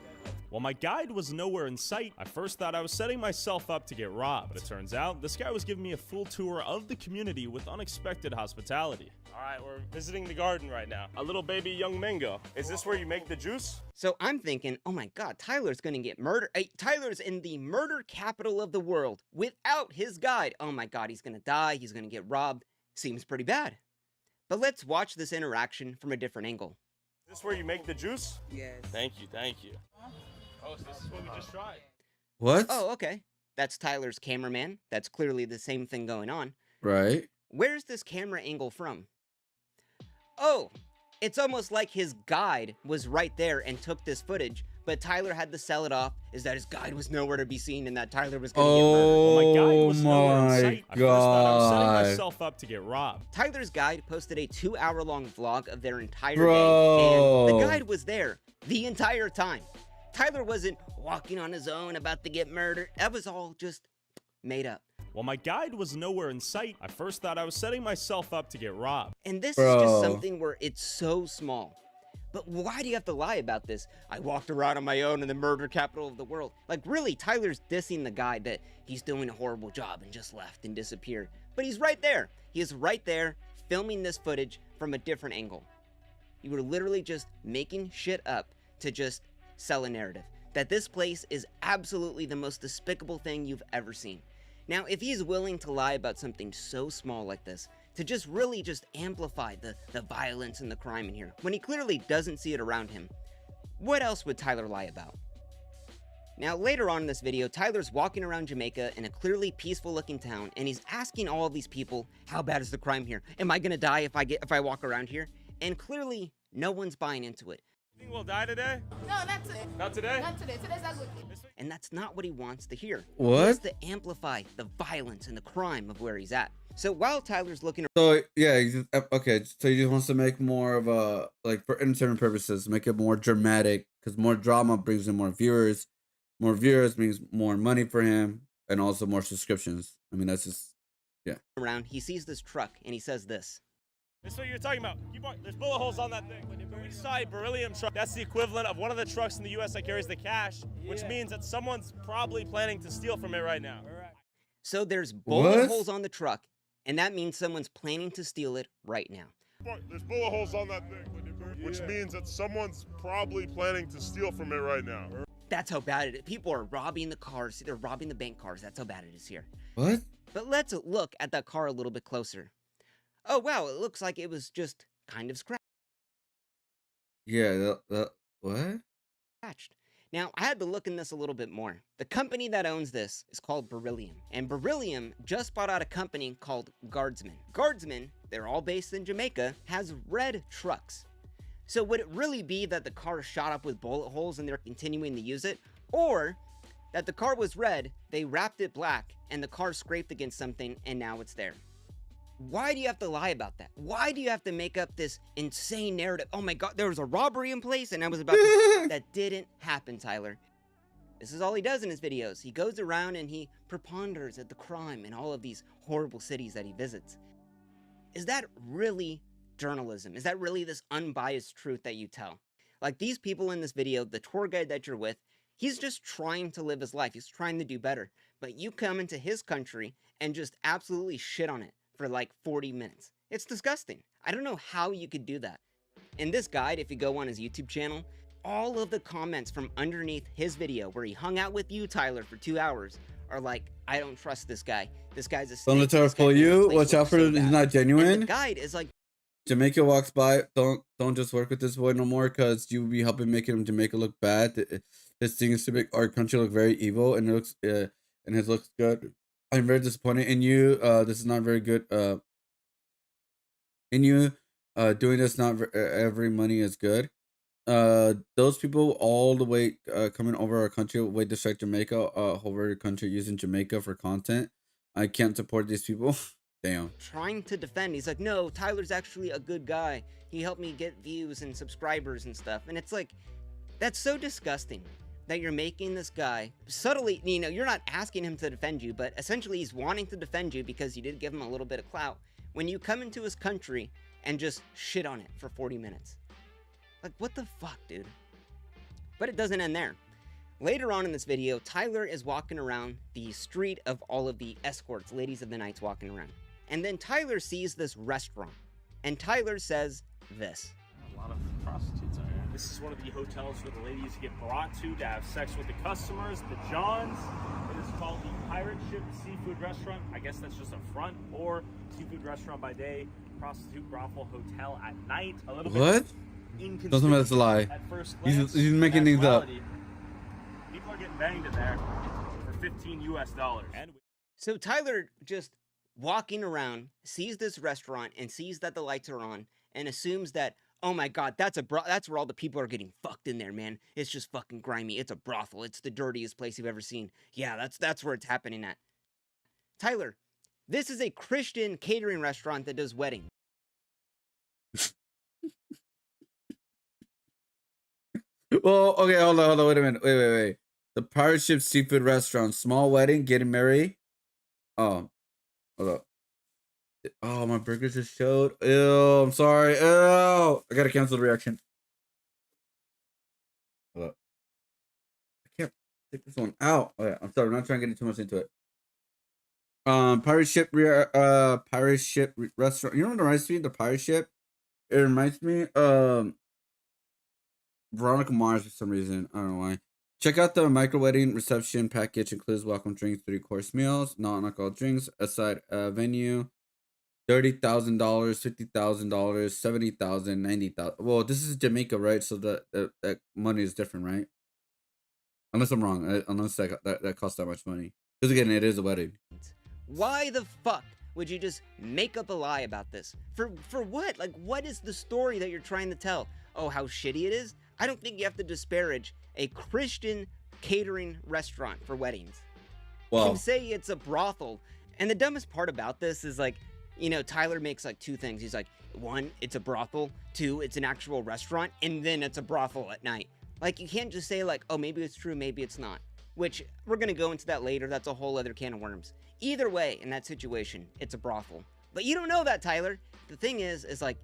While my guide was nowhere in sight, I first thought I was setting myself up to get robbed. But it turns out, this guy was giving me a full tour of the community with unexpected hospitality.
All right, we're visiting the garden right now. A little baby young mango. Is this where you make the juice?
So I'm thinking, oh my god, Tyler's gonna get murdered. Tyler's in the murder capital of the world without his guide. Oh my god, he's gonna die, he's gonna get robbed. Seems pretty bad. But let's watch this interaction from a different angle.
Is this where you make the juice?
Yes.
Thank you, thank you. Oh, so this is what we just tried.
What?
Oh, okay. That's Tyler's cameraman. That's clearly the same thing going on.
Right.
Where's this camera angle from? Oh, it's almost like his guide was right there and took this footage, but Tyler had to sell it off, is that his guide was nowhere to be seen and that Tyler was gonna get murdered.
While my guide
Oh
was nowhere in
my
sight, I first thought I was setting
god.
myself up to get robbed.
Tyler's guide posted a 2-hour-long vlog of their entire
Bro.
day, and the guide was there the entire time. Tyler wasn't walking on his own about to get murdered. That was all just made up.
While my guide was nowhere in sight, I first thought I was setting myself up to get robbed.
And this
Bro.
is just something where it's so small. But why do you have to lie about this? I walked around on my own in the murder capital of the world. Like, really, Tyler's dissing the guy that he's doing a horrible job and just left and disappeared. But he's right there. He is right there filming this footage from a different angle. You were literally just making shit up to just sell a narrative. That this place is absolutely the most despicable thing you've ever seen. Now, if he's willing to lie about something so small like this, to just really just amplify the violence and the crime in here, when he clearly doesn't see it around him, what else would Tyler lie about? Now, later on in this video, Tyler's walking around Jamaica in a clearly peaceful looking town, and he's asking all of these people, how bad is the crime here? Am I gonna die if I walk around here? And clearly, no one's buying into it.
You think we'll die today?
No, not today.
Not today?
Not today. Today's not good.
And that's not what he wants to hear.
What?
He wants to amplify the violence and the crime of where he's at. So while Tyler's looking,
So yeah, he just, okay. So he just wants to make more of a, like, for entertainment purposes, make it more dramatic, because more drama brings in more viewers. More viewers means more money for him, and also more subscriptions. I mean, that's just, yeah.
around, he sees this truck and he says this.
This is what you're talking about. Keep on. There's bullet holes on that thing. We saw a beryllium truck. That's the equivalent of one of the trucks in the U.S. that carries the cash, which means that someone's probably planning to steal from it right now.
So there's bullet
What?
holes on the truck, and that means someone's planning to steal it right now.
There's bullet holes on that thing. which means that someone's probably planning to steal from it right now.
That's how bad it is. People are robbing the cars. They're robbing the bank cars. That's how bad it is here.
What?
But let's look at that car a little bit closer. Oh, wow. It looks like it was just kind of scratched.
Yeah, what?
Now, I had to look in this a little bit more. The company that owns this is called Beryllium. And Beryllium just bought out a company called Guardsman. Guardsman, they're all based in Jamaica, has red trucks. So would it really be that the car shot up with bullet holes and they're continuing to use it? Or that the car was red, they wrapped it black, and the car scraped against something and now it's there? Why do you have to lie about that? Why do you have to make up this insane narrative? Oh my God, there was a robbery in place and I was about to... That didn't happen, Tyler. This is all he does in his videos. He goes around and he preponders at the crime in all of these horrible cities that he visits. Is that really journalism? Is that really this unbiased truth that you tell? Like these people in this video, the tour guide that you're with, he's just trying to live his life. He's trying to do better. But you come into his country and just absolutely shit on it for like 40 minutes. It's disgusting. I don't know how you could do that. In this guide, if you go on his YouTube channel, all of the comments from underneath his video where he hung out with you, Tyler, for 2 hours are like, I don't trust this guy. This guy's a snake.
Don't let her pull you. Watch out for he's not genuine.
And the guide is like,
Jamaica walks by. Don't just work with this boy no more, because you will be helping making Jamaica look bad. This seems to make our country look very evil, and it looks and it looks good. I'm very disappointed in you. This is not very good. In you, doing this, not every money is good. Those people all the way coming over our country, way distract Jamaica, over the country using Jamaica for content. I can't support these people. Damn.
Trying to defend. He's like, no, Tyler's actually a good guy. He helped me get views and subscribers and stuff. And it's like, that's so disgusting that you're making this guy subtly, you know, you're not asking him to defend you, but essentially he's wanting to defend you because you did give him a little bit of clout. When you come into his country and just shit on it for 40 minutes. Like, what the fuck, dude? But it doesn't end there. Later on in this video, Tyler is walking around the street of all of the escorts, ladies of the nights walking around. And then Tyler sees this restaurant. And Tyler says this.
A lot of prostitutes out here. This is one of the hotels where the ladies get brought to have sex with the customers, the Johns. It is called the Pirate Ship Seafood Restaurant. I guess that's just a front, or seafood restaurant by day, prostitute brothel hotel at night. A little
what?
Bit
Doesn't matter, it's a lie.
At first glance,
he's making things up.
People are getting banged in there for $15 US.
So Tyler just walking around, sees this restaurant and sees that the lights are on and assumes that, oh my God, that's where all the people are getting fucked in there, man. It's just fucking grimy. It's a brothel. It's the dirtiest place you've ever seen. Yeah, that's where it's happening at. Tyler, this is a Christian catering restaurant that does weddings.
Well, okay, hold on, wait a minute. Wait. The Pirate Ship Seafood Restaurant, small wedding, getting married. Oh, hold up. Oh, my burger just showed. Ew, I'm sorry. Ew, I gotta cancel the reaction. Hold up. I can't take this one out. Oh, yeah, I'm sorry. I'm not trying to get too much into it. Pirate Ship Restaurant. You know what reminds me? The Pirate Ship. It reminds me Veronica Mars for some reason. I don't know why. Check out the micro wedding reception package. Includes welcome drinks, 3-course meals, non-alcohol drinks, a side venue, $30,000, $50,000, $70,000, $90,000. Well, this is Jamaica, right? So that money is different, right? Unless I'm wrong. Unless that costs that much money. Because again, it is a wedding.
Why the fuck would you just make up a lie about this? For what? Like, what is the story that you're trying to tell? Oh, how shitty it is? I don't think you have to disparage a Christian catering restaurant for weddings. Well, you can say it's a brothel. And the dumbest part about this is, like, you know, Tyler makes like two things. He's like, one, it's a brothel. Two, it's an actual restaurant. And then it's a brothel at night. Like, you can't just say like, oh, maybe it's true, maybe it's not. Which, we're going to go into that later. That's a whole other can of worms. Either way, in that situation, it's a brothel. But you don't know that, Tyler. The thing is like,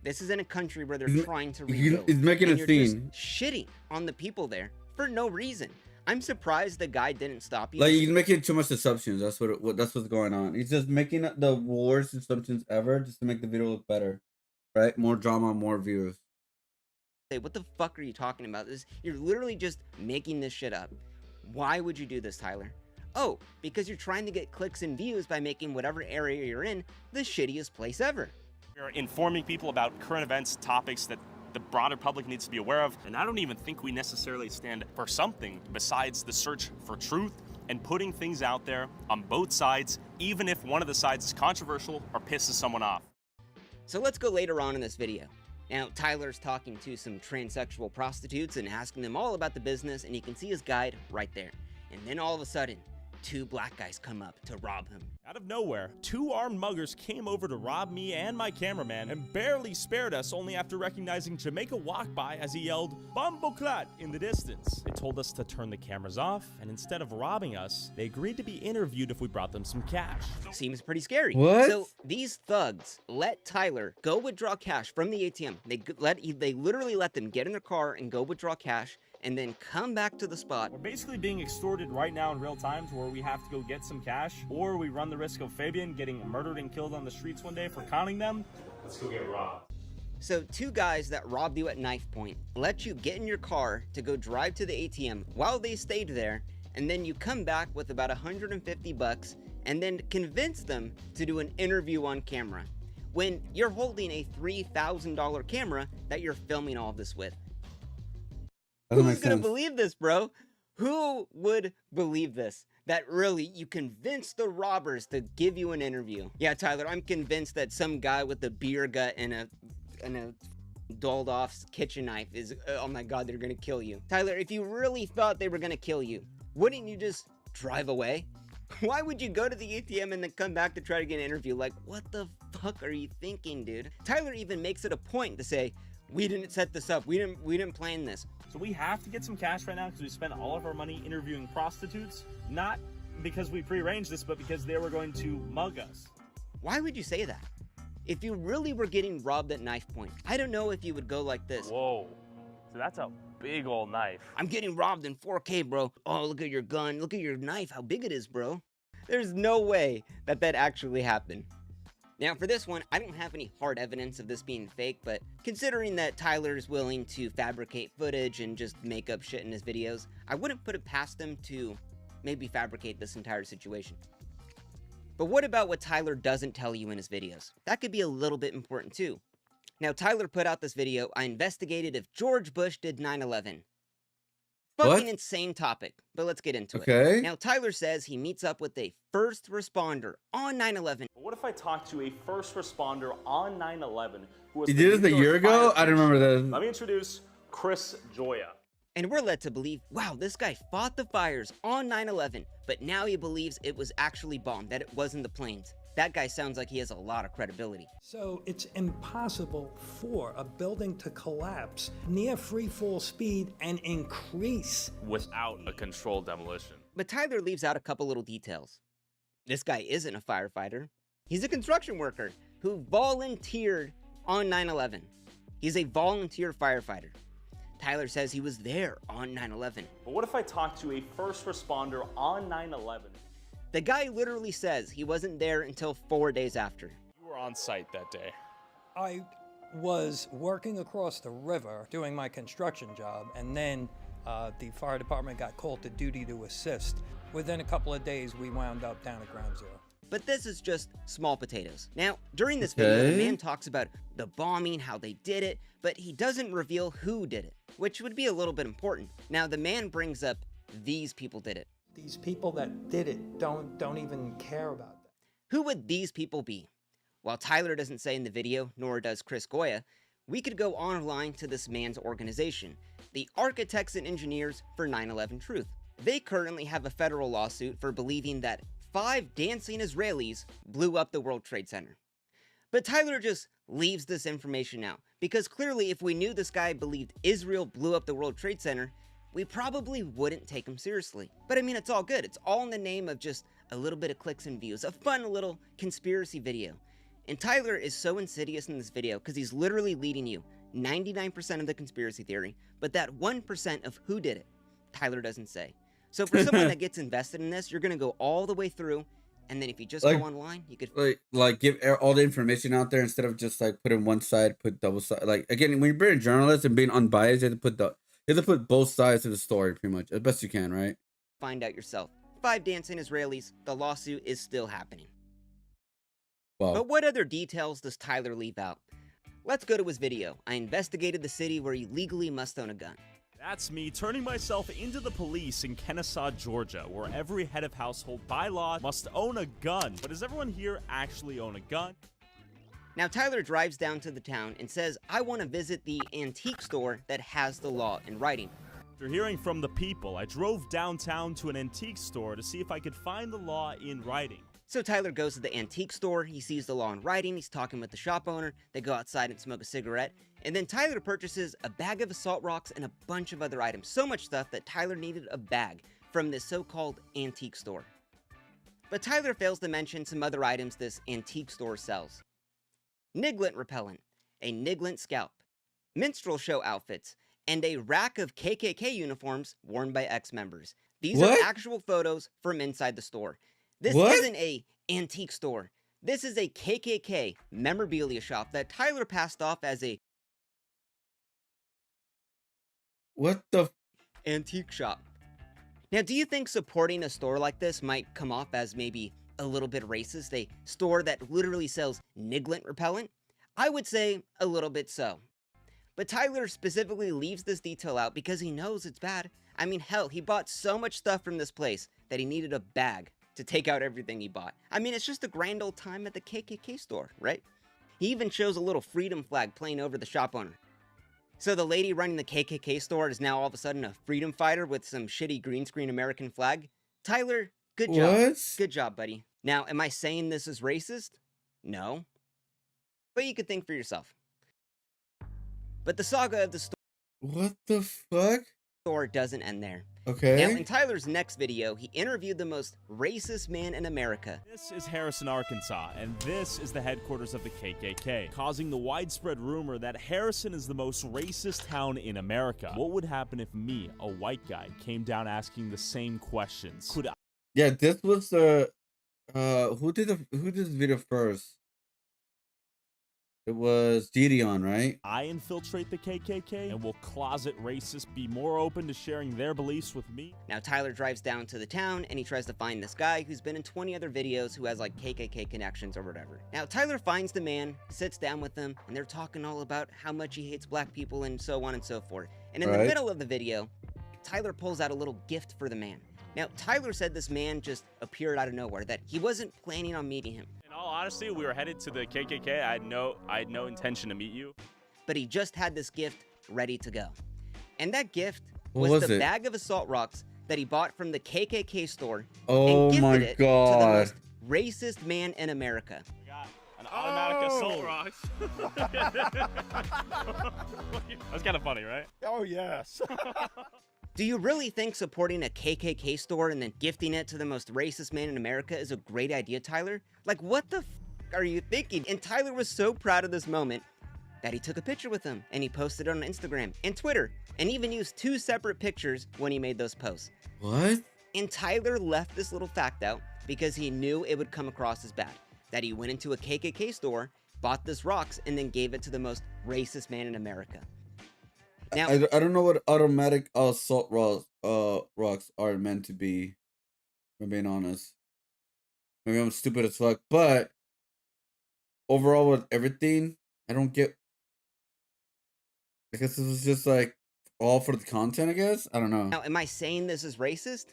this is in a country where they're trying to rebuild.
He's making a scene.
Just shitting on the people there for no reason. I'm surprised the guy didn't stop you.
Like, he's making too much assumptions. That's what's going on. He's just making the worst assumptions ever just to make the video look better, right? More drama, more views.
say, what the fuck are you talking about? You're literally just making this shit up. Why would you do this, Tyler? Oh, because you're trying to get clicks and views by making whatever area you're in the shittiest place ever.
We're informing people about current events, topics that the broader public needs to be aware of, and I don't even think we necessarily stand for something besides the search for truth and putting things out there on both sides, even if one of the sides is controversial or pisses someone off.
So let's go later on in this video. Now, Tyler's talking to some transsexual prostitutes and asking them all about the business, and you can see his guide right there. And then all of a sudden, 2 black guys come up to rob him.
Out of nowhere, 2 armed muggers came over to rob me and my cameraman and barely spared us, only after recognizing Jamaica walk by as he yelled, "Bumbleclat" in the distance. They told us to turn the cameras off, and instead of robbing us, they agreed to be interviewed if we brought them some cash.
Seems pretty scary.
What?
So these thugs let Tyler go withdraw cash from the ATM. They literally let them get in their car and go withdraw cash, and then come back to the spot.
We're basically being extorted right now in real time to where we have to go get some cash, or we run the risk of Fabian getting murdered and killed on the streets one day for conning them. Let's go get robbed.
So 2 guys that robbed you at knife point let you get in your car to go drive to the ATM while they stayed there, and then you come back with about $150 and then convince them to do an interview on camera when you're holding a $3,000 camera that you're filming all this with. Who's gonna believe this, bro? Who would believe this? That really, you convinced the robbers to give you an interview. Yeah, Tyler, I'm convinced that some guy with a beer gut and a dolled off kitchen knife is, oh my God, they're gonna kill you. Tyler, if you really thought they were gonna kill you, wouldn't you just drive away? Why would you go to the ATM and then come back to try to get an interview? Like, what the fuck are you thinking, dude? Tyler even makes it a point to say, we didn't set this up. We didn't plan this.
So we have to get some cash right now because we spent all of our money interviewing prostitutes, not because we prearranged this, but because they were going to mug us.
Why would you say that? If you really were getting robbed at knife point, I don't know if you would go like this.
Whoa, so that's a big old knife.
I'm getting robbed in 4K, bro. Oh, look at your gun. Look at your knife, how big it is, bro. There's no way that actually happened. Now, for this one, I don't have any hard evidence of this being fake, but considering that Tyler's willing to fabricate footage and just make up shit in his videos, I wouldn't put it past him to maybe fabricate this entire situation. But what about what Tyler doesn't tell you in his videos? That could be a little bit important too. Now, Tyler put out this video, I investigated if George Bush did 9/11. Fucking insane topic, but let's get into it. Now, Tyler says he meets up with a first responder on 9/11.
What if I talk to a first responder on 9/11 who was
He did this a year ago? I don't remember that.
Let me introduce Chris Joya.
And we're led to believe, wow, this guy fought the fires on 9/11, but now he believes it was actually bombed, that it wasn't the planes. That guy sounds like he has a lot of credibility.
So it's impossible for a building to collapse near free fall speed and increase
without a controlled demolition.
But Tyler leaves out a couple little details. This guy isn't a firefighter. He's a construction worker who volunteered on 9/11. He's a volunteer firefighter. Tyler says he was there on 9/11.
But what if I talk to a first responder on 9/11?
The guy literally says he wasn't there until 4 days after.
You were on site that day.
I was working across the river doing my construction job, and then the fire department got called to duty to assist. Within a couple of days, we wound up down at ground zero.
But this is just small potatoes. Now, during this video, the man talks about the bombing, how they did it, but he doesn't reveal who did it, which would be a little bit important. Now, the man brings up these people did it.
These people that did it don't even care about that.
Who would these people be? While Tyler doesn't say in the video, nor does Chris Goya, we could go online to this man's organization, the Architects and Engineers for 9/11 Truth. They currently have a federal lawsuit for believing that 5 dancing Israelis blew up the World Trade Center. But Tyler just leaves this information out, because clearly if we knew this guy believed Israel blew up the World Trade Center, we probably wouldn't take him seriously. But I mean, it's all good. It's all in the name of just a little bit of clicks and views, a fun little conspiracy video. And Tyler is so insidious in this video because he's literally leading you 99% of the conspiracy theory, but that 1% of who did it, Tyler doesn't say. So for someone that gets invested in this, you're going to go all the way through And then if you just go online, you could
like give all the information out there instead of just like put in one side, put double side. Like again, when you're being a journalist and being unbiased, you have to put both sides of the story pretty much as best you can, right?
find out yourself. 5 dancing Israelis, the lawsuit is still happening.
Wow.
But what other details does Tyler leave out? Let's go to his video. I investigated the city where you legally must own a gun.
That's me turning myself into the police in Kennesaw, Georgia, where every head of household by law must own a gun. But does everyone here actually own a gun?
Now Tyler drives down to the town and says, I want to visit the antique store that has the law in writing.
After hearing from the people, I drove downtown to an antique store to see if I could find the law in writing.
So Tyler goes to the antique store, he sees the law in writing, he's talking with the shop owner, they go outside and smoke a cigarette, and then Tyler purchases a bag of assault rocks and a bunch of other items. So much stuff that Tyler needed a bag from this so-called antique store. But Tyler fails to mention some other items this antique store sells. Niglint repellent, a Niglint scalp, minstrel show outfits, and a rack of KKK uniforms worn by ex-members. These are actual photos from inside the store. This isn't a antique store. This is a KKK memorabilia shop that Tyler passed off as a antique shop. Now, do you think supporting a store like this might come off as maybe a little bit racist? A store that literally sells Niglint repellent? I would say a little bit so. But Tyler specifically leaves this detail out because he knows it's bad. I mean, hell, he bought so much stuff from this place that he needed a bag to take out everything he bought. I mean, it's just a grand old time at the KKK store, right? He even shows a little freedom flag playing over the shop owner. So the lady running the KKK store is now all of a sudden a freedom fighter with some shitty green screen American flag? Tyler, good job. Good job, buddy. Now, am I saying this is racist? No. But you could think for yourself. But the saga of the store...
What the fuck?
...store doesn't end there.
Okay.
Now, in Tyler's next video, he interviewed the most racist man in America.
This is Harrison, Arkansas, and this is the headquarters of the KKK, causing the widespread rumor that Harrison is the most racist town in America. What would happen if me, a white guy, came down asking the same questions? Could I...
Yeah, this was the who did this video first? It was Gideon, right?
I infiltrate the KKK and will closet racists be more open to sharing their beliefs with me?
Now Tyler drives down to the town and he tries to find this guy who's been in 20 other videos who has like KKK connections or whatever. Now Tyler finds the man, sits down with him, and they're talking all about how much he hates black people and so on and so forth. And in the middle of the video, Tyler pulls out a little gift for the man. Now Tyler said this man just appeared out of nowhere, that he wasn't planning on meeting him.
In all honesty, we were headed to the KKK. I had no intention to meet you.
But he just had this gift ready to go. And that gift was the bag of assault rocks that he bought from the KKK store and gifted it to the most racist man in America.
We got an automatic assault rocks. That's kind of funny, right?
Oh, yes.
Do you really think supporting a KKK store and then gifting it to the most racist man in America is a great idea, Tyler? Like, what the f are you thinking? And Tyler was so proud of this moment that he took a picture with him and he posted it on Instagram and Twitter and even used 2 separate pictures when he made those posts.
What?
And Tyler left this little fact out because he knew it would come across as bad. That he went into a KKK store, bought this rocks, and then gave it to the most racist man in America. Now,
I don't know what automatic assault rocks are meant to be, if I'm being honest. Maybe I'm stupid as fuck, but overall with everything, I don't get... I guess this was just like all for the content, I guess? I don't know.
Now, am I saying this is racist?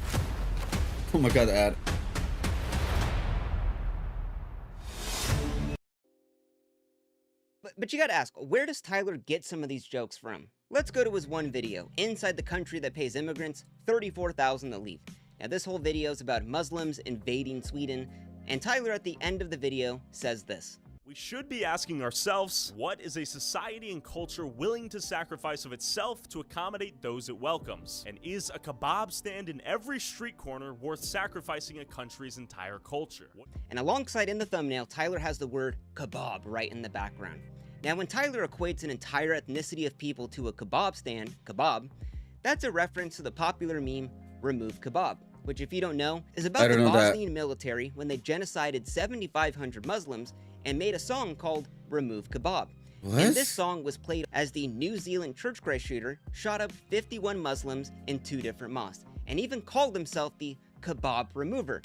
Oh my god, the ad.
But you gotta ask, where does Tyler get some of these jokes from? Let's go to his one video, Inside the Country That Pays Immigrants $34,000 to Leave. Now this whole video is about Muslims invading Sweden, and Tyler at the end of the video says this.
We should be asking ourselves, what is a society and culture willing to sacrifice of itself to accommodate those it welcomes? And is a kebab stand in every street corner worth sacrificing a country's entire culture?
And alongside in the thumbnail, Tyler has the word kebab right in the background. Now when Tyler equates an entire ethnicity of people to a kebab stand, kebab, that's a reference to the popular meme, remove kebab, which if you don't know, is about the Bosnian military when they genocided 7,500 Muslims and made a song called Remove Kebab.
What?
And this song was played as the New Zealand church Christ shooter shot up 51 Muslims in 2 different mosques, and even called himself the Kebab Remover.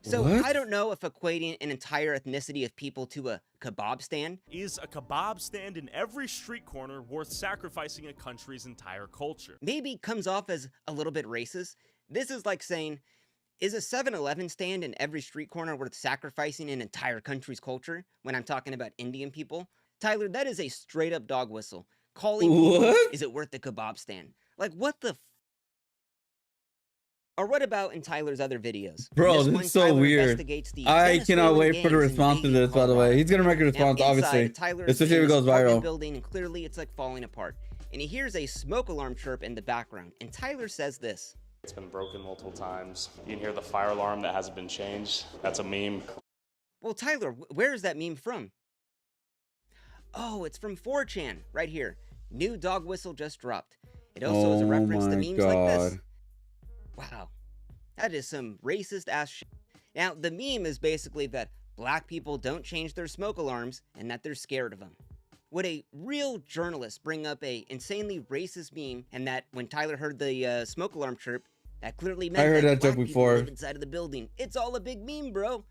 So
What?
I don't know if equating an entire ethnicity of people to a kebab stand
Is a kebab stand in every street corner worth sacrificing a country's entire culture?
maybe comes off as a little bit racist. This is like saying, is a 7-Eleven stand in every street corner worth sacrificing an entire country's culture when I'm talking about Indian people? Tyler, that is a straight up dog whistle. Calling people,
What?
is it worth the kebab stand? Like, what the Or what about in Tyler's other videos?
Bro,
This
this
one,
is so
Tyler
weird.
investigates the
I cannot
Venezuelan
wait for the
gangs
response to
invading
this, by the way.
Colorado.
He's gonna make a
Now,
response,
inside,
obviously.
Tyler
Especially if it
sees
goes
this apartment
viral.
building, and clearly it's like falling apart. And he hears a smoke alarm chirp in the background. And Tyler says this.
It's been broken multiple times. You can hear the fire alarm that hasn't been changed. That's a meme.
Well, Tyler, where is that meme from? Oh, it's from 4chan, right here. New dog whistle just dropped. It also is a reference to memes like this. Wow. That is some racist ass shit. Now, the meme is basically that black people don't change their smoke alarms and that they're scared of them. Would a real journalist bring up a insanely racist meme, and that when Tyler heard the smoke alarm chirp, that clearly meant
heard that
black
joke
people
before.
live inside of the building? It's all a big meme, bro.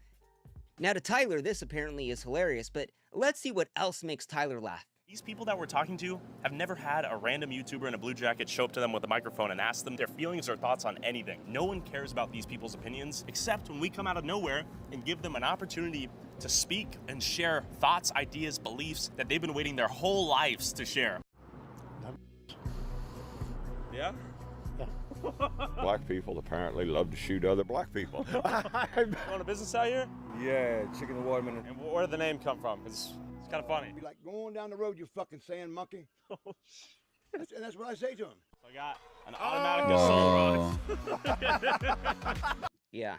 Now to Tyler, this apparently is hilarious, but let's see what else makes Tyler laugh.
These people that we're talking to have never had a random YouTuber in a blue jacket show up to them with a microphone and ask them their feelings or thoughts on anything. No one cares about these people's opinions, except when we come out of nowhere and give them an opportunity to speak and share thoughts, ideas, beliefs that they've been waiting their whole lives to share. Yeah?
Black people apparently love to shoot other black people.
You own a business out here?
Yeah, chicken and watermelon.
And where did the name come from? 'Cause it's kind of funny.
Be like, going down the road, you fucking sand monkey. And that's what I say to him.
So I got an automatic assault rifle.
Yeah.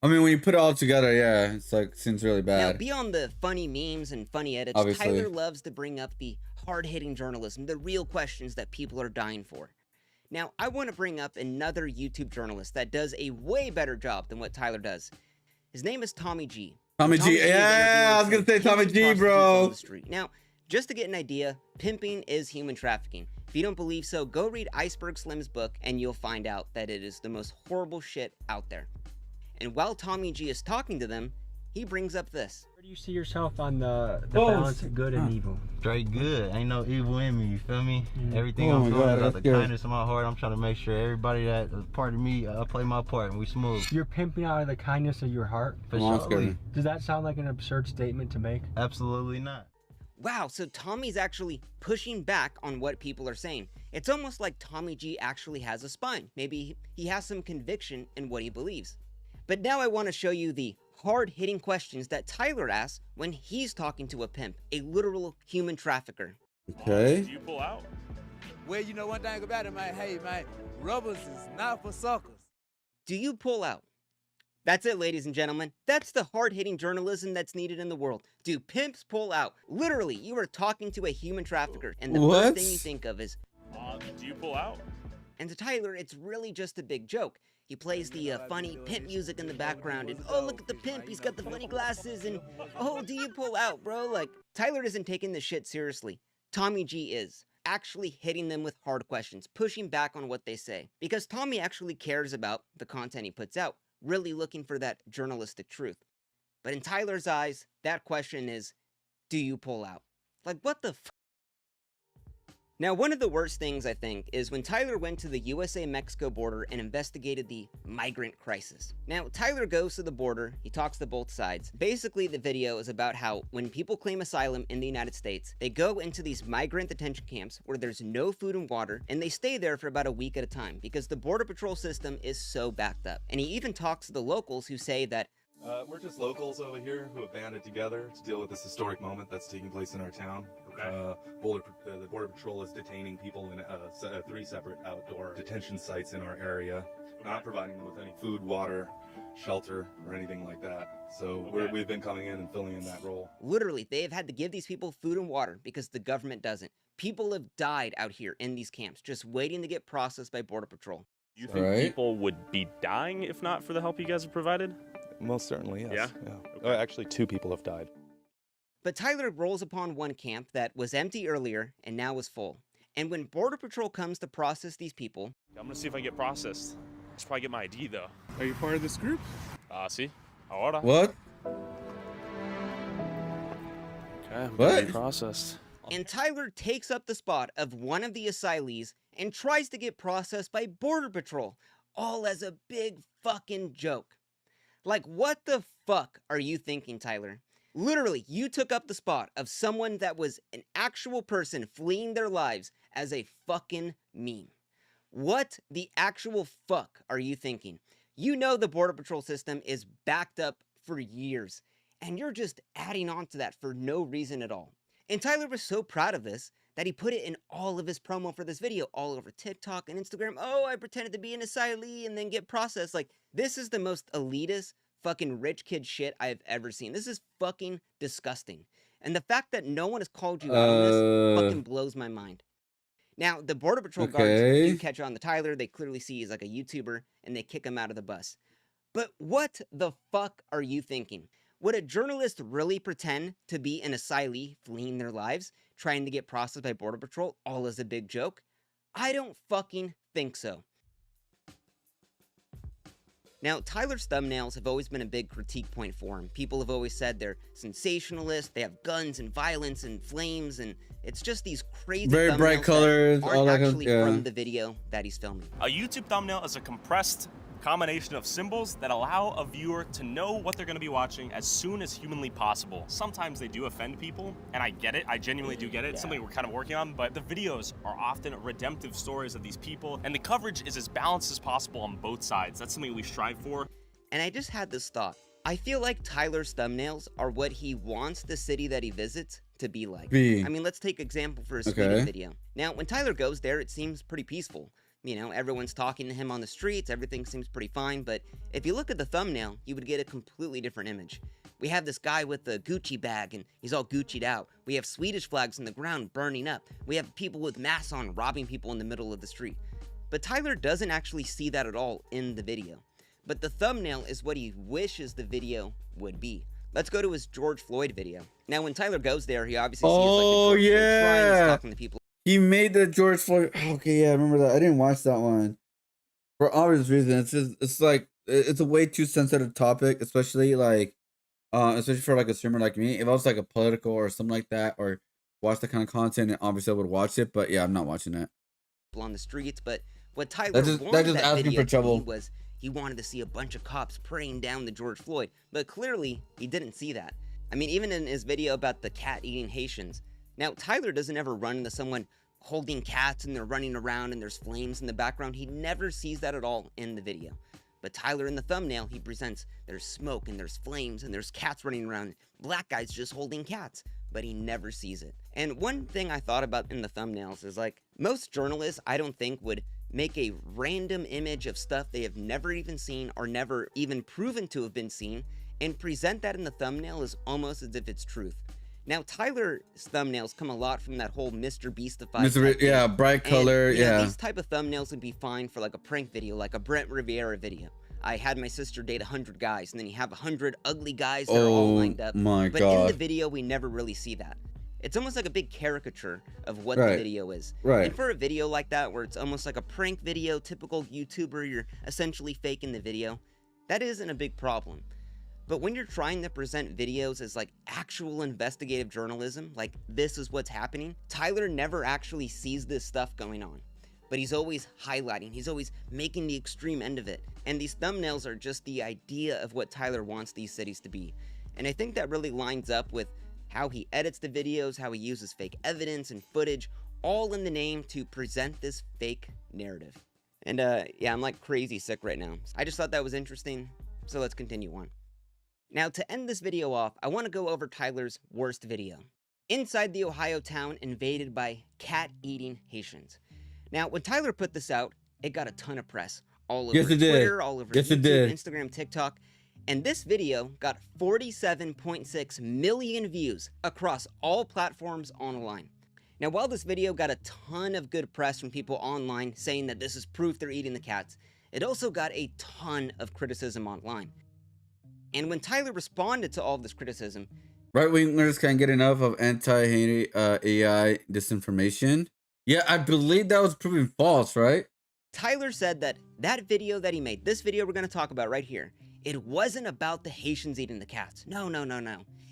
I mean, when you put it all together, yeah, it's like, seems really
Now,
bad.
beyond the funny memes and funny edits,
Obviously.
Tyler loves to bring up the hard-hitting journalism, the real questions that people are dying for. Now, I want to bring up another YouTube journalist that does a way better job than what Tyler does. His name is Tommy G.
Tommy G,
is
yeah, I was gonna say
interviewing
Tommy
some
G,
prostitutes
bro.
on the street. Now, just to get an idea, pimping is human trafficking. If you don't believe so, go read Iceberg Slim's book and you'll find out that it is the most horrible shit out there. And while Tommy G is talking to them, he brings up this.
Where do you see yourself on the balance of good and evil?
Straight good. Ain't no evil in me, you feel me? Everything
Oh
I'm
my
doing
God,
is out
that's
the
good.
kindness of my heart. I'm trying to make sure everybody that is part of me, I play my part and we smooth.
You're pimping out of the kindness of your heart?
For sure.
Does that sound like an absurd statement to make?
Absolutely not.
Wow, so Tommy's actually pushing back on what people are saying. It's almost like Tommy G actually has a spine. Maybe he has some conviction in what he believes. But now I want to show you the hard-hitting questions that Tyler asks when he's talking to a pimp, a literal human trafficker.
Okay.
Do you pull out?
Well, you know one thing about it, man. Hey, man, rubbers is not for suckers.
Do you pull out? That's it, ladies and gentlemen. That's the hard-hitting journalism that's needed in the world. Do pimps pull out? Literally, you are talking to a human trafficker, and the first thing you think of is,
do you pull out?
and to Tyler, it's really just a big joke. He plays the funny pimp music in the background, and oh, look at the pimp, he's got the funny glasses, and oh, do you pull out, bro? Like, Tyler isn't taking this shit seriously. Tommy G is. Actually hitting them with hard questions, pushing back on what they say. Because Tommy actually cares about the content he puts out, really looking for that journalistic truth. But in Tyler's eyes, that question is, do you pull out? Like, what the f? Now, one of the worst things, I think, is when Tyler went to the USA-Mexico border and investigated the migrant crisis. Now, Tyler goes to the border, he talks to both sides. Basically, the video is about how when people claim asylum in the United States, they go into these migrant detention camps where there's no food and water, and they stay there for about a week at a time because the Border Patrol system is so backed up. And he even talks to the locals who say that
we're just locals over here who have banded together to deal with this historic moment that's taking place in our town. The Border Patrol is detaining people in 3 separate outdoor detention sites in our area, not providing them with any food, water, shelter, or anything like that. So we've been coming in and filling in that role.
literally, they have had to give these people food and water because the government doesn't. People have died out here in these camps, just waiting to get processed by Border Patrol.
You think people would be dying if not for the help you guys have provided?
Most certainly, yes.
Yeah?
Okay. Actually, 2 people have died.
But Tyler rolls upon one camp that was empty earlier and now is full. And when Border Patrol comes to process these people...
I'm gonna see if I get processed. I should probably get my ID though.
Are you part of this group?
Sí. Ahora.
What?
Okay, I'm
what?
gonna be processed.
And Tyler takes up the spot of one of the asylees and tries to get processed by Border Patrol, all as a big fucking joke. Like, what the fuck are you thinking, Tyler? Literally, you took up the spot of someone that was an actual person fleeing their lives as a fucking meme. What the actual fuck are you thinking? You know the Border Patrol system is backed up for years, and you're just adding on to that for no reason at all. And Tyler was so proud of this that he put it in all of his promo for this video, all over TikTok and Instagram. Oh, I pretended to be an asylee and then get processed. Like, this is the most elitist, fucking rich kid shit I've ever seen. This is fucking disgusting. And the fact that no one has called you out on this fucking blows my mind. Now, the Border Patrol guards do catch on to Tyler. They clearly see he's like a YouTuber, and they kick him out of the bus. But what the fuck are you thinking? Would a journalist really pretend to be an asylee fleeing their lives, trying to get processed by Border Patrol, all as a big joke? I don't fucking think so. Now, Tyler's thumbnails have always been a big critique point for him. People have always said they're sensationalist, they have guns and violence and flames, and it's just these crazy
very bright colors,
that aren't
all that
actually
kind of,
from the video that he's filming.
A YouTube thumbnail is a compressed combination of symbols that allow a viewer to know what they're going to be watching as soon as humanly possible. Sometimes they do offend people, and I get it. I genuinely do get it. It's something we're kind of working on, but the videos are often redemptive stories of these people, and the coverage is as balanced as possible on both sides. That's something we strive for.
And I just had this thought. I feel like Tyler's thumbnails are what he wants the city that he visits to be like. I mean, let's take example for his Sweden video. Now, when Tyler goes there, it seems pretty peaceful. You know, everyone's talking to him on the streets, everything seems pretty fine, but if you look at the thumbnail, you would get a completely different image. We have this guy with the Gucci bag, and he's all Gucci'd out. We have Swedish flags on the ground burning up. We have people with masks on robbing people in the middle of the street. But Tyler doesn't actually see that at all in the video. But the thumbnail is what he wishes the video would be. Let's go to his George Floyd video. Now, when Tyler goes there, he obviously sees like the George Floyd shrine, he's talking to people.
He made the George Floyd. Okay, yeah, I remember that. I didn't watch that one for obvious reasons. It's like it's a way too sensitive topic, especially for like a streamer like me. If I was like a political or something like that, or watch that kind of content, and obviously I would watch it. But yeah, I'm not watching that.
On the streets, but what Tyler
that's
wanted
just
that
asking
video
for trouble.
to be was he wanted to see a bunch of cops praying down the George Floyd, but clearly he didn't see that. I mean, even in his video about the cat eating Haitians. Now, Tyler doesn't ever run into someone holding cats and they're running around and there's flames in the background. He never sees that at all in the video. But Tyler in the thumbnail, he presents there's smoke and there's flames and there's cats running around. Black guys just holding cats, but he never sees it. And one thing I thought about in the thumbnails is like, most journalists I don't think would make a random image of stuff they have never even seen or never even proven to have been seen and present that in the thumbnail as almost as if it's truth. Now, Tyler's thumbnails come a lot from that whole Mr. Beastified
yeah, bright color,
and, you know,
yeah.
these type of thumbnails would be fine for like a prank video, like a Brent Riviera video. I had my sister date 100 guys, and then you have 100 ugly guys that are all lined up.
My
but
God.
in the video, we never really see that. It's almost like a big caricature of what the video is.
Right.
And for a video like that, where it's almost like a prank video, typical YouTuber, you're essentially faking the video, that isn't a big problem. But when you're trying to present videos as like actual investigative journalism, like this is what's happening, Tyler never actually sees this stuff going on. But he's always highlighting, he's always making the extreme end of it. And these thumbnails are just the idea of what Tyler wants these cities to be. And I think that really lines up with how he edits the videos, how he uses fake evidence and footage, all in the name to present this fake narrative. And yeah, I'm like crazy sick right now. I just thought that was interesting, so let's continue on. Now, to end this video off, I want to go over Tyler's worst video. Inside the Ohio town invaded by cat-eating Haitians. Now, when Tyler put this out, it got a ton of press. All over Twitter, all over YouTube, Instagram, TikTok. And this video got 47.6 million views across all platforms online. Now, while this video got a ton of good press from people online saying that this is proof they're eating the cats, it also got a ton of criticism online. And when Tyler responded to all of this criticism,
right-wingers can't get enough of anti-AI disinformation. Yeah, I believe that was proven false, right?
Tyler said that that video that he made, this video we're going to talk about right here, it wasn't about the Haitians eating the cats. No.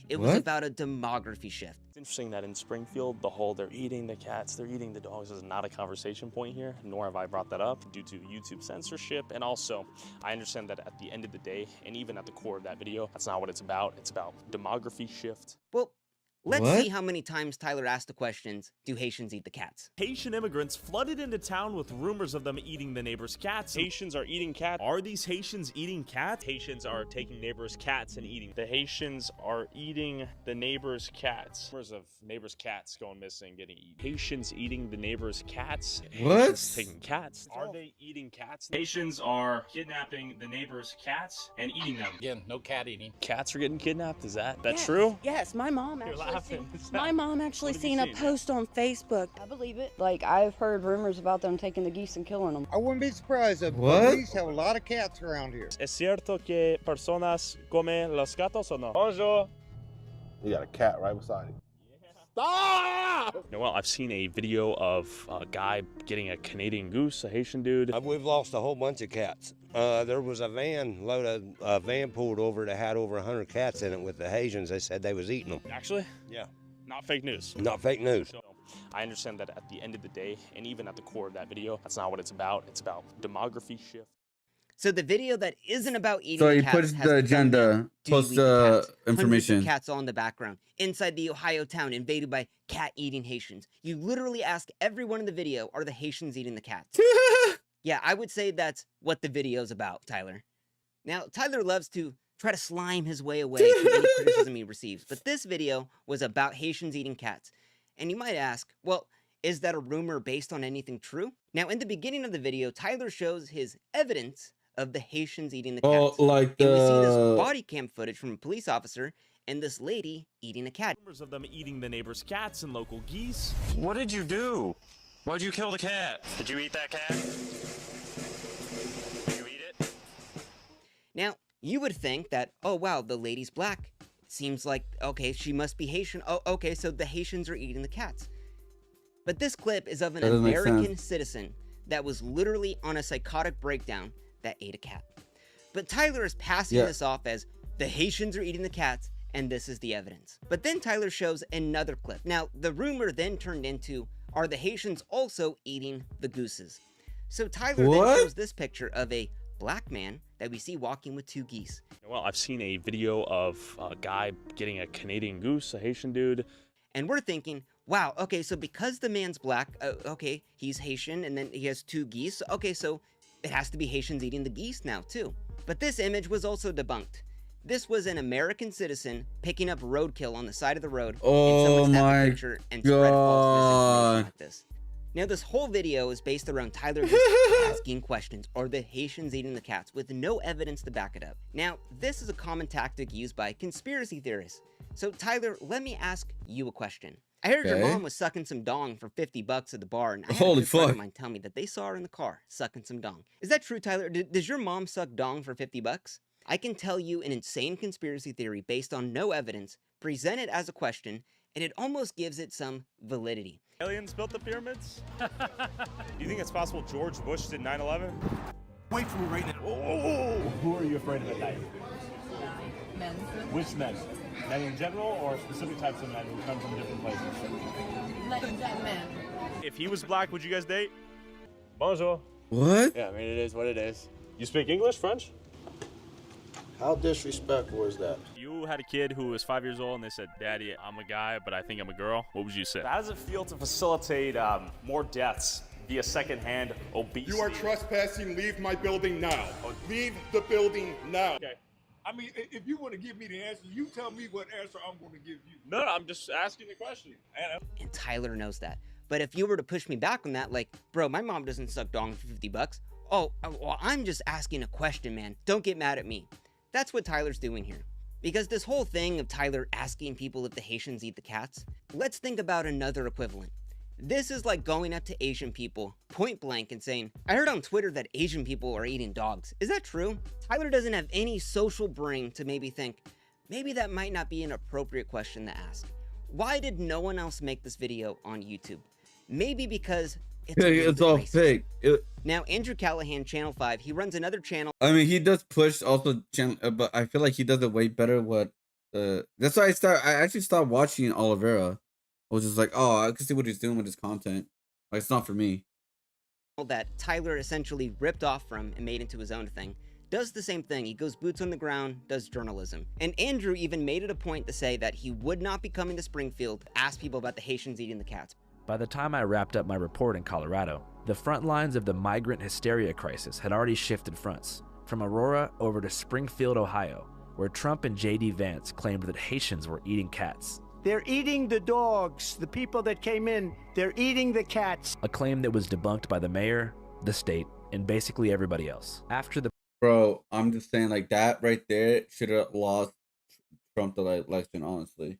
It was about a demography shift.
It's interesting that in Springfield, the whole they're eating the cats, they're eating the dogs is not a conversation point here, nor have I brought that up due to YouTube censorship. And also, I understand that at the end of the day, and even at the core of that video, that's not what it's about. It's about demography shift.
Well, let's see how many times Tyler asked the questions, do Haitians eat the cats?
Haitian immigrants flooded into town with rumors of them eating the neighbor's cats. Haitians are eating cats. Are these Haitians eating cats? Haitians are taking neighbor's cats and eating. The Haitians are eating the neighbor's cats. Rumors of neighbor's cats going missing, getting eaten. Haitians eating the neighbor's cats. Haitians taking cats. Are they eating cats? Haitians are kidnapping the neighbor's cats and eating them.
Again, no cat eating.
Cats are getting kidnapped? Is that true?
Yes, my mom actually.
My
mom actually seen a post on Facebook. I believe it. Like, I've heard rumors about them taking the geese and killing them.
I wouldn't be surprised if police have a lot of cats around here.
¿Es cierto que personas comen los gatos o no? Bonjour.
You got a cat right beside you.
Stop! Well, I've seen a video of a guy getting a Canadian goose, a Haitian dude.
We've lost a whole bunch of cats. There was a van pulled over that had over 100 cats in it with the Haitians. They said they was eating them.
Actually?
Yeah.
Not fake news.
Not fake news.
So, I understand that at the end of the day, and even at the core of that video, that's not what it's about. It's about demography shift.
So the video that isn't about eating
So he
cats
puts
has
the
the
agenda, posts
information.
information.
Cats all in the background. Inside the Ohio town invaded by cat-eating Haitians. You literally ask everyone in the video, are the Haitians eating the cats? Yeah, I would say that's what the video's about, Tyler. Now, Tyler loves to try to slime his way away from any criticism he receives, but this video was about Haitians eating cats. And you might ask, well, is that a rumor based on anything true? Now, in the beginning of the video, Tyler shows his evidence of the Haitians eating the cats.
Oh, like
and we see this body cam footage from a police officer and this lady eating a cat.
Rumors of them eating the neighbor's cats and local geese.
What did you do? Why'd you kill the cat? Did you eat that cat? Did you eat it?
Now, you would think that, oh wow, the lady's black. It seems like, okay, she must be Haitian. Oh, okay, so the Haitians are eating the cats. But this clip is of an American citizen that was literally on a psychotic breakdown that ate a cat. But Tyler is passing this off as the Haitians are eating the cats, and this is the evidence. But then Tyler shows another clip. Now, the rumor then turned into, are the Haitians also eating the gooses? So Tyler then shows this picture of a black man that we see walking with two geese.
Well, I've seen a video of a guy getting a Canadian goose, a Haitian dude.
And we're thinking, wow, okay, so because the man's black, okay, he's Haitian, and then he has two geese, okay, so it has to be Haitians eating the geese now, too. But this image was also debunked. This was an American citizen picking up roadkill on the side of the road.
Oh my
and spread false misinformation like this. Now, this whole video is based around Tyler just asking questions, are the Haitians eating the cats, with no evidence to back it up. Now, this is a common tactic used by conspiracy theorists. So, Tyler, let me ask you a question. I heard your mom was sucking some dong for $50 at the bar, and I had a good friend of mine tell me that they saw her in the car sucking some dong. Is that true, Tyler? Does your mom suck dong for $50? I can tell you an insane conspiracy theory based on no evidence, present it as a question, and it almost gives it some validity.
Aliens built the pyramids? Do you think it's possible George Bush did 9/11?
Wait for me right now.
Oh! Who are you afraid of at night?
Men.
Which men? Men in general, or specific types of men who come from different places?
Like men.
If he was black, would you guys date? Bonjour.
What?
Yeah, I mean, it is what it is.
You speak English, French?
How disrespectful is that?
You had a kid who was 5 years old and they said, Daddy, I'm a guy, but I think I'm a girl. What would you say? How does it feel to facilitate more deaths via secondhand obesity?
You are trespassing. Leave my building now. Leave the building now.
Okay.
I mean, if you want to give me the answer, you tell me what answer I'm going to give you.
No, I'm just asking the question.
And Tyler knows that. But if you were to push me back on that, like, bro, my mom doesn't suck dong for $50. Oh, well, I'm just asking a question, man. Don't get mad at me. That's what Tyler's doing here. Because this whole thing of Tyler asking people if the Haitians eat the cats, let's think about another equivalent. This is like going up to Asian people point blank and saying, I heard on Twitter that Asian people are eating dogs. Is that true? Tyler doesn't have any social brain to maybe think, maybe that might not be an appropriate question to ask. Why did no one else make this video on YouTube? Maybe because it's
all
racist.
fake.
Now, Andrew Callahan, Channel 5, he runs another channel.
I mean, he does push also channel, but I feel like he does it way better. That's why I actually stopped watching Oliveira. I was just like, oh, I can see what he's doing with his content. Like, it's not for me.
That Tyler essentially ripped off from and made into his own thing, does the same thing. He goes boots on the ground, does journalism. And Andrew even made it a point to say that he would not be coming to Springfield to ask people about the Haitians eating the cats.
By the time I wrapped up my report in Colorado, the front lines of the migrant hysteria crisis had already shifted fronts, from Aurora over to Springfield, Ohio, where Trump and J.D. Vance claimed that Haitians were eating cats.
They're eating the dogs. The people that came in, they're eating the cats.
A claim that was debunked by the mayor, the state, and basically everybody else. After the
Bro, I'm just saying, like, that right there should have lost Trump the election, honestly.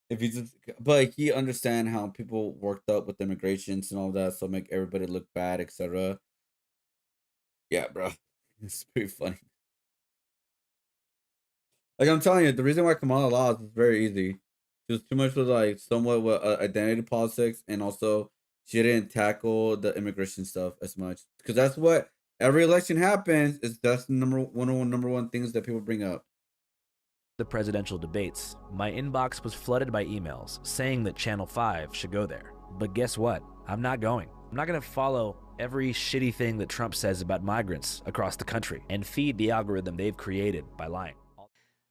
If he just, but he understand how people worked up with immigrations and all that, so make everybody look bad, etc. Yeah, bro, it's pretty funny. Like I'm telling you, the reason why Kamala lost is very easy. She was too much with like somewhat with identity politics, and also she didn't tackle the immigration stuff as much, because that's what every election happens. Is that's the number one things that people bring up.
The presidential debates, my inbox was flooded by emails saying that Channel 5 should go there. But guess what? I'm not going. I'm not going to follow every shitty thing that Trump says about migrants across the country and feed the algorithm they've created by lying.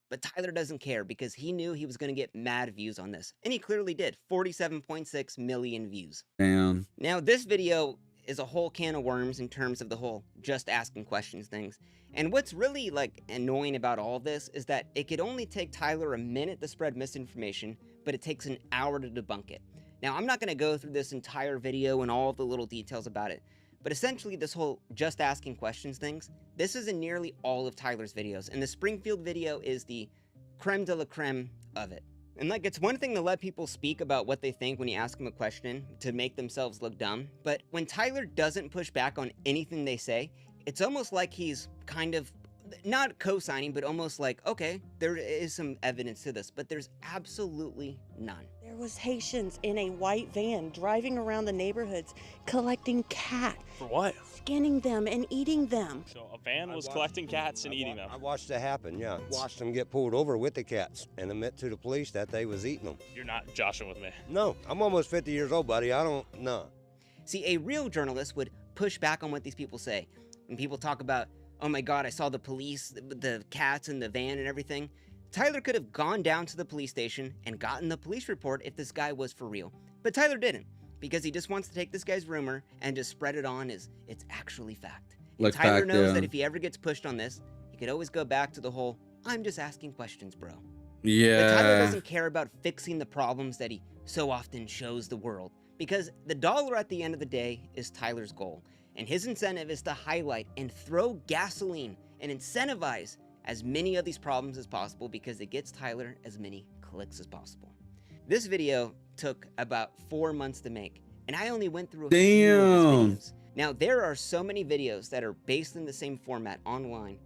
But Tyler doesn't care because he knew he was going to get mad views on this. And he clearly did. 47.6 million views.
Damn.
Now, this video is a whole can of worms in terms of the whole just asking questions things. And what's really like annoying about all of this is that it could only take Tyler a minute to spread misinformation, but it takes an hour to debunk it. Now, I'm not going to go through this entire video and all of the little details about it, but essentially this whole just asking questions things, this is in nearly all of Tyler's videos, and the Springfield video is the creme de la creme of it. And like, it's one thing to let people speak about what they think when you ask them a question to make themselves look dumb, but when Tyler doesn't push back on anything they say, it's almost like he's kind of not co-signing, but almost like, okay, there is some evidence to this, but there's absolutely none.
There was Haitians in a white van driving around the neighborhoods collecting cats.
For what?
Skinning them and eating them.
So a van was collecting cats and eating them.
I watched it happen, yeah. Watched them get pulled over with the cats and admit to the police that they was eating them.
You're not joshing with me.
No, I'm almost 50 years old, buddy. I don't know.
See, a real journalist would push back on what these people say. When people talk about, oh my God, I saw the police, the cats in the van and everything. Tyler could have gone down to the police station and gotten the police report if this guy was for real. But Tyler didn't, because he just wants to take this guy's rumor and just spread it on as it's actually fact. And
Like
Tyler
fact,
knows
yeah.
that if he ever gets pushed on this, he could always go back to the whole, I'm just asking questions, bro.
Yeah.
But Tyler doesn't care about fixing the problems that he so often shows the world, because the dollar at the end of the day is Tyler's goal. And his incentive is to highlight and throw gasoline and incentivize as many of these problems as possible, because it gets Tyler as many clicks as possible. This video took about 4 months to make, and I only went through a few of his videos. Now, there are so many videos that are based in the same format online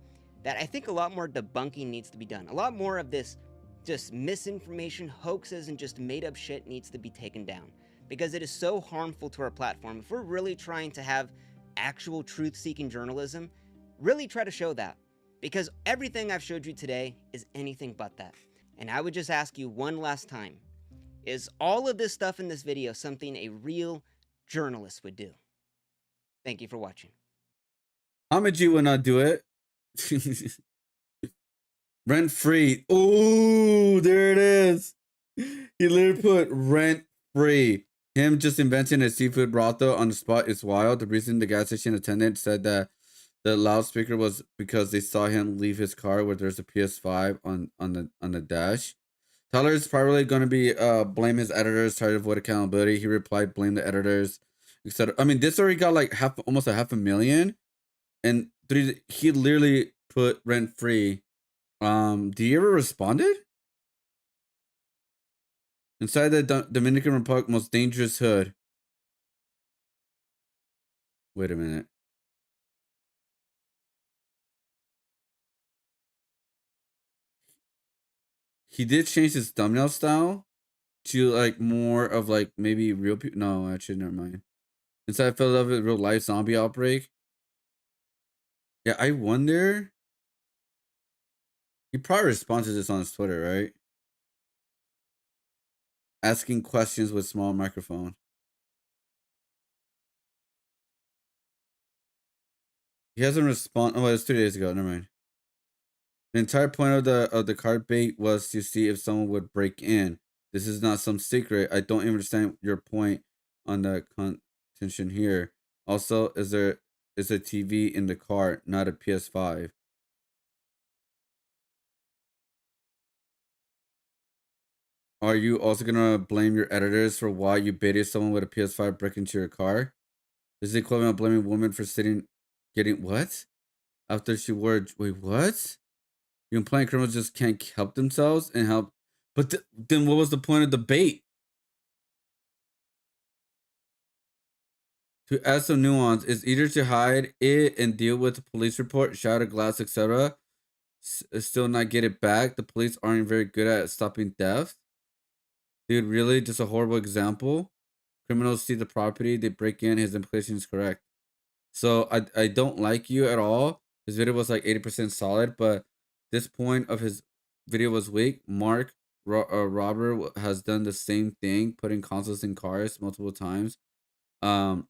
that I think a lot more debunking needs to be done. A lot more of this just misinformation, hoaxes, and just made up shit needs to be taken down, because it is so harmful to our platform. If we're really trying to have actual truth-seeking journalism, really try to show that, because everything I've showed you today is anything but that. And I would just ask you one last time, is all of this stuff in this video something a real journalist would do? Thank you for watching.
Amaji would not do it. Rent free. Ooh, there it is. He literally put rent free. Him just inventing a seafood brothel on the spot is wild. The reason the gas station attendant said that the loudspeaker was because they saw him leave his car where there's a PS5 on the dash. Tyler is probably going to be blame his editors, try to avoid accountability. He replied, blame the editors, etc. I mean, this already got like almost 500,000, and he literally put rent free. Do you ever responded? Inside the Dominican Republic most dangerous hood. Wait a minute. He did change his thumbnail style to like more of like maybe real people. No, actually, never mind. Inside Philadelphia, real life zombie outbreak. Yeah, I wonder. He probably responds to this on his Twitter, right? Asking questions with small microphone. He hasn't responded. Oh, it was 2 days ago. Never mind. The entire point of the card bait was to see if someone would break in. This is not some secret. I don't even understand your point on the contention here. Also, is a TV in the car, not a PS5. Are you also gonna blame your editors for why you baited someone with a PS5 break into your car? This is the equivalent of blaming a woman for getting what? After she wore, wait, what? You implying criminals just can't help themselves and help? But then what was the point of the bait? To add some nuance, it's easier to hide it and deal with the police report, shatter glass, etc. Still not get it back. The police aren't very good at stopping theft. Dude, really? Just a horrible example? Criminals see the property, they break in, his implication is correct. So I don't like you at all. His video was like 80% solid, but this point of his video was weak. Mark Robert has done the same thing, putting consoles in cars multiple times. Um,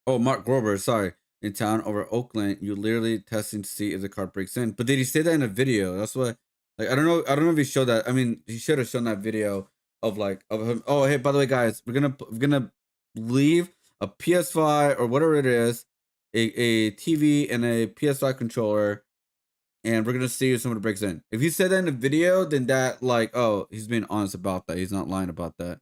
oh, Mark Grover, sorry, in town over Oakland, you literally testing to see if the car breaks in. But did he say that in a video? That's what, like, I don't know if he showed that. I mean, he should have shown that video of like of him. Oh, hey, by the way, guys, we're gonna leave a PS5 or whatever it is, a TV and a PS5 controller, and we're gonna see if someone breaks in. If he said that in a video, then that like, oh, he's being honest about that. He's not lying about that.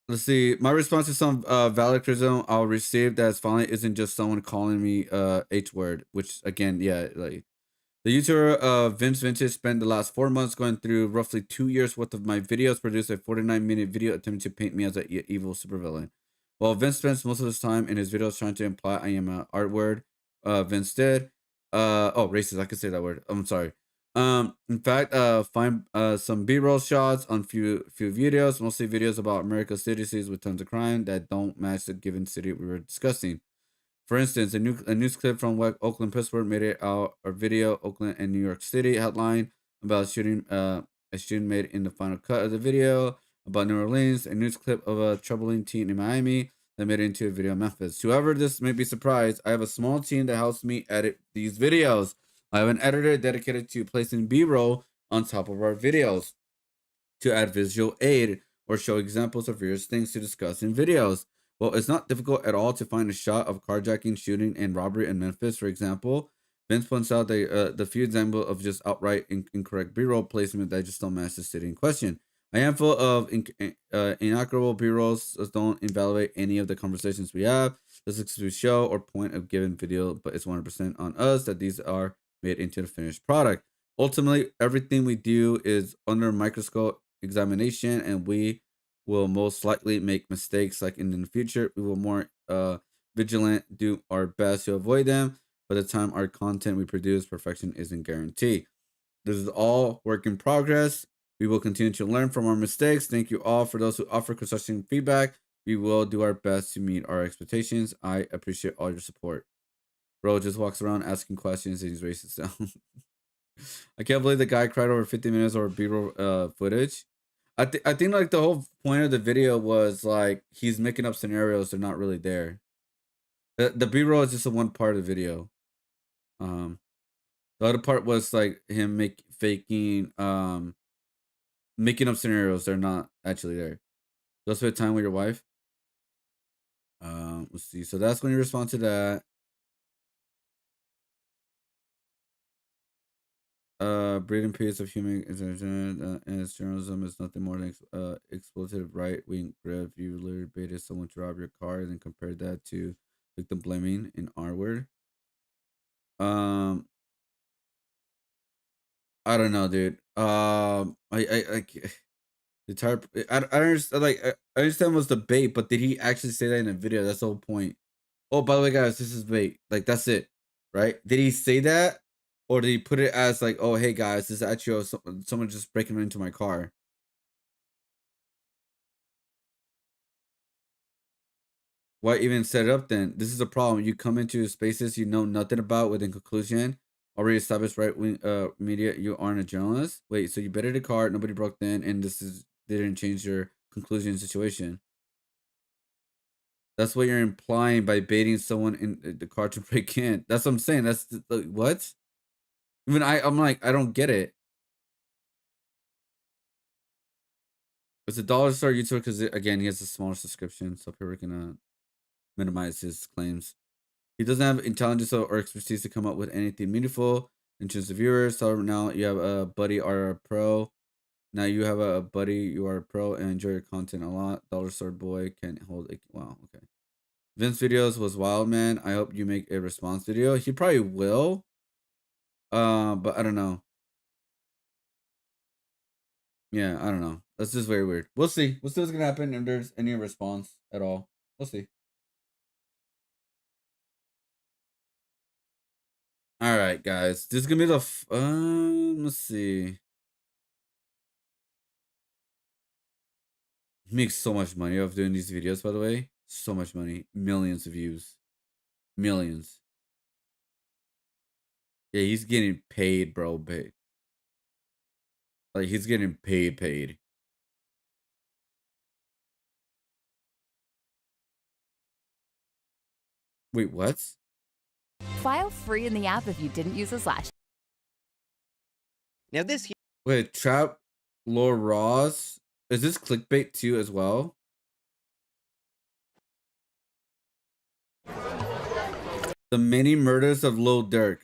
Let's see. My response to some valid criticism I'll receive that's finally isn't just someone calling me H word, which again, yeah, like the YouTuber Vince Vintage spent the last 4 months going through roughly 2 years worth of my videos, produced a 49-minute video attempting to paint me as an evil supervillain. While Vince spends most of his time in his videos trying to imply I am an art word, Vince did. Oh, racist. I could say that word. I'm sorry. In fact, find some B-roll shots on few videos, mostly videos about America's cities with tons of crime that don't match the given city we were discussing. For instance, a news clip from Oakland, Pittsburgh made it out a video Oakland and New York City headline about a shooting made in the final cut of the video about New Orleans, a news clip of a troubling teen in Miami that made it into a video in Memphis. Whoever this may be surprised, I have a small team that helps me edit these videos. I have an editor dedicated to placing B-roll on top of our videos to add visual aid or show examples of various things to discuss in videos. Well, it's not difficult at all to find a shot of carjacking, shooting, and robbery in Memphis, for example. Vince points out the few examples of just outright incorrect B-roll placement that just don't match the city in question. A handful of inaccurate B-rolls don't invalidate any of the conversations we have. This is to show or point of given video, but it's 100% on us that these are made into the finished product. Ultimately, everything we do is under a microscope examination, and we will most likely make mistakes. Like in the future, we will more vigilant, do our best to avoid them. By the time our content we produce, perfection isn't guaranteed. This is all work in progress. We will continue to learn from our mistakes. Thank you all for those who offer constructive feedback. We will do our best to meet our expectations. I appreciate all your support. Bro just walks around asking questions and he's racist down. I can't believe the guy cried over 50 minutes over B-roll footage. I think like the whole point of the video was like he's making up scenarios they're not really there. The B-roll is just the one part of the video. The other part was like him making up scenarios they're not actually there. Go spend time with your wife. Let's see. So that's when you respond to that. Breeding peace of human and its journalism is nothing more than exploitative right-wing grip. You literally baited someone to rob your car and then compared that to victim blaming in our word. I don't know, dude. The entire I understand, like I understand what's the bait, but did he actually say that in a video? That's the whole point. Oh, by the way, guys, this is bait. Like that's it, right? Did he say that, or did he put it as like, oh, hey guys, this is actually someone just breaking into my car? Why even set it up then? This is a problem. You come into spaces you know nothing about with, in conclusion, already established right wing media, you aren't a journalist. Wait, so you betted a car, nobody broke in, and this is didn't change your conclusion situation. That's what you're implying by baiting someone in the car to break in. That's what I'm saying. That's like, what? Even I'm like, I don't get it. It's a dollar store YouTuber because again, he has a smaller subscription, so people are gonna minimize his claims. He doesn't have intelligence or expertise to come up with anything meaningful in terms of viewers. So now you have a buddy or a pro. Now you have a buddy, you are a pro and enjoy your content a lot. Dollar store boy can't hold it. Wow, okay. Vince videos was wild, man. I hope you make a response video. He probably will. But I don't know. Yeah, I don't know. That's just very weird. We'll see. We'll see what's gonna happen if there's any response at all. We'll see. All right, guys. This is gonna be the let's see. He makes so much money off doing these videos, by the way. So much money. Millions of views. Millions. Yeah, he's getting paid, bro. Paid. Like, he's getting paid. Wait, what?
File free in the app if you didn't use this last.
Now this
Wait, Trap Lord Ross? Is this clickbait too as well? The many murders of Lil Durk.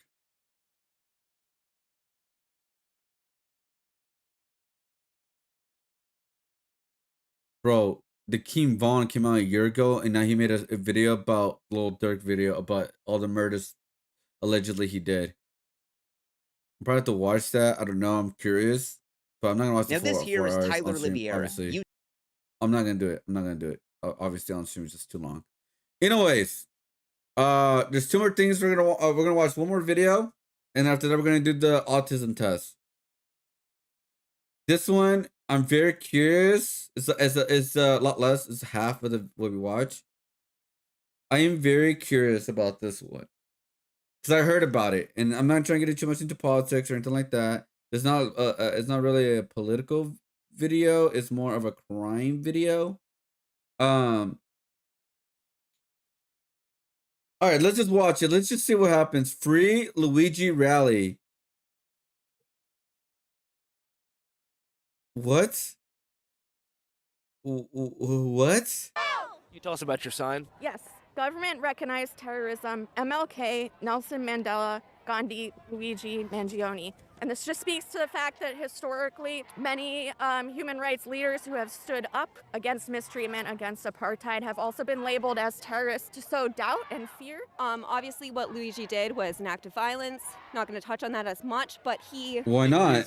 Bro, the King Von came out a year ago, and now he made a video about Lil Durk video about all the murders allegedly he did. I'm probably have to watch that. I don't know. I'm curious, but I'm not gonna watch the
Now this here
4
is
hours
Tyler
on stream,
Liviera.
obviously. I'm not gonna do it. I'm not gonna do it. Obviously, on stream is just too long. Anyways, there's 2 more things we're gonna watch. 1 more video, and after that, we're gonna do the autism test. This one, I'm very curious. It's a lot less. It's half of what we watch. I am very curious about this one because I heard about it, and I'm not trying to get too much into politics or anything like that. It's not really a political video. It's more of a crime video. All right, let's just watch it. Let's just see what happens. Free Luigi rally. What? What?
You tell us about your sign.
Yes. Government recognized terrorism, MLK, Nelson Mandela, Gandhi, Luigi Mangione. And this just speaks to the fact that historically, many human rights leaders who have stood up against mistreatment, against apartheid, have also been labeled as terrorists to sow doubt and fear.
Obviously, what Luigi did was an act of violence. Not going to touch on that as much, but he...
Why not?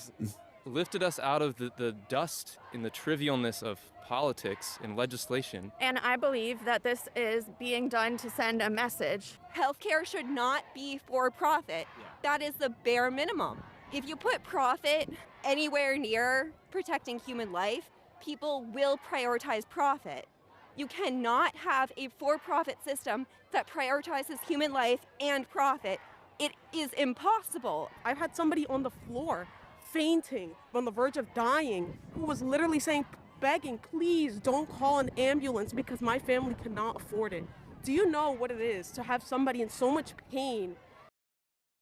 Lifted us out of the dust in the trivialness of politics and legislation.
And I believe that this is being done to send a message.
Healthcare should not be for profit. That is the bare minimum. If you put profit anywhere near protecting human life, people will prioritize profit. You cannot have a for-profit system that prioritizes human life and profit. It is impossible.
I've had somebody on the floor fainting, on the verge of dying, who was literally saying, begging, please don't call an ambulance because my family cannot afford it. Do you know what it is to have somebody in so much pain?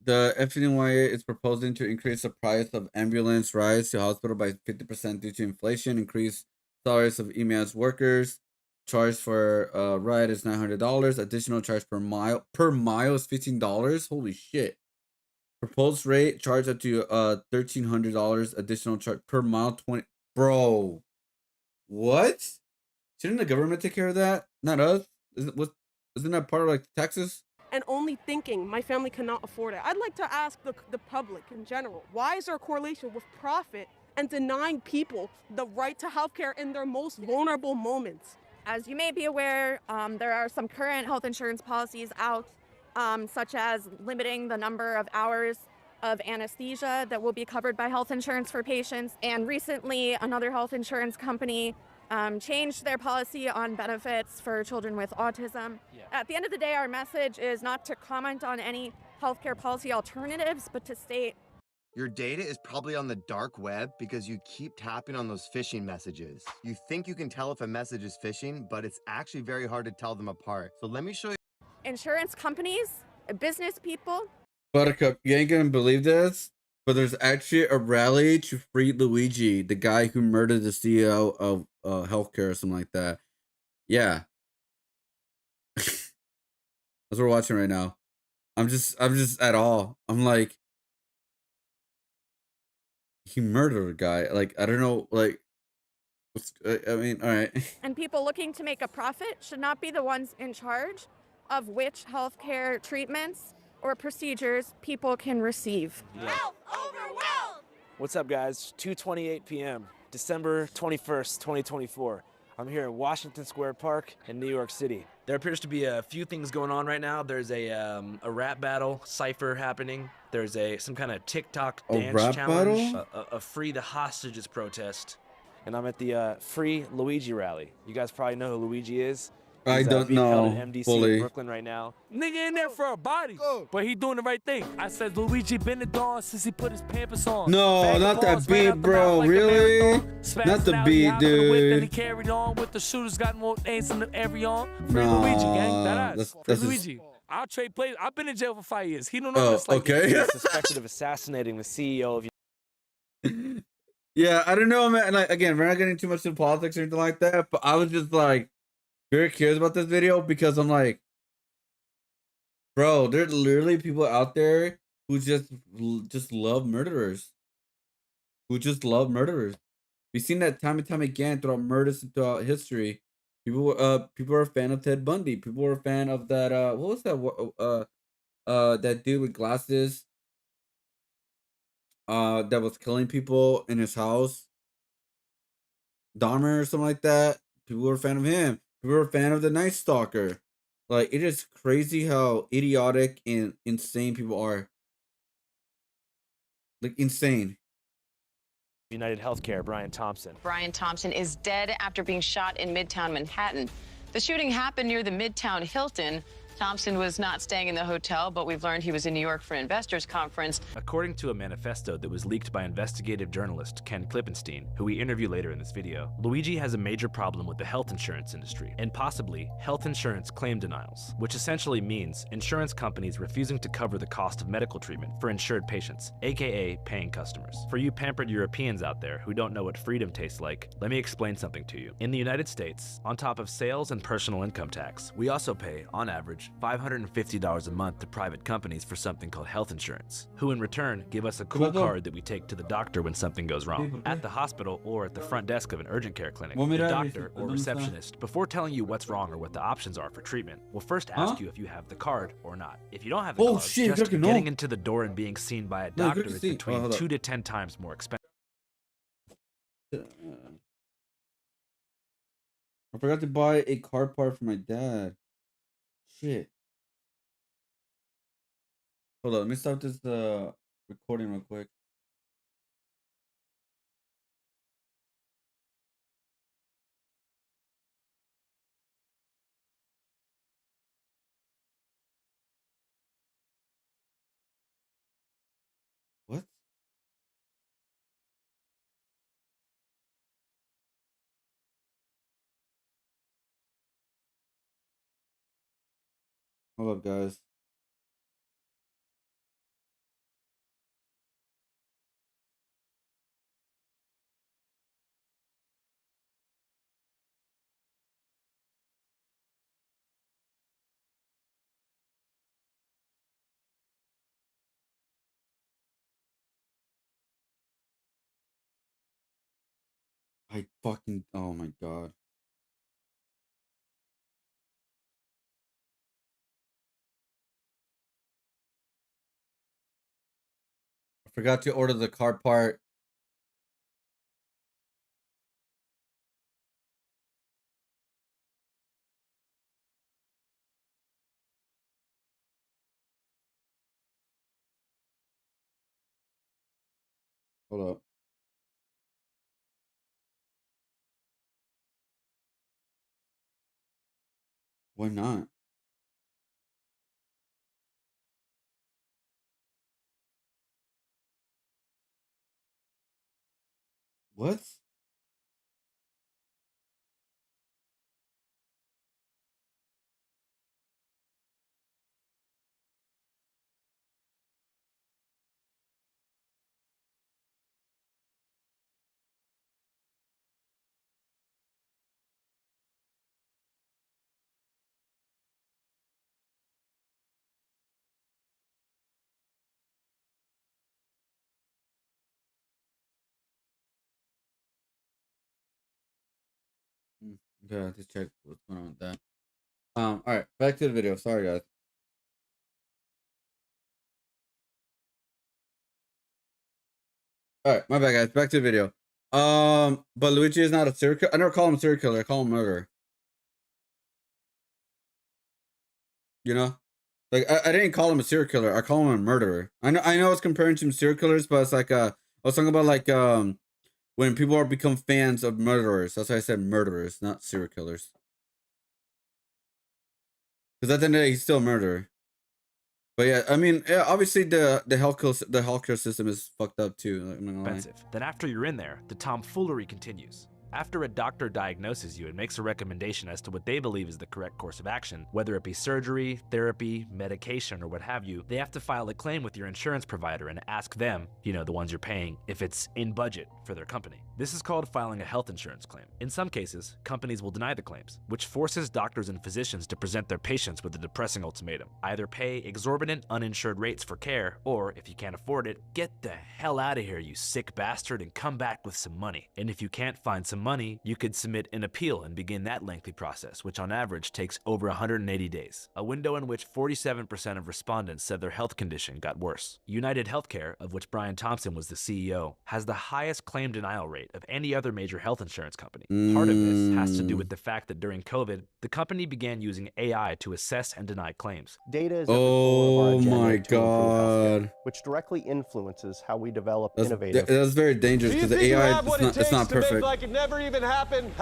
The FNYA is proposing to increase the price of ambulance rides to hospital by 50% due to inflation, increase salaries of EMS workers. Charge for a ride is $900. Additional charge per mile is $15. Holy shit. Proposed rate charge up to $1,300. Additional charge per mile 20. Bro, what? Shouldn't the government take care of that? Not us. Isn't that part of like Texas?
And only thinking my family cannot afford it. I'd like to ask the public in general, why is there a correlation with profit and denying people the right to health care in their most vulnerable moments.
As you may be aware, there are some current health insurance policies out, such as limiting the number of hours of anesthesia that will be covered by health insurance for patients. And recently, another health insurance company changed their policy on benefits for children with autism. At the end of the day, our message is not to comment on any healthcare policy alternatives, but to state
your data is probably on the dark web because you keep tapping on those phishing messages. You think you can tell if a message is phishing, but it's actually very hard to tell them apart. So let me show you.
insurance companies, business people.
Buttercup, you ain't gonna believe this, but there's actually a rally to free Luigi, the guy who murdered the CEO of healthcare or something like that. Yeah. That's what we're watching right now. I'm just at all. I'm like, he murdered a guy. Like, I don't know, like, what's, I mean, all right.
And people looking to make a profit should not be the ones in charge of which healthcare treatments or procedures people can receive.
What's up, guys? 2:28 p.m., December 21st, 2024. I'm here in Washington Square Park in New York City.
There appears to be a few things going on right now. There's a rap battle cipher happening. There's some kind of TikTok dance
rap
challenge.
battle?
A free the hostages protest.
And I'm at the Free Luigi rally. You guys probably know who Luigi is.
I
He's,
don't
being held
know
at MDC
fully.
in Brooklyn right now.
Nigga in there for a body, but he doing the right thing. I said Luigi been the dawn since he put his Pampers on.
No,
Bag
not
of
that
balls ran
beat,
out the
bro.
mouth like a
Really?
marathon. Spazzing
Not the
out, he
beat,
hopped in the whip, then he
dude.
carried on with the shooters, got more aims in every arm. Free
Nah,
Luigi, gang. That ass.
that's
Free
just-
Luigi. I'll trade plays. I've been in jail for 5 years. He don't know
Oh,
this like
okay.
He's suspected of assassinating the CEO of
Yeah, I don't know, man. Like, again, we're not getting too much into politics or anything like that, but I was just like very curious about this video because I'm like, bro, there's literally people out there who just love murderers. Who just love murderers. We've seen that time and time again throughout murders and throughout history. People are a fan of Ted Bundy. People were a fan of that what was that that dude with glasses that was killing people in his house. Dahmer or something like that. People were a fan of him. People were a fan of the Night Stalker. Like, it is crazy how idiotic and insane people are. Like, insane.
United Healthcare, Brian Thompson.
Brian Thompson is dead after being shot in Midtown Manhattan. The shooting happened near the Midtown Hilton. Thompson was not staying in the hotel, but we've learned he was in New York for an investors conference.
According to a manifesto that was leaked by investigative journalist Ken Klippenstein, who we interview later in this video, Luigi has a major problem with the health insurance industry, and possibly health insurance claim denials, which essentially means insurance companies refusing to cover the cost of medical treatment for insured patients, aka paying customers. For you pampered Europeans out there who don't know what freedom tastes like, let me explain something to you. In the United States, on top of sales and personal income tax, we also pay, on average, $550 a month to private companies for something called health insurance, who in return give us a cool card that we take to the doctor when something goes wrong, at the hospital or at the front desk of an urgent care clinic. The doctor or receptionist, before telling you what's wrong or what the options are for treatment, will first ask you if you have the card or not. If you don't have the card, just getting into the door and being seen by a doctor is between 2 to 10 times more expensive.
I forgot to buy a car part for my dad. Shit. Hold on, let me stop this recording real quick. What? Hold up, guys. Oh my god. I forgot to order the car part Hold up. Why not? What? Okay, let's check what's going on with that. All right, back to the video. Sorry, guys. All right, my bad, guys. Back to the video. But Luigi is not a serial killer. I never call him a serial killer. I call him murderer. You know, like I didn't call him a serial killer. I call him a murderer. I know it's comparing to serial killers, but it's like I was talking about like when people are become fans of murderers. That's why I said murderers, not serial killers. Because at the end of the day, he's still a murderer. But yeah, I mean, yeah, obviously the healthcare system is fucked up too. Like, I'm not gonna lie.
Expensive. Then after you're in there, the tomfoolery continues. After a doctor diagnoses you and makes a recommendation as to what they believe is the correct course of action, whether it be surgery, therapy, medication, or what have you, they have to file a claim with your insurance provider and ask them, you know, the ones you're paying, if it's in budget for their company. This is called filing a health insurance claim. In some cases, companies will deny the claims, which forces doctors and physicians to present their patients with a depressing ultimatum. Either pay exorbitant uninsured rates for care, or if you can't afford it, get the hell out of here, you sick bastard, and come back with some money. And if you can't find some money, you could submit an appeal and begin that lengthy process, which on average takes over 180 days. A window in which 47% of respondents said their health condition got worse. United Healthcare, of which Brian Thompson was the CEO, has the highest claim denial rate of any other major health insurance company. Part of this has to do with the fact that during COVID, the company began using AI to assess and deny claims.
Data is at the core of our agenda
my
to improve healthcare,
God.
which directly influences how we develop innovative.
That's very dangerous because the AI it's not perfect.
Like it never even happened?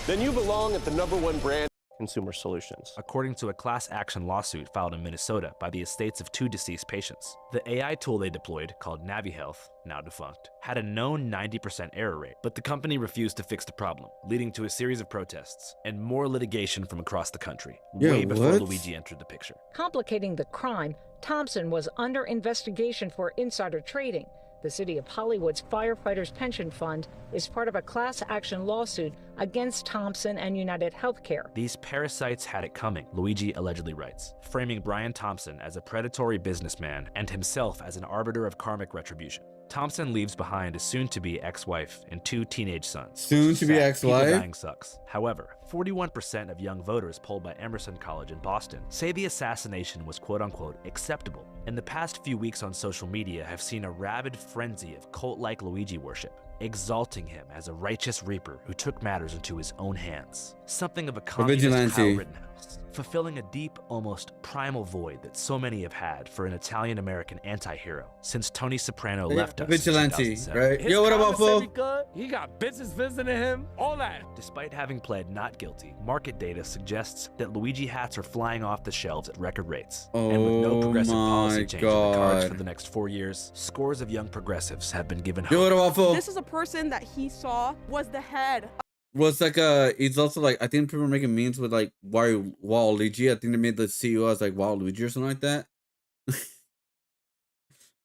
Then you belong at the #1 brand. Consumer Solutions.
According to a class action lawsuit filed in Minnesota by the estates of 2 deceased patients. The AI tool they deployed, called NaviHealth, now defunct, had a known 90% error rate, but the company refused to fix the problem, leading to a series of protests and more litigation from across the country, way before Luigi entered the picture.
Complicating the crime, Thompson was under investigation for insider trading. The city of Hollywood's Firefighters Pension Fund is part of a class action lawsuit against Thompson and United Healthcare.
These parasites had it coming, Luigi allegedly writes, framing Brian Thompson as a predatory businessman and himself as an arbiter of karmic retribution. Thompson leaves behind a soon-to-be ex-wife and 2 teenage sons.
Soon-to-be ex-wife?
People dying sucks. However, 41% of young voters polled by Emerson College in Boston say the assassination was quote-unquote acceptable. And the past few weeks on social media have seen a rabid frenzy of cult-like Luigi worship, exalting him as a righteous reaper who took matters into his own hands. Something of a communist Kyle Rittenhouse, fulfilling a deep, almost primal void that so many have had for an Italian-American anti-hero since Tony Soprano left us.
Vigilante, right?
His
Yo, what about
commissary good. He got bitches visiting him, all that.
Despite having pled not guilty, market data suggests that Luigi hats are flying off the shelves at record rates. And with no progressive policy change in the cards for the next 4 years, scores of young progressives have been given hope.
Yo, what about
This is a person that he saw was the head.
Well, it's like he's also like I think people are making memes with like Waluigi. I think they made the CEO as like Waluigi or something like that.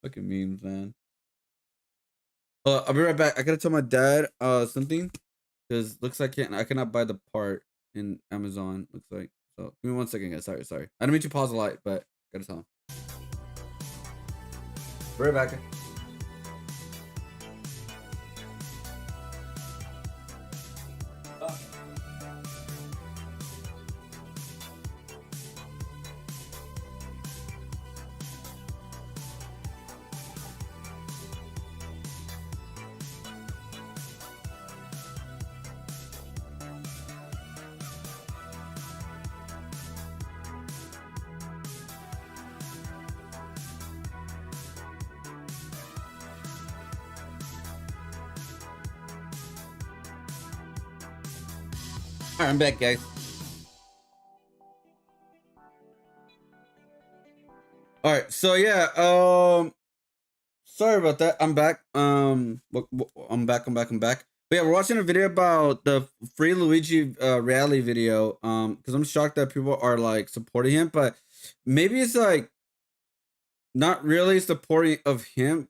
Fucking memes, man. I'll be right back. I gotta tell my dad something because looks like I cannot buy the part in Amazon. Looks like so. Give me 1 second, guys. Sorry. I don't mean to pause the light, but gotta tell him. Be right back. All right, I'm back, guys. All right, so yeah, sorry about that. I'm back. I'm back. But yeah, we're watching a video about the Free Luigi rally video. Because I'm shocked that people are like supporting him, but maybe it's like not really supporting of him.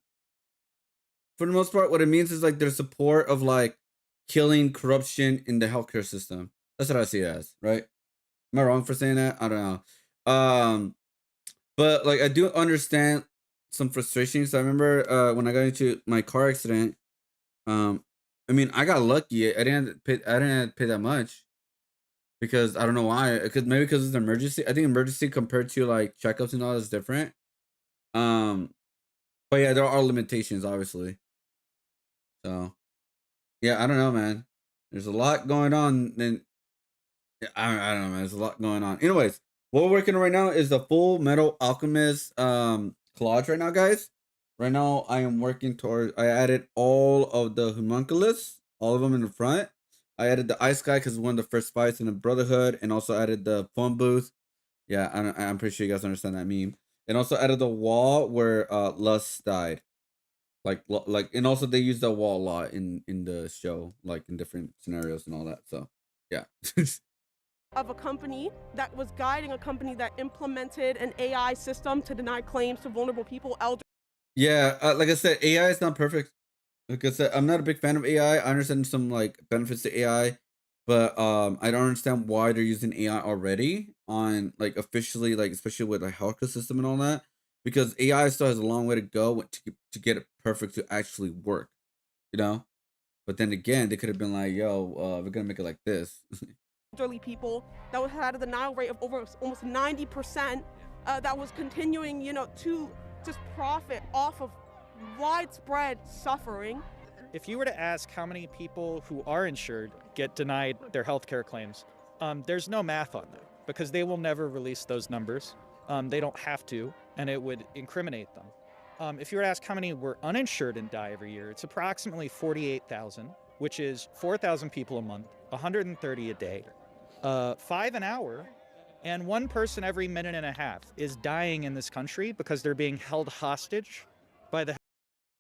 For the most part, what it means is like their support of like killing corruption in the healthcare system. That's what I see it as, right? Am I wrong for saying that? I don't know. But like I do understand some frustrations. I remember when I got into my car accident. I mean, I got lucky. I didn't pay that much because I don't know why. Because it's an emergency. I think emergency compared to like checkups and all is different. But yeah, there are limitations, obviously. So yeah, I don't know, man. There's a lot going on, and I don't know, man. There's a lot going on. Anyways, what we're working on right now is the Full Metal Alchemist collage right now, guys. Right now, I am working towards. I added all of the homunculus, all of them in the front. I added the ice guy because it's one of the first fights in the Brotherhood, and also added the phone booth. Yeah, I'm pretty sure you guys understand that meme. And also added the wall where Lust died. Like, and also they use the wall a lot in the show, like in different scenarios and all that. So, yeah.
Of a company that was guiding a company that implemented an AI system to deny claims to vulnerable people, elderly.
Yeah, like I said, AI is not perfect. Like I said, I'm not a big fan of AI. I understand some like benefits to AI, but I don't understand why they're using AI already on like officially, like especially with the healthcare system and all that, because AI still has a long way to go to get it perfect to actually work, you know. But then again, they could have been like, "Yo, we're gonna make it like this."
Elderly people that had a denial rate of over almost 90%, that was continuing, to just profit off of widespread suffering.
If you were to ask how many people who are insured get denied their health care claims, there's no math on that because they will never release those numbers. They don't have to, and it would incriminate them. If you were to ask how many were uninsured and die every year, it's approximately 48,000, which is 4,000 people a month, 130 a day, 5 an hour, and one person every minute and a half is dying in this country because they're being held hostage by the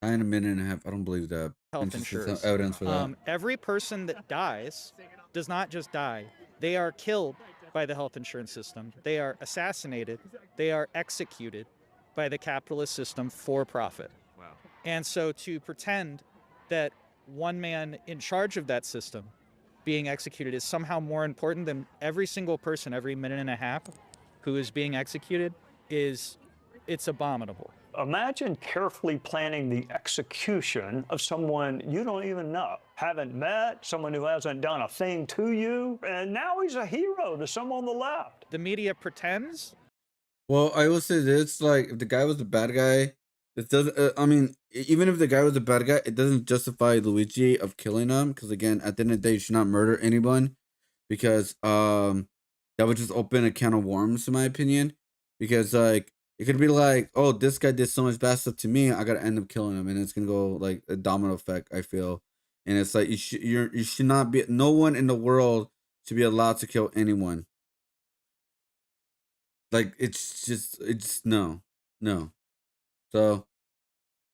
In a minute and a half, I don't believe that.
health insurance.
Some evidence for that.
Every person that dies does not just die. They are killed by the health insurance system. They are assassinated. They are executed by the capitalist system for profit. Wow. And so to pretend that one man in charge of that system being executed is somehow more important than every single person every minute and a half who is being executed it's abominable.
Imagine carefully planning the execution of someone you don't even know, haven't met, someone who hasn't done a thing to you, and now he's a hero to some on the left.
The media pretends.
Well, I will say this: like, if the guy was the bad guy, it doesn't. I mean, even if the guy was the bad guy, it doesn't justify Luigi of killing him. Because again, at the end of the day, you should not murder anyone, because that would just open a can of worms, in my opinion. Because like, it could be like, oh, this guy did so much bad stuff to me, I gotta end up killing him, and it's gonna go like a domino effect, I feel. And it's like you should not be. No one in the world should be allowed to kill anyone. Like it's no. So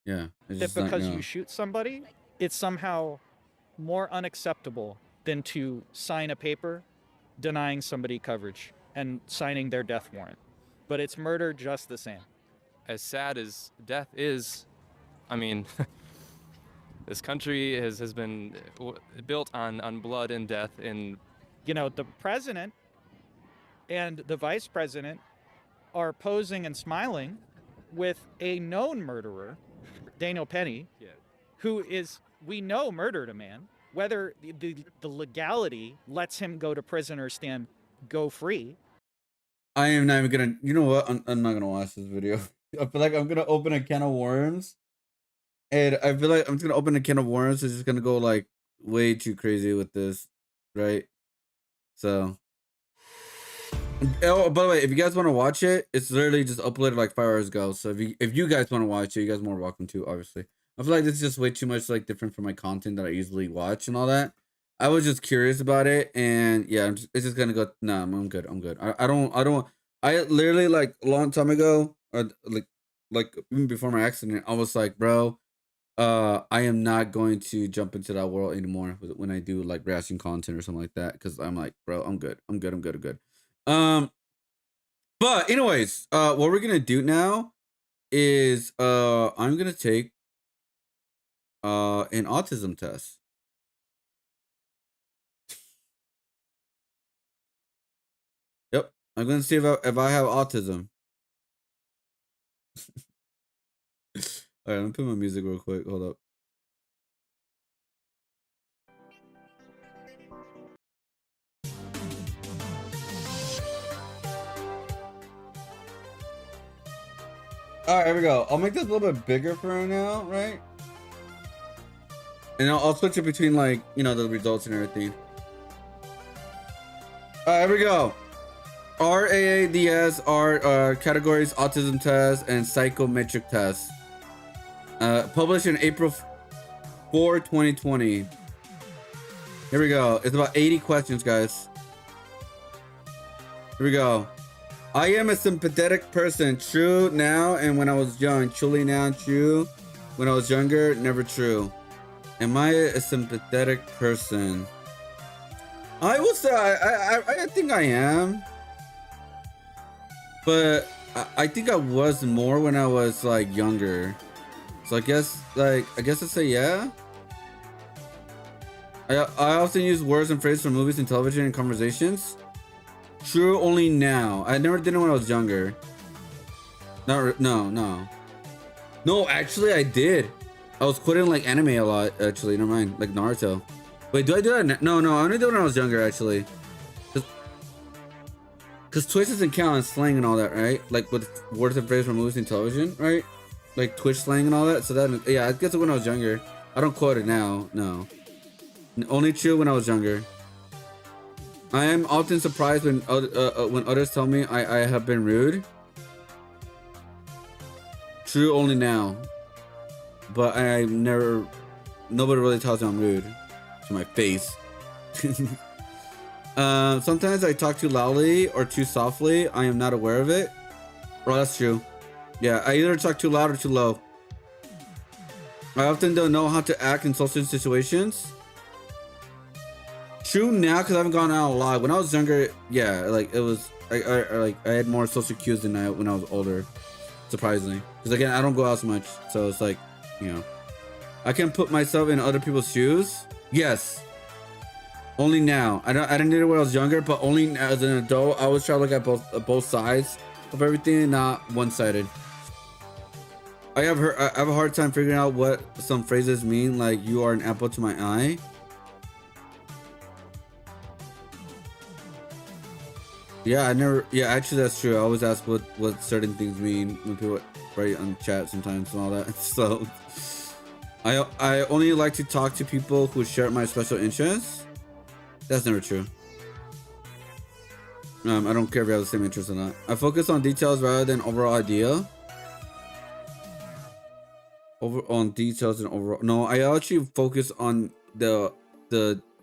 yeah, it's
That
just like,
because
no.
you shoot somebody, it's somehow more unacceptable than to sign a paper denying somebody coverage and signing their death warrant. But it's murder just the same.
As sad as death is, I mean, this country has been built on blood and death. And
the president and the vice president are posing and smiling with a known murderer, Daniel Penny, who we know murdered a man. Whether the legality lets him go to prison or go free.
I am not even gonna. You know what? I'm not gonna watch this video. I feel like I'm gonna open a can of worms, and I feel like I'm just gonna open a can of worms. It's just gonna go like way too crazy with this, right? So, oh, by the way, if you guys want to watch it, it's literally just uploaded like 5 hours ago. So if you guys want to watch it, you guys are more welcome to. Obviously, I feel like this is just way too much like different from my content that I usually watch and all that. I was just curious about it, and yeah, it's just gonna go. Nah, I'm good. I'm good. I don't. I literally like a long time ago, or like even before my accident, I was like, bro, I am not going to jump into that world anymore when I do like reaction content or something like that, because I'm like, bro, I'm good. I'm good. I'm good. I'm good. But anyways, what we're gonna do now is I'm gonna take an autism test. Yep, I'm gonna see if I have autism. All right, let me put my music real quick. Hold up. All right, here we go. I'll make this a little bit bigger for right now, right? And I'll switch it between, like, you know, the results and everything. All right, here we go. RAADS are categories: autism test and psychometric test. Published in April 4, 2020. Here we go. It's about 80 questions, guys. Here we go. I am a sympathetic person. True now and when I was young. Truly now, true. When I was younger, never true. Am I a sympathetic person? I will say I think I am. But I think I was more when I was like younger. So I guess I'd say yeah. I often use words and phrases from movies and television and conversations. True only now. I never did it when I was younger. No, actually I did. I was quoting like anime a lot, actually. Never mind, like Naruto. Wait, do I do that? No, I only did it when I was younger, actually. Because Twitch doesn't count as slang and all that, right? Like with words and phrases from movies and television, right? Like Twitch slang and all that. So that, yeah, I guess when I was younger. I don't quote it now, no. Only true when I was younger. I am often surprised when others tell me I have been rude. True only now. But nobody really tells me I'm rude to my face. Sometimes I talk too loudly or too softly. I am not aware of it. Oh, that's true. Yeah, I either talk too loud or too low. I often don't know how to act in social situations. True now, because I haven't gone out a lot. When I was younger, yeah, like it was I had more social cues than when I was older. Surprisingly, because again, I don't go out so much, so it's like, you know, I can put myself in other people's shoes. Yes, only now. I didn't do it when I was younger, but only as an adult. I always try to look at both sides of everything, not one-sided. I have a hard time figuring out what some phrases mean, like "you are an apple to my eye." Yeah, actually that's true. I always ask what certain things mean when people write on chat sometimes and all that. So I only like to talk to people who share my special interests. That's never true. I don't care if you have the same interests or not. I focus on details rather than overall idea. No, I actually focus on the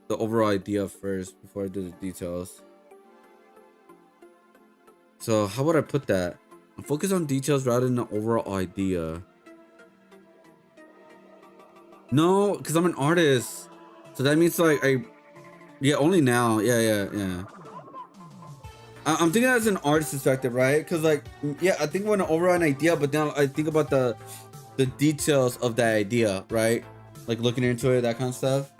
overall idea first before I do the details. So how would I put that? I focus on details rather than the overall idea. No, because I'm an artist. So that means like only now. Yeah. I'm thinking as an artist perspective, right? Because like, yeah, I think when I overall an idea, but then I think about the details of that idea, right? Like looking into it, that kind of stuff.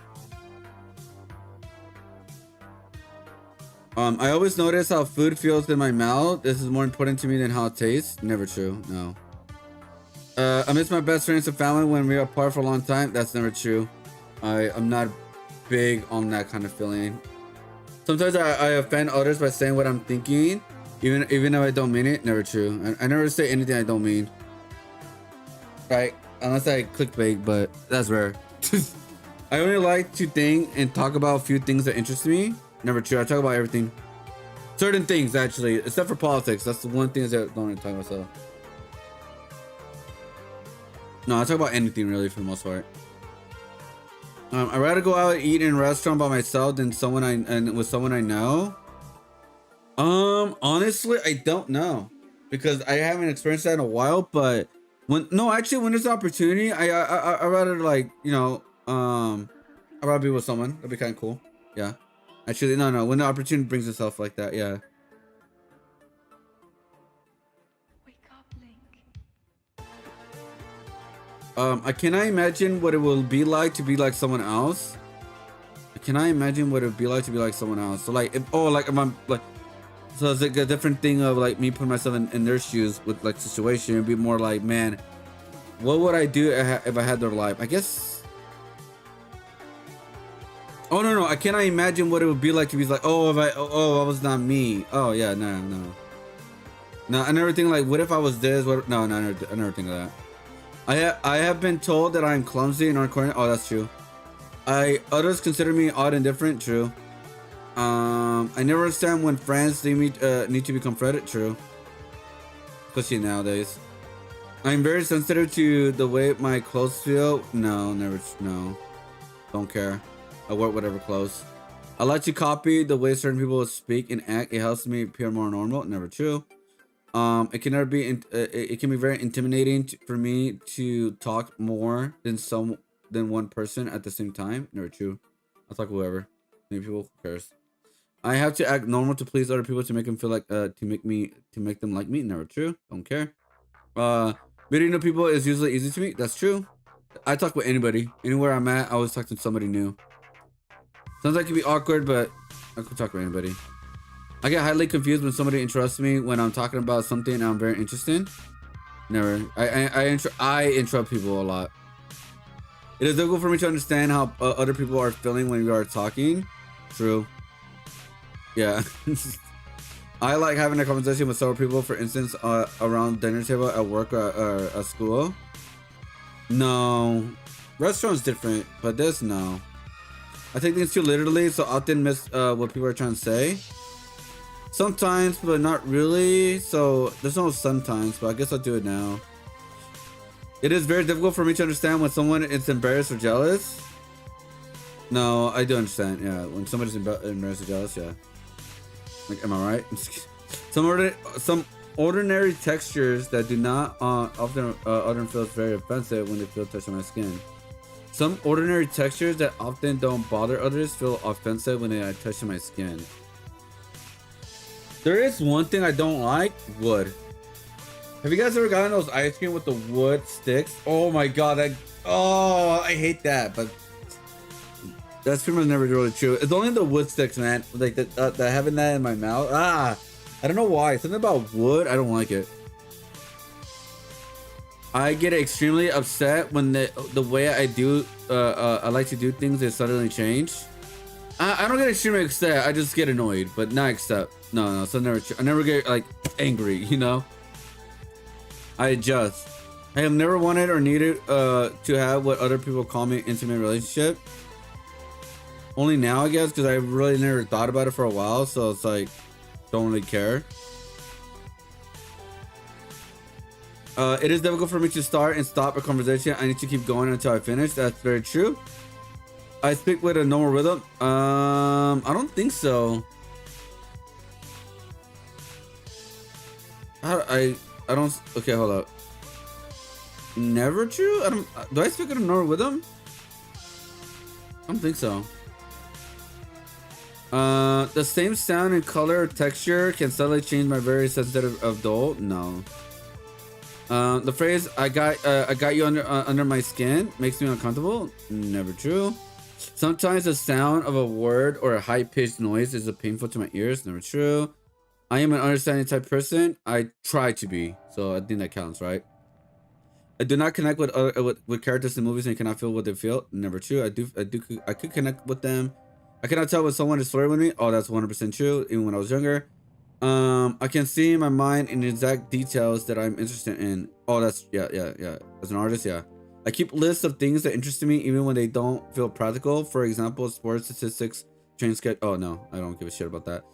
I always notice how food feels in my mouth. This is more important to me than how it tastes. Never true. No. I miss my best friends and family when we were apart for a long time. That's never true. I'm not big on that kind of feeling. Sometimes I offend others by saying what I'm thinking, even if I don't mean it. Never true. I never say anything I don't mean. Right? Unless I clickbait, but that's rare. I only like to think and talk about a few things that interest me. Never true. I talk about everything. Certain things, actually, except for politics. That's the one thing that I don't really talk about. So. No, I talk about anything really for the most part. I'd rather go out and eat in a restaurant by myself than with someone I know. Honestly, I don't know because I haven't experienced that in a while. But when there's an opportunity, I rather like I'd rather be with someone. That'd be kind of cool. Yeah. Actually, no. When the opportunity brings itself like that, yeah. I cannot imagine what it will be like to be like someone else. Can I imagine what it would be like to be like someone else? So like, if I'm like, so it's like a different thing of like me putting myself in their shoes with like situation. It'd be more like, man, what would I do if I had their life? I guess. Oh no, I cannot imagine what it would be like to be like, oh, if I was not me. Oh yeah, no. I never think like, what if I was this? What? No, I never think of that. I have been told that I'm clumsy and uncoordinated. Oh, that's true. Others consider me odd and different. True. I never understand when friends need to be confronted. True. Especially nowadays. I'm very sensitive to the way my clothes feel. No, never. No. Don't care. I wear whatever clothes. I like to copy the way certain people speak and act. It helps me appear more normal. Never true. It can never be. It can be very intimidating for me to talk more than one person at the same time. Never true. I'll talk whoever. Maybe people, who cares? I have to act normal to please other people to make them feel like to make them like me. Never true. Don't care. Meeting new people is usually easy to me. That's true. I talk with anybody. Anywhere I'm at, I always talk to somebody new. Sometimes I can be awkward, but I can talk with anybody. I get highly confused when somebody interrupts me when I'm talking about something I'm very interested in. Never. I interrupt people a lot. It is difficult for me to understand how other people are feeling when we are talking. True. Yeah. I like having a conversation with several people, for instance, around dinner table at work or at school. No. Restaurants different, but this, no. I take things too literally, so often miss what people are trying to say. Sometimes, but not really. So there's no sometimes, but I guess I'll do it now. It is very difficult for me to understand when someone is embarrassed or jealous. No, I do understand. Yeah, when somebody's embarrassed or jealous, yeah. Like, am I right? Some ordinary textures that do not often feel very offensive when they feel touching my skin. Some ordinary textures that often don't bother others feel offensive when they are touching my skin. There is one thing I don't like: wood. Have you guys ever gotten those ice cream with the wood sticks? Oh my god, I hate that. But that's pretty much never really true. It's only the wood sticks, man. Like having that in my mouth. I don't know why. Something about wood, I don't like it. I get extremely upset when the way I like to do things is suddenly change. I don't get extremely upset. I just get annoyed, but not upset. No. So I never get like angry. You know. I adjust. I have never wanted or needed to have what other people call me intimate relationship. Only now, I guess, because I really never thought about it for a while. So it's like, don't really care. It is difficult for me to start and stop a conversation. I need to keep going until I finish. That's very true. I speak with a normal rhythm. I don't think so. I don't. Okay, hold up. Never true. Do I speak with a normal rhythm? I don't think so. The same sound and color or texture can suddenly change my very sensitive of dull. No. The phrase I got you under my skin makes me uncomfortable. Never true. Sometimes the sound of a word or a high-pitched noise is painful to my ears. Never true. I am an understanding type person. I try to be, so I think that counts, right? I do not connect with characters in movies and cannot feel what they feel. Never true. I could connect with them. I cannot tell when someone is flirting with me. Oh, that's 100% true. Even when I was younger. I can see in my mind in exact details that I'm interested in. Oh, that's yeah. As an artist, yeah. I keep lists of things that interest me even when they don't feel practical. For example, sports statistics, train sketch. Oh no, I don't give a shit about that.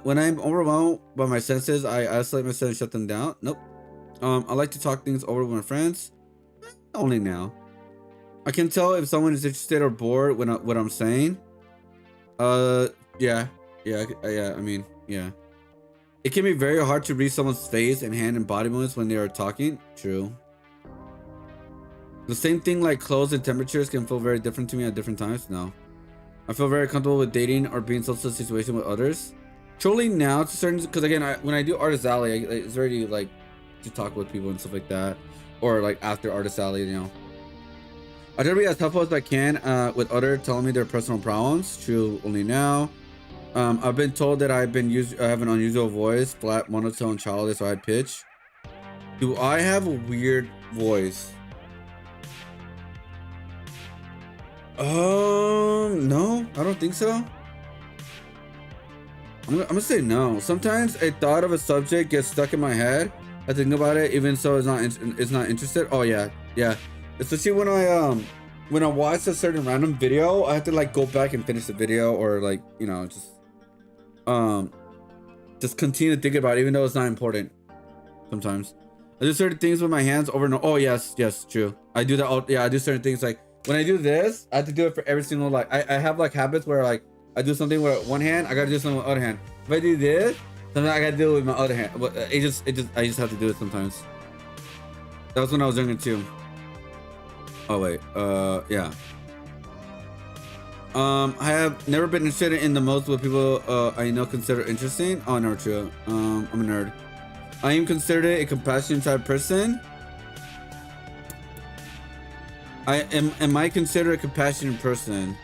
When I'm overwhelmed by my senses, I isolate myself and shut them down. Nope. I like to talk things over with my friends. Only now. I can tell if someone is interested or bored when what I'm saying. Yeah. I mean, yeah. It can be very hard to read someone's face and hand and body movements when they are talking. True. The same thing like clothes and temperatures can feel very different to me at different times. No. I feel very comfortable with dating or being in social situation with others. Truly now to certain, because again, when I do Artist Alley, it's already like to talk with people and stuff like that. Or like after Artist Alley, you know. I try to be as helpful as I can with others telling me their personal problems. True only now. I've been told that I have an unusual voice, flat, monotone, childish, or high pitch. Do I have a weird voice? No, I don't think so. I'm gonna say no. Sometimes a thought of a subject gets stuck in my head. I think about it, even so it's not interested. Oh yeah. Especially when I watch a certain random video, I have to like go back and finish the video, or like, you know, just continue to think about it, even though it's not important. Sometimes I do certain things with my hands over and over. Oh yes, true. I do that all. Yeah, I do certain things like when I do this, I have to do it for every single, like I have like habits where like I do something with one hand, I gotta do something with the other hand. If I do this, sometimes I gotta do it with my other hand. But I just have to do it sometimes. That was when I was younger too. Oh wait, yeah. I have never been interested in the most what people I know consider interesting. Oh no, true. I'm a nerd. I am considered a compassionate type person. Am I considered a compassionate person?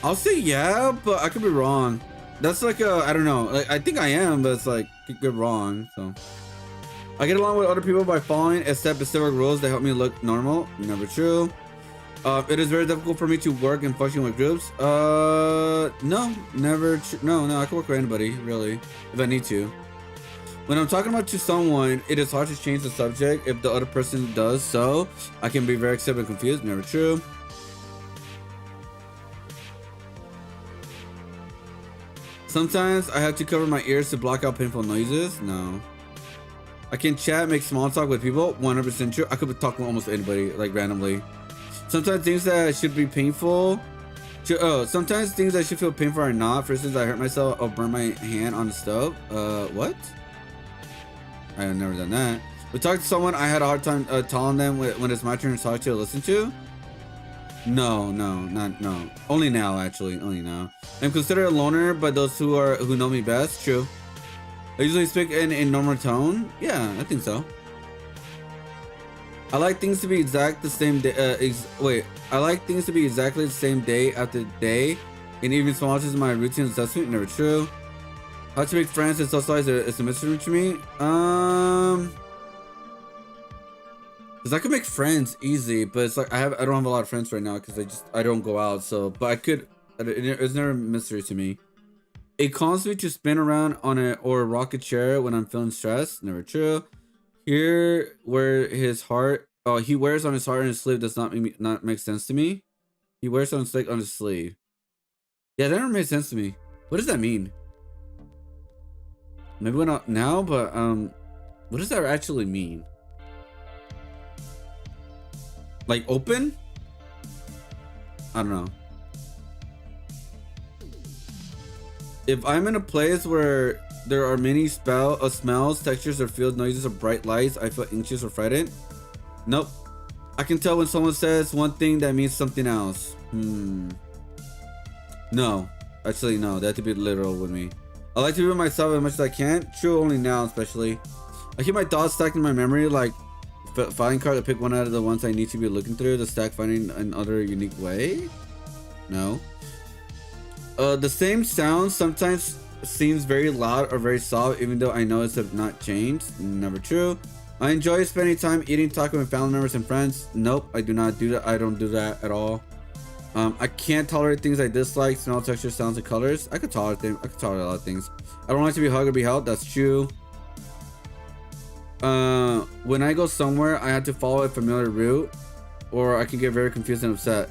I'll say yeah, but I could be wrong. That's like I don't know. Like I think I am, but it's like could get wrong. So I get along with other people by following a set specific rules that help me look normal. Never true. It is very difficult for me to work and function with groups. No, never. No. I can work with anybody really if I need to. When I'm talking about to someone, it is hard to change the subject if the other person does so. I can be very upset and confused. Never true. Sometimes I have to cover my ears to block out painful noises. No. I can chat, make small talk with people. 100% true. I could talk with almost anybody, like randomly. Sometimes things that should be painful. Sometimes things that should feel painful are not. For instance, I hurt myself or burned my hand on the stove. What? I have never done that. We talked to someone I had a hard time telling them when it's my turn to talk to or listen to. No. Only now, actually. Only now. I'm considered a loner by those who know me best. True. I usually speak in normal tone. Yeah, I think so. I like things to be the same day. I like things to be exactly the same day after day, and even small changes in my routine assessment. Never true. How to make friends and socialize is a mystery to me. Cause I could make friends easy, but it's like I don't have a lot of friends right now because I don't go out. So, but I could. It's never a mystery to me. It causes me to spin around on a rocket chair when I'm feeling stressed. Never true. Here, where his heart, he wears on his heart and his sleeve does not make sense to me. He wears on his on his sleeve. Yeah, that never made sense to me. What does that mean? Maybe we're not now, but what does that actually mean? Like open? I don't know. If I'm in a place where there are many smells, textures, or field noises, or bright lights, I feel anxious or frightened. Nope. I can tell when someone says one thing that means something else. No. Actually, no. That had to be literal with me. I like to be with myself as much as I can. True only now, especially. I keep my thoughts stacked in my memory, like filing card to pick one out of the ones I need to be looking through. The stack finding another unique way. No. The same sound sometimes seems very loud or very soft, even though I know it's not changed. Never true. I enjoy spending time eating, talking with family members and friends. Nope, I do not do that. I don't do that at all. I can't tolerate things I dislike, smell, texture, sounds, and colors. I could tolerate them. I could tolerate a lot of things. I don't like to be hugged or be held. That's true. When I go somewhere, I have to follow a familiar route, or I can get very confused and upset.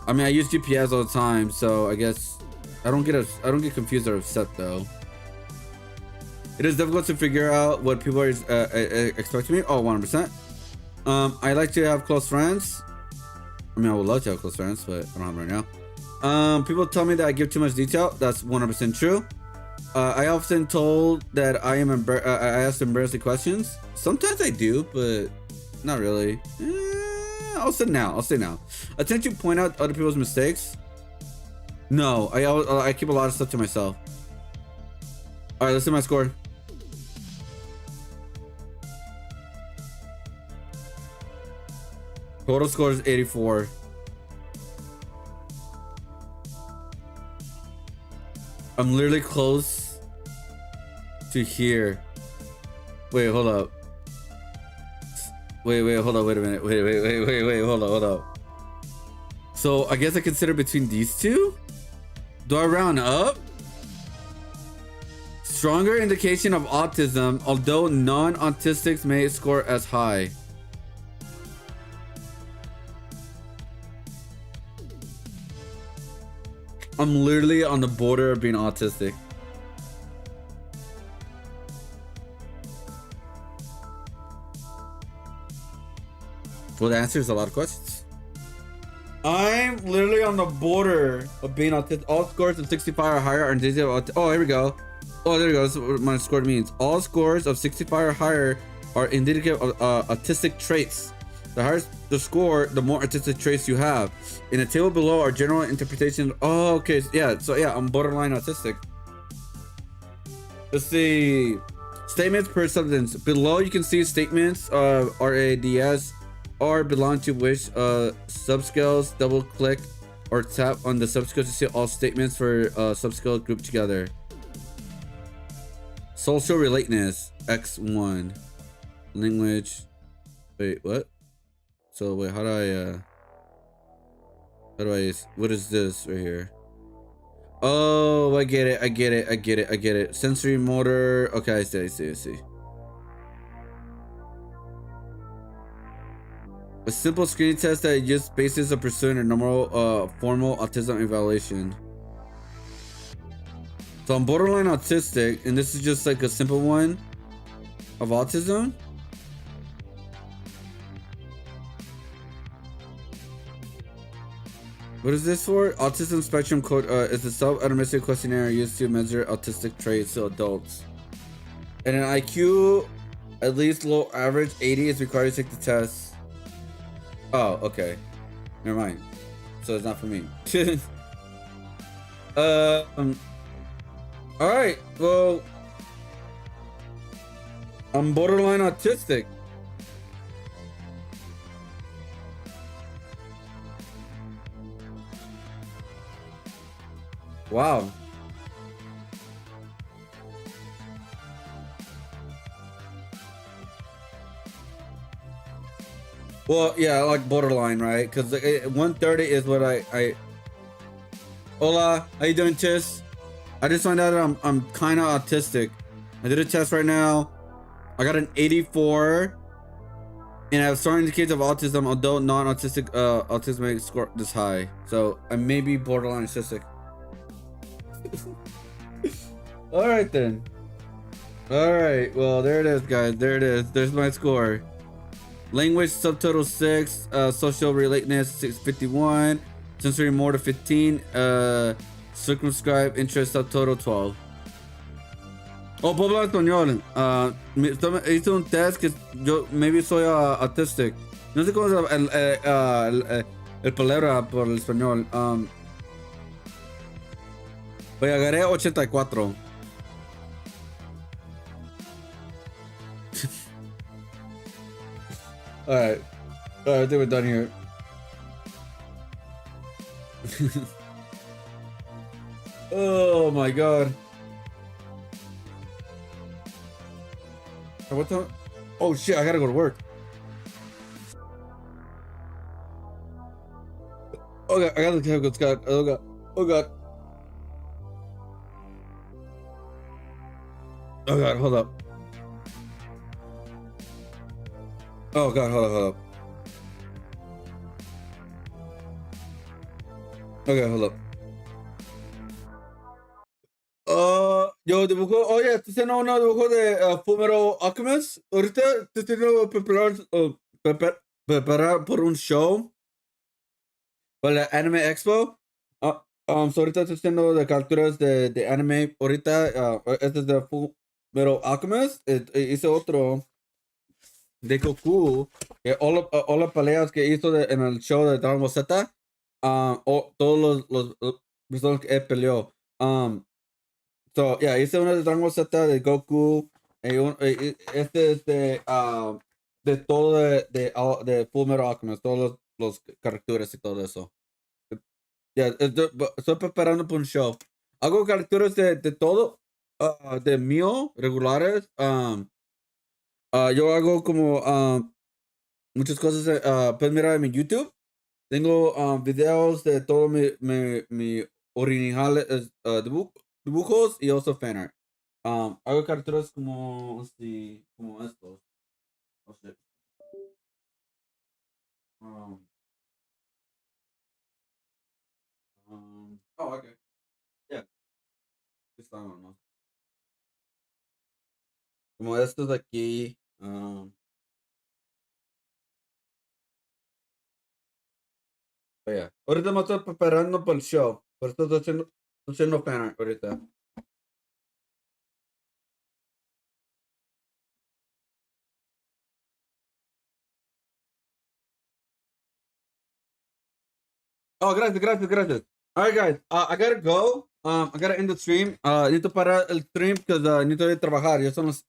I mean, I use GPS all the time, so I guess I don't get confused or upset though. It is difficult to figure out what people are expecting me. Oh, 100%. I like to have close friends. I mean, I would love to have close friends, but I don't have them right now. People tell me that I give too much detail. That's 100% true. I often told that I ask embarrassing questions. Sometimes I do, but not really. I'll say now. I tend to point out other people's mistakes. No, I keep a lot of stuff to myself. All right, let's see my score. Total score is 84. I'm literally close to here. Wait, hold up. Wait, hold up. Wait a minute. Wait, hold up. So I guess I consider between these two? Do I round up? Stronger indication of autism, although non-autistics may score as high. I'm literally on the border of being autistic. Well, the answer is a lot of questions. I'm literally on the border of being autistic. All scores of 65 or higher are indicative of oh, here we go. Oh, there we go. That's what my score means. All scores of 65 or higher are indicative of autistic traits. The higher the score, the more autistic traits you have. In the table below are general interpretations. Oh, okay. Yeah. So yeah, I'm borderline autistic. Let's see. Statements per substance. Below you can see statements of RADS or belong to which subscales. Double click or tap on the subscale to see all statements for subscale grouped together. Social relateness X1. Language. Wait, what? So wait, how do I what is this right here? Oh, I get it. Sensory motor. Okay, I see. A simple screening test that uses basis of pursuing a normal formal autism evaluation. So I'm borderline autistic, and this is just like a simple one of autism. What is this for? Autism Spectrum Code is a self-administered questionnaire used to measure autistic traits to adults. And an IQ at least low average 80 is required to take the test. Oh, okay. Never mind. So it's not for me. Alright, well, I'm borderline autistic. Wow. Well, yeah, like borderline, right? Because 130 is what I. Hola, how you doing, Tis? I just found out that I'm kind of autistic. I did a test right now. I got an 84, and I have strong indicators of autism, although non-autistic autism may score this high. So I may be borderline autistic. All right then. All right. Well, there it is, guys. There it is. There's my score. Language subtotal 6, social relateness 651, sensory motor 15, circumscribe interest subtotal 12. Oh, puedo hablar español. Hice un test que yo maybe soy autistic. No sé cómo es el palabra por el español. Pues agarré 84. Alright. I think we're done here. Oh my god. What the? Oh shit, I gotta go to work. Oh god, I gotta go, Scott. Oh god. Oh god. Oh god, hold up. Oh god, hold up. Okay, hold up. Yo dibujo, oye, ¿tú tienes uno dibujo de Fumero Alchemist? Ahorita te tengo preparar preparar por un show para la Anime Expo. So ahorita estoy haciendo de capturas de anime. Ahorita, este es de Full Metal Alchemist. Hice otro de Goku. All las peleas que hizo en el show de Dragon Ball Z. Todos los personas que él peleó. So, yeah, hice una de Dragon Ball Z de Goku. Este es de todo de Full Metal Alchemist. Todos los caricaturas y todo eso. Estoy preparando para un show. Hago caricaturas de todo. De mío, regulares. Yo hago como muchas cosas. Puedes mirar en mi YouTube. Tengo videos de todo mi original dibujos y also fan art. Hago caricaturas como, como estos. Oh, shit. Oh, okay. Yeah. Está bueno. Como estos de aquí. Yeah. Ahorita me estoy preparando para el show. Por eso estoy haciendo fan art ahorita. Oh, gracias. All right, guys. I gotta go. I gotta end the stream. Necesito parar el stream because necesito ir a trabajar. Ya son las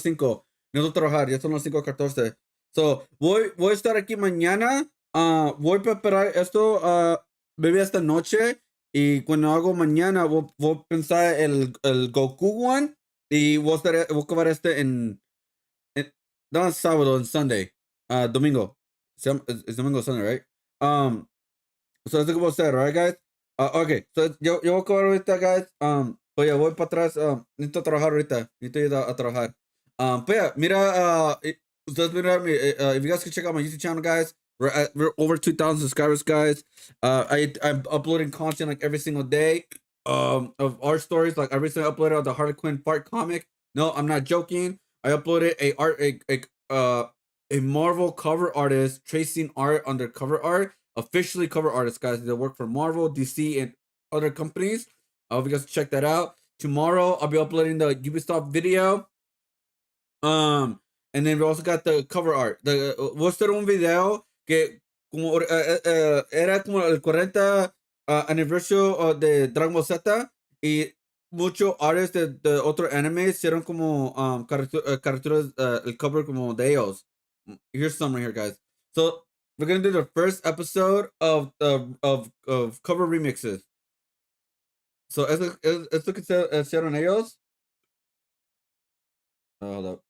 5. Necesito trabajar. Ya son las 5:14. So, voy a estar aquí mañana. Voy a preparar esto, maybe esta noche. Y cuando hago mañana, voy a pensar el Goku one. Y voy a acabar este no es sábado, en Sunday. Domingo. Es domingo, Sunday, right? So that's what I said, right, guys? Okay, so yo voy a acabar ahorita, guys. Pues ya voy para atrás. Necesito trabajar ahorita. Necesito ir a trabajar. Pues ya, mira, ustedes miran if you guys can check out my YouTube channel, guys. We're over 2,000 subscribers, guys. I'm uploading content like every single day. Of our stories. Like I recently uploaded the Harley Quinn fart comic. No, I'm not joking. I uploaded a Marvel cover artist tracing art under cover art. Officially cover artists, guys. They work for Marvel, DC, and other companies. I hope you guys check that out. Tomorrow, I'll be uploading the Ubisoft video. And then we also got the cover art. Voy a hacer un video que como era como el 40 aniversario de Dragon Ball Z y muchos artists de otro anime hicieron como caricaturas, el cover como de ellos. Here's some right here, guys. So we're gonna do the first episode of cover remixes. So esto que hicieron ellos. Hold up.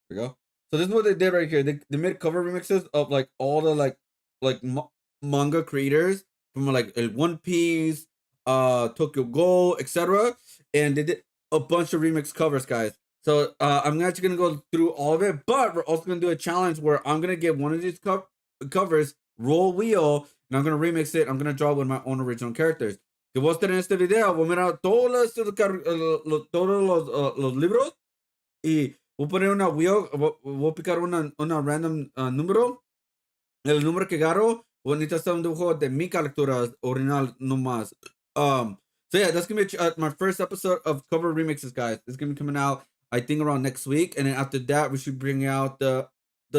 There we go. So this is what they did right here. They made cover remixes of like all the like manga creators from like One Piece, Tokyo Ghoul, etc. And they did a bunch of remix covers, guys. So I'm actually gonna go through all of it, but we're also gonna do a challenge where I'm gonna get one of these covers, roll wheel, and I'm gonna remix it. I'm gonna draw with my own original characters. Que voy a estar en este video, voy a mirar todos los libros y voy a poner una wheel, voy a picar una random número. El número que agarro, voy a necesitar hacer un dibujo de mi captura original nomás. So yeah, that's gonna be my first episode of cover remixes, guys. It's gonna be coming out, I think, around next week, and then after that, we should bring out the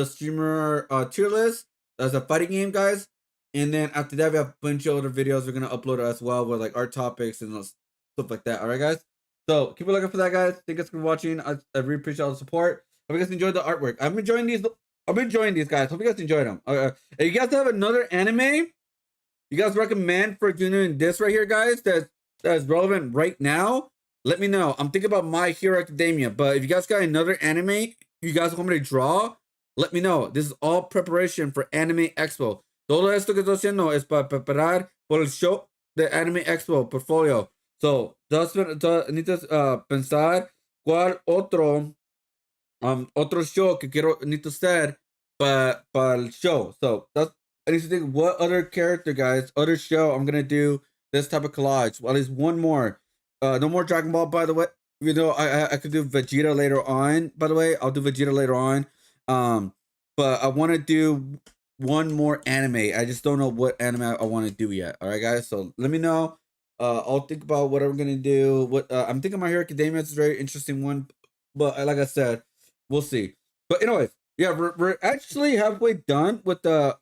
streamer tier list as a fighting game, guys. And then after that, we have a bunch of other videos we're gonna upload as well with like art topics and stuff like that. All right, guys. So keep a lookout for that, guys. Thank you guys for watching. I really appreciate all the support. Hope you guys enjoyed the artwork. I'm enjoying these, guys. Hope you guys enjoyed them. If you guys have another anime you guys recommend for doing this right here, guys, that's relevant right now, let me know. I'm thinking about My Hero Academia, but if you guys got another anime you guys want me to draw, let me know. This is all preparation for Anime Expo. Todo esto que estoy haciendo es para preparar por el show de Anime Expo portfolio. So, necesitas pensar cuál otro show que necesito hacer para el show. So, I need to think what other character, guys, other show I'm gonna do this type of collage. Well, at least one more. No more Dragon Ball, by the way. You know, I could do Vegeta later on. By the way, I'll do Vegeta later on. but I want to do one more anime. I just don't know what anime I want to do yet. All right, guys. So let me know. I'll think about what I'm gonna do. What I'm thinking, My Hero Academia is a very interesting one, but like I said, we'll see. But anyways, yeah, we're actually halfway done with the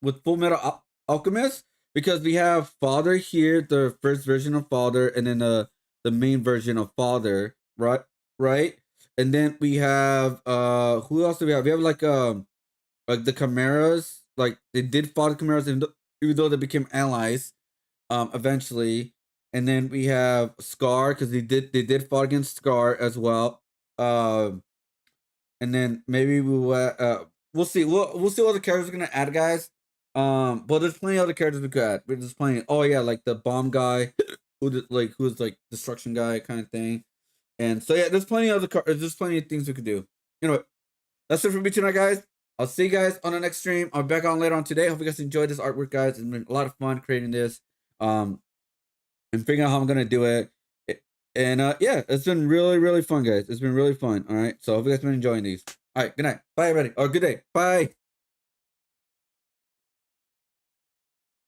with Full Metal Alchemist, because we have Father here, the first version of Father, and then the main version of Father, right? Right, and then we have who else do we have? We have like the Chimeras, like they did fight the Chimeras, even though they became allies eventually. And then we have Scar, because they did fight against Scar as well. And then maybe we'll see. We'll see what the characters are gonna add, guys. But there's plenty of other characters we could add. We're just playing. Oh yeah, like the bomb guy, who's like destruction guy kind of thing. And so yeah, there's plenty of there's plenty of things we could do. Anyway, that's it for me tonight, guys. I'll see you guys on the next stream. I'll be back on later on today. Hope you guys enjoyed this artwork, guys. It's been a lot of fun creating this. And figuring out how I'm gonna do it. And yeah, it's been really fun, guys. It's been really fun. All right. So hope you guys been enjoying these. All right, good night. Bye everybody. Or good day. Bye.